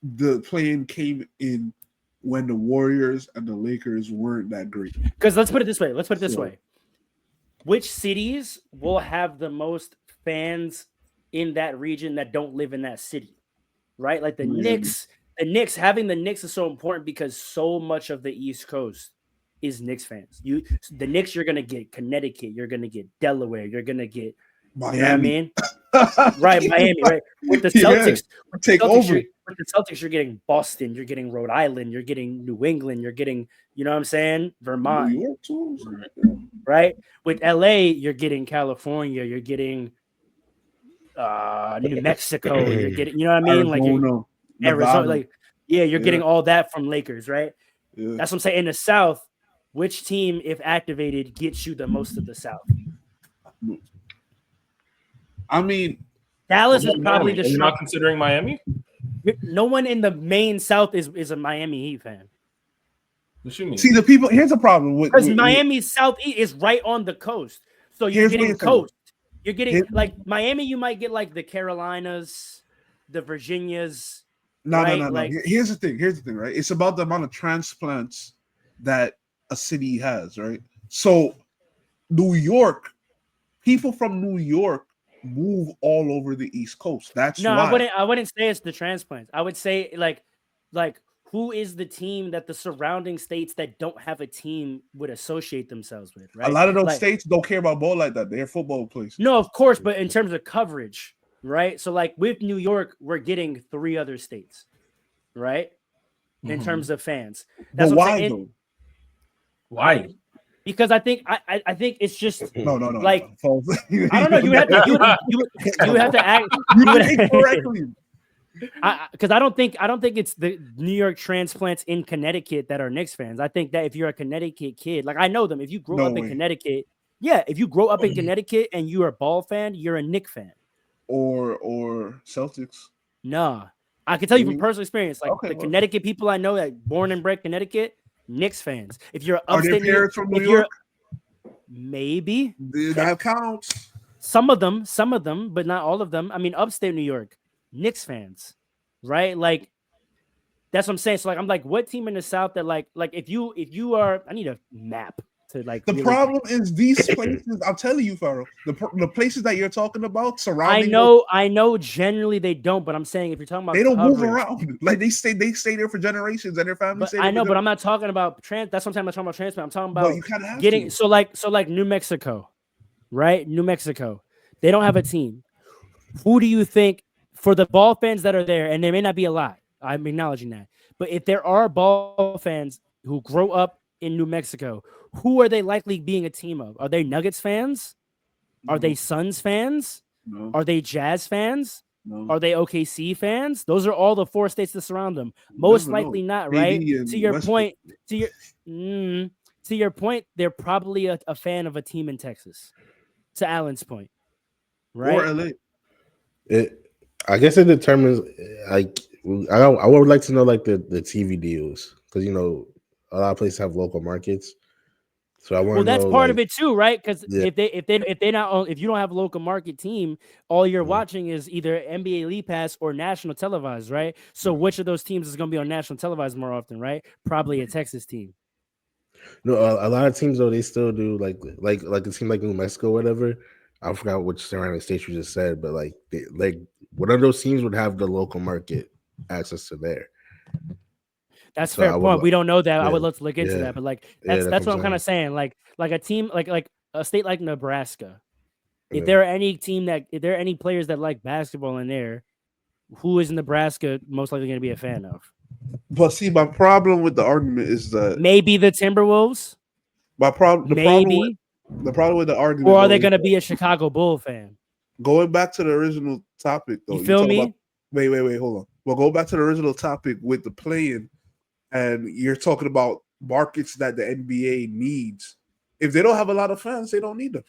the play-in came in when the Warriors and the Lakers weren't that great. Because let's put it this way. Which cities will have the most fans in that region that don't live in that city? Right? Like the Knicks. Having the Knicks is so important because so much of the East Coast is Knicks fans. The Knicks, you're gonna get Connecticut, you're gonna get Delaware, you're gonna get Miami. You know what I mean? Right, Miami, right? With the Celtics, with the Celtics, you're getting Boston, you're getting Rhode Island, you're getting New England, you're getting, you know what I'm saying? Vermont. New York too. Right? With LA, you're getting California, you're getting New Mexico, you're getting, you know what I mean? Arizona, like, you're getting all that from Lakers, right? Yeah. That's what I'm saying. In the South, which team, if activated, gets you the most of the South? I mean, Dallas is probably the. You're not considering Miami? No one in the main South is a Miami Heat fan. What you mean? See, the people. Here's the problem because Miami's Southeast is right on the coast, so you're getting coast. You're getting like Miami. You might get like the Carolinas, the Virginias. No. Here's the thing, right? It's about the amount of transplants that a city has, right? So, New York, people from New York move all over the East Coast. That's why. I wouldn't say it's the transplants. I would say like who is the team that the surrounding states that don't have a team would associate themselves with, right? A lot of those states don't care about ball like that. They're football places. No, of course, but in terms of coverage, right? So like with New York, we're getting 3 other states, right? In terms of fans. That's why though? Why? Because I think it's just no. Like I don't know. You have to act. You would correctly. Because I don't think it's the New York transplants in Connecticut that are Knicks fans. I think that if you're a Connecticut kid, like I know them. If you grow up in Connecticut, if you grow up in Connecticut and you're a ball fan, you're a Knicks fan. Or Celtics. Nah, I can tell you from personal experience. Like Connecticut people I know that born and bred Connecticut. Knicks fans. If you're upstate, are their parents from New York? Maybe that counts. Some of them, but not all of them. I mean, upstate New York, Knicks fans, right? Like that's what I'm saying. So like, I'm like, what team in the South that like if you are? I need a map to like. The really... problem is these places. I'm telling you, Farrell, the places that you're talking about surrounding. I know. Generally, they don't. But I'm saying if you're talking about, they don't coverage, move around. Like they stay there for generations, and their families. But I know, but I'm not talking about That's what I'm talking about transplant. I'm talking about but you kind of have getting to. so like New Mexico, right? New Mexico, they don't have a team. Who do you think, for the ball fans that are there, and there may not be a lot, I'm acknowledging that, but if there are ball fans who grow up in New Mexico, who are they likely being a team of? Are they Nuggets fans? Are they Suns fans? No. Are they Jazz fans? No. Are they OKC fans? Those are all the 4 states that surround them. Most likely not, right? To your point, to your point, they're probably a fan of a team in Texas. To Alan's point, right? Or LA. I guess it determines. Like, I would like to know like the TV deals, because you know a lot of places have local markets. So I want to know. Well, that's part like, of it too, right? Because yeah. if you don't have a local market team, all you're watching is either NBA League Pass or national televised, right? So which of those teams is going to be on national televised more often, right? Probably a Texas team. No, a lot of teams though, they still do like a team like New Mexico, or whatever. I forgot which surrounding states you just said, but like one of those teams would have the local market access to there. That's fair point. We don't know that. Yeah, I would love to look into that, but like that's what I'm kind of saying. Like a team like a state like Nebraska. If there are any players that like basketball in there, who is Nebraska most likely going to be a fan of? But see, my problem with the argument is that maybe the Timberwolves. The problem with the argument, or are they going to be a Chicago Bull fan? Going back to the original topic, though, you feel me? Wait, hold on. Well, go back to the original topic with the play-in, and you're talking about markets that the NBA needs. If they don't have a lot of fans, they don't need them.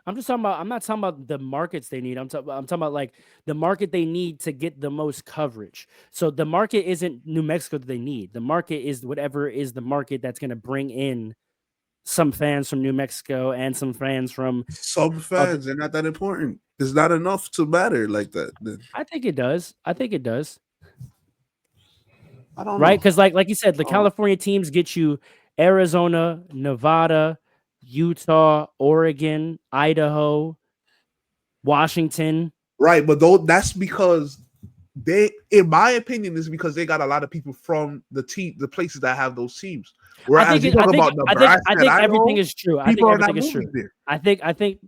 I'm not talking about the markets they need. I'm talking about like the market they need to get the most coverage. So the market isn't New Mexico that they need. The market is whatever is the market that's going to bring in some fans from New Mexico and some fans from they're not that important. It's not enough to matter like that. Then. I think it does. I don't know. Right? Because like you said, the California teams get you Arizona, Nevada, Utah, Oregon, Idaho, Washington. Right, but that's because they, in my opinion, is because they got a lot of people from the places that have those teams. Whereas I think everything is true. I think everything is true. There. I think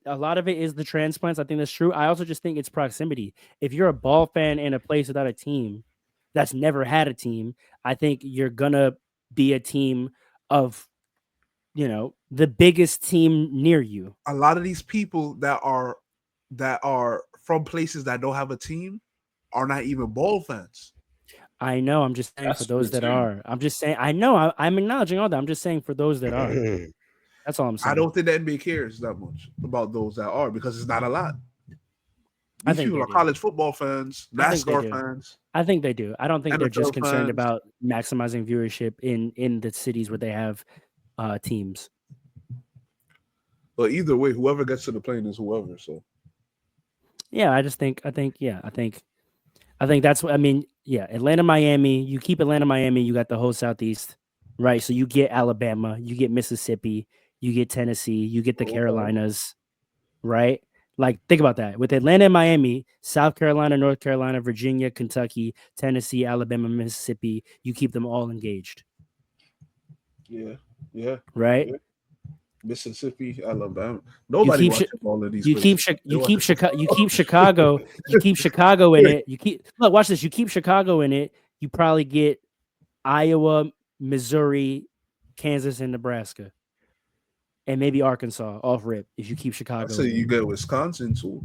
a lot of it is the transplants. I think that's true. I also just think it's proximity. If you're a ball fan in a place without a team that's never had a team, I think you're gonna be a team of, the biggest team near you. A lot of these people that are from places that don't have a team are not even ball fans. I know. I'm just saying for those that are. I'm just saying. I know. I'm acknowledging all that. I'm just saying for those that are. That's all I'm saying. I don't think the NBA cares that much about those that are, because it's not a lot. I think people are college football fans, NASCAR fans. I think they do. I don't think they're just concerned about maximizing viewership in the cities where they have teams. But either way, whoever gets to the plane is whoever. So. Yeah, I think that's what I mean. Yeah, Atlanta, Miami. You keep Atlanta, Miami. You got the whole Southeast, right? So you get Alabama, you get Mississippi, you get Tennessee, you get the Carolinas, right? Like, think about that. With Atlanta and Miami, South Carolina, North Carolina, Virginia, Kentucky, Tennessee, Alabama, Mississippi, you keep them all engaged. Yeah. Right? Yeah. Mississippi, Alabama. Nobody watches all of these. You keep Chicago in it. Watch this. You keep Chicago in it. You probably get Iowa, Missouri, Kansas, and Nebraska, and maybe Arkansas off rip. If you keep Chicago, so you get Wisconsin too.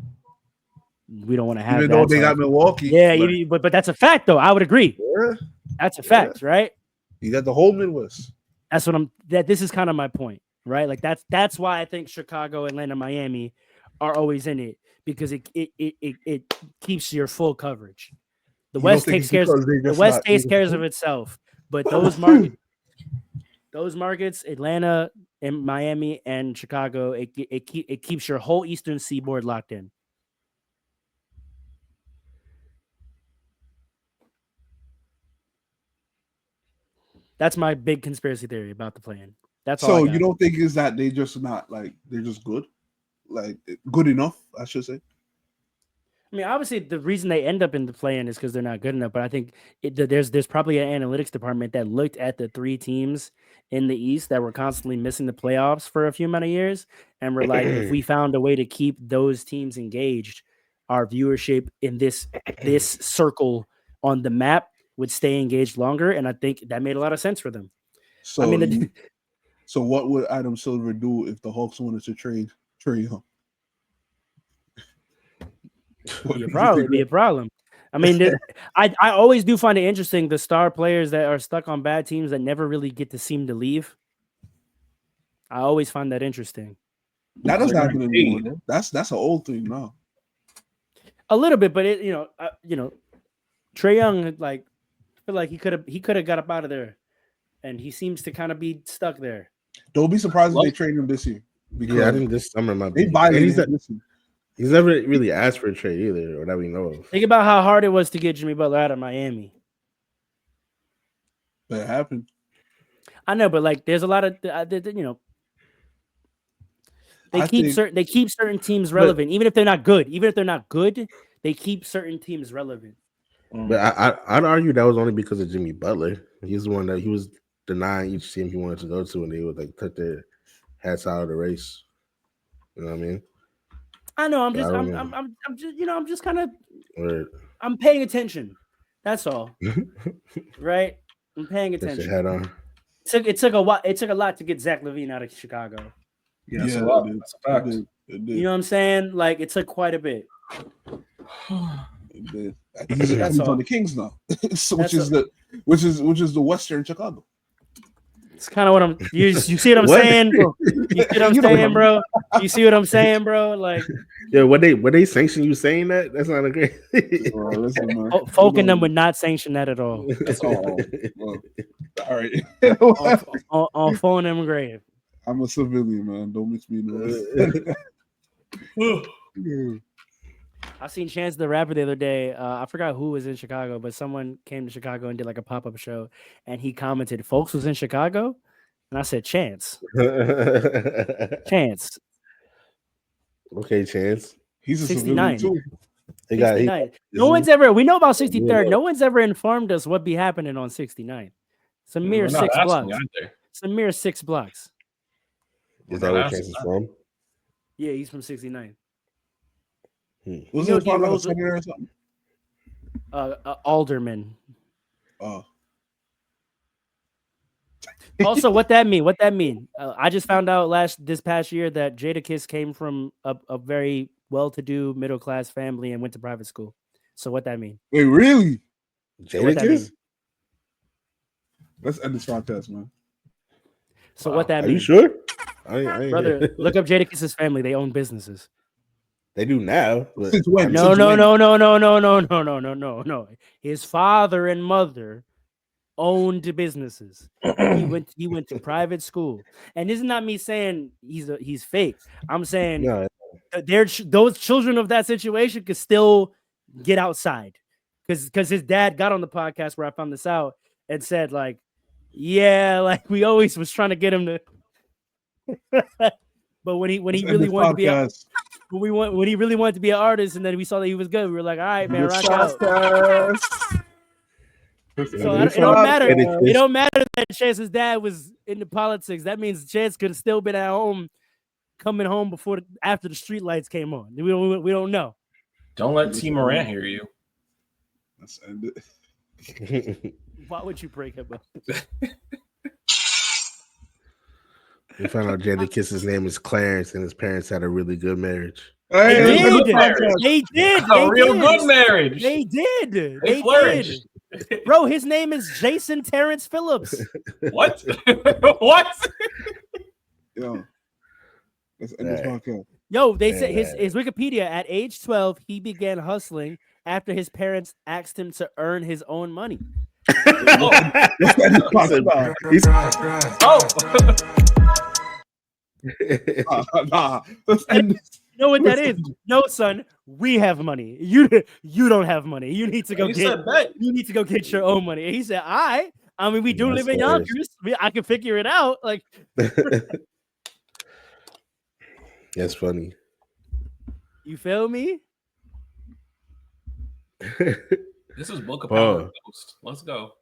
We don't want to have. Even though they got Milwaukee. Yeah, but that's a fact, though. I would agree. Yeah, that's a fact, right? You got the whole Midwest. That's what this is kind of my point. Right, like that's why I think Chicago, Atlanta, Miami are always in it, because it keeps your full coverage. The West takes care of itself, but those markets, Atlanta and Miami and Chicago, it keeps your whole Eastern Seaboard locked in. That's my big conspiracy theory about the plan. That's so you don't think is that they just not like they're just good, like good enough, I should say. I mean, obviously, the reason they end up in the play-in is because they're not good enough. But I think there's probably an analytics department that looked at the 3 teams in the East that were constantly missing the playoffs for a few amount of years, and we're like, if we found a way to keep those teams engaged, our viewership in this circle on the map would stay engaged longer. And I think that made a lot of sense for them. So, I mean, so what would Adam Silver do if the Hawks wanted to trade Trae Young? It'd be a problem. I mean, I always do find it interesting the star players that are stuck on bad teams that never really get to seem to leave. I always find that interesting. That doesn't happen anymore. That's an old thing now. A little bit, but Trae Young, like, I feel like he could have got up out of there, and he seems to kind of be stuck there. Don't be surprised if they trade him this year. Yeah, I think this summer might be. He's never really asked for a trade either, or that we know of. Think about how hard it was to get Jimmy Butler out of Miami. That happened. I know, but like, there's a lot of they keep certain teams relevant, even if they're not good. Even if they're not good, they keep certain teams relevant. But I'd argue that was only because of Jimmy Butler. He's the one that he was denying each team he wanted to go to, and they would like cut their hats out of the race. You know what I mean? I know. I'm just kind of. I'm paying attention. That's all. Right? I'm paying attention. Head on. It took a lot to get Zach LaVine out of Chicago. Yeah, that's a fact. You know what I'm saying? Like, it took quite a bit. He's on the Kings now, which is the Western Chicago. It's kind of what I'm. You see what I'm saying? You see what I'm saying, bro? You see what I'm saying, bro? Like, yeah, when they sanction you saying that, that's not a great. Folk and them would not sanction that at all. That's all. Well, all right. on phone them grave. I'm a civilian, man. Don't mix me in. I seen Chance the Rapper the other day. I forgot who was in Chicago, but someone came to Chicago and did like a pop-up show, and he commented, "Folks was in Chicago," and I said, "Chance, Chance." Okay, Chance. He's a 69. too. 69. No one's ever. We know about 63rd. No one's ever informed us what be happening on 69. It's a mere 6 blocks. It's a mere 6 blocks. Is that where Chance is from? Yeah, he's from 69. Was it part of a singer or something? Alderman. Oh. Also, what that mean? I just found out this past year that Jadakiss came from a very well-to-do middle-class family and went to private school. So what that mean? Wait, really? Jadakiss? Let's end this podcast, man. So what that mean? Are you sure? Brother, look up Jadakiss's family. They own businesses. They do now. But... Since when? No. His father and mother owned businesses. He went to private school, and this is not me saying he's fake. I'm saying those children of that situation could still get outside, because his dad got on the podcast where I found this out and said like, yeah, like we always was trying to get him to. But when he really wanted to be when he really wanted to be an artist, and then we saw that he was good, we were like, all right, man, rock out. So it don't matter. It don't matter that Chance's dad was into politics. That means Chance could have still been at home, coming home after the street lights came on. We don't know. Don't let T. Moran hear you. Let's end it. Why would you break him up? We found out Jadakiss's name is Clarence, and his parents had a really good marriage. They did. A real good marriage. They did. They flourished. Bro, his name is Jason Terrence Phillips. What? What? Yo, let's end this podcast. Yo, they said his Wikipedia, at age 12, he began hustling after his parents asked him to earn his own money. You know what that is? No, son, we have money. You don't have money. You need to go get your own money. And he said, I mean, we do live in Yonkers. I can figure it out. Like, that's funny. You feel me? This is Book of Power Ghost. Let's go.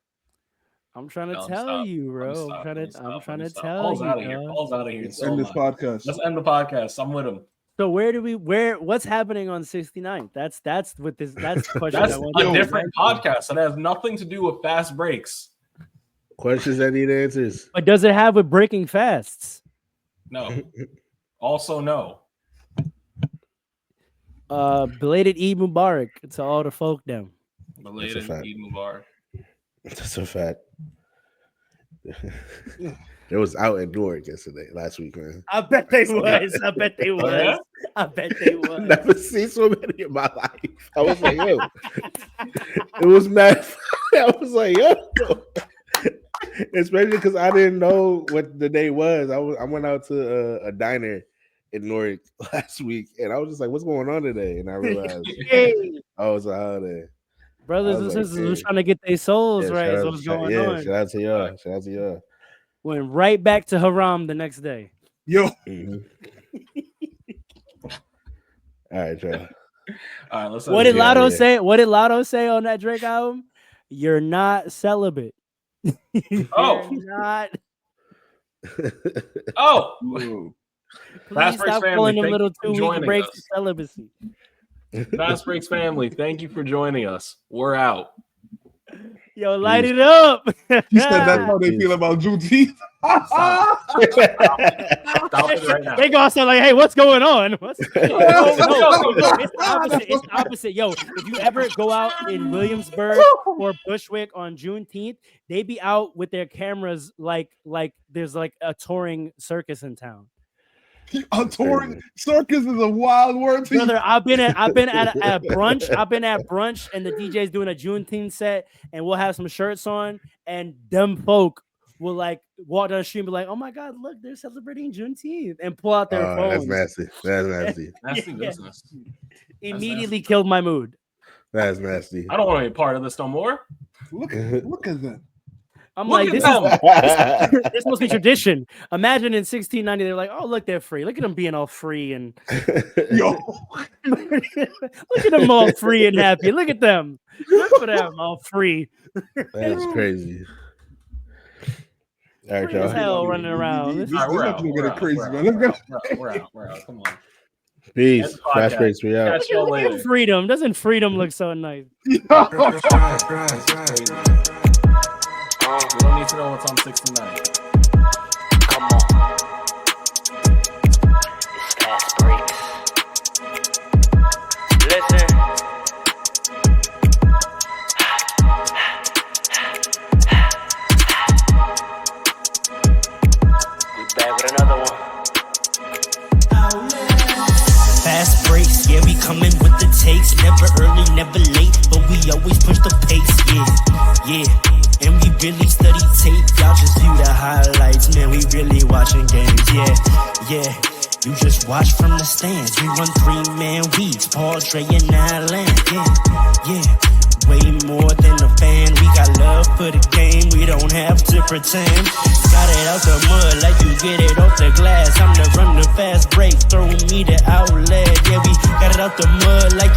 I'm trying to tell you, bro. I'm trying to tell Paul's you. Out of here. Paul's out of here. Let's end this podcast. Let's end the podcast. I'm with him. So what's happening on 69th? That's what this. That's the question. That's a different podcast. It has nothing to do with Fast Breaks. Questions that need answers. But does it have with breaking fasts? No. Also, no. Belated Eid Mubarak to all the folk them. Belated Eid Mubarak. That's a fact. It was out in Newark last week, man. I bet they was. I bet they was. Yeah? I bet they was. I've never seen so many in my life. I was like, yo. It was mad. I was like, yo. Especially because I didn't know what the day was. I went out to a diner in Newark last week, and I was just like, what's going on today? And I realized it was a holiday. Brothers and sisters were trying to get their souls right. Is what's going on. Shout out to y'all. Shout out to y'all. Went right back to Haram the next day. Yo. Mm-hmm. All right, y'all. All right, let's. What did Lotto say? What did Lotto say on that Drake album? You're not celibate. Oh. You're not. Oh. Please stop calling them little 2-week breaks of celibacy. Fastbreaks family, thank you for joining us. We're out. Yo, light it up. You said that's how they feel about Juneteenth. Stop it right now. They go outside like, hey, what's going on? No, it's the opposite. It's the opposite. Yo, if you ever go out in Williamsburg or Bushwick on Juneteenth, they be out with their cameras like there's like a touring circus in town. A touring circus is a wild word to Brother, I've been at a brunch. I've been at brunch and the DJ's doing a Juneteenth set, and we'll have some shirts on, and them folk will like walk down the street and be like, "Oh my God, look, they're celebrating Juneteenth," and pull out their phones. That's nasty. That's nasty. Nasty business. Immediately killed my mood. That's nasty. I don't want to be part of this no more. Look at them. I'm Look like, at this must be tradition. Imagine in 1690, they're like, oh, look, they're free. Look at them being all free and yo, look at them all free and happy. Look at them. Look for them all free. That's crazy. All right, y'all. Hell running around. We're out. Come on. Peace. Fastbreaks, we out. Catch y'all later. Freedom. Doesn't freedom look so nice? We don't need to know what's on 69. Come on. It's Fastbreaks. Listen. We back with another one. Fastbreaks, yeah, we coming with the takes. Never early, never late, but we always push the pace, yeah. And we really study tape, y'all just view the highlights. Man, we really watching games, yeah. You just watch from the stands. We run 3-man weeks, Paul, Dre, and Allen, yeah. Way more than a fan. We got love for the game, we don't have to pretend. Got it out the mud like you get it off the glass. I'm the run the fast break, throw me the outlet. Yeah, we got it out the mud like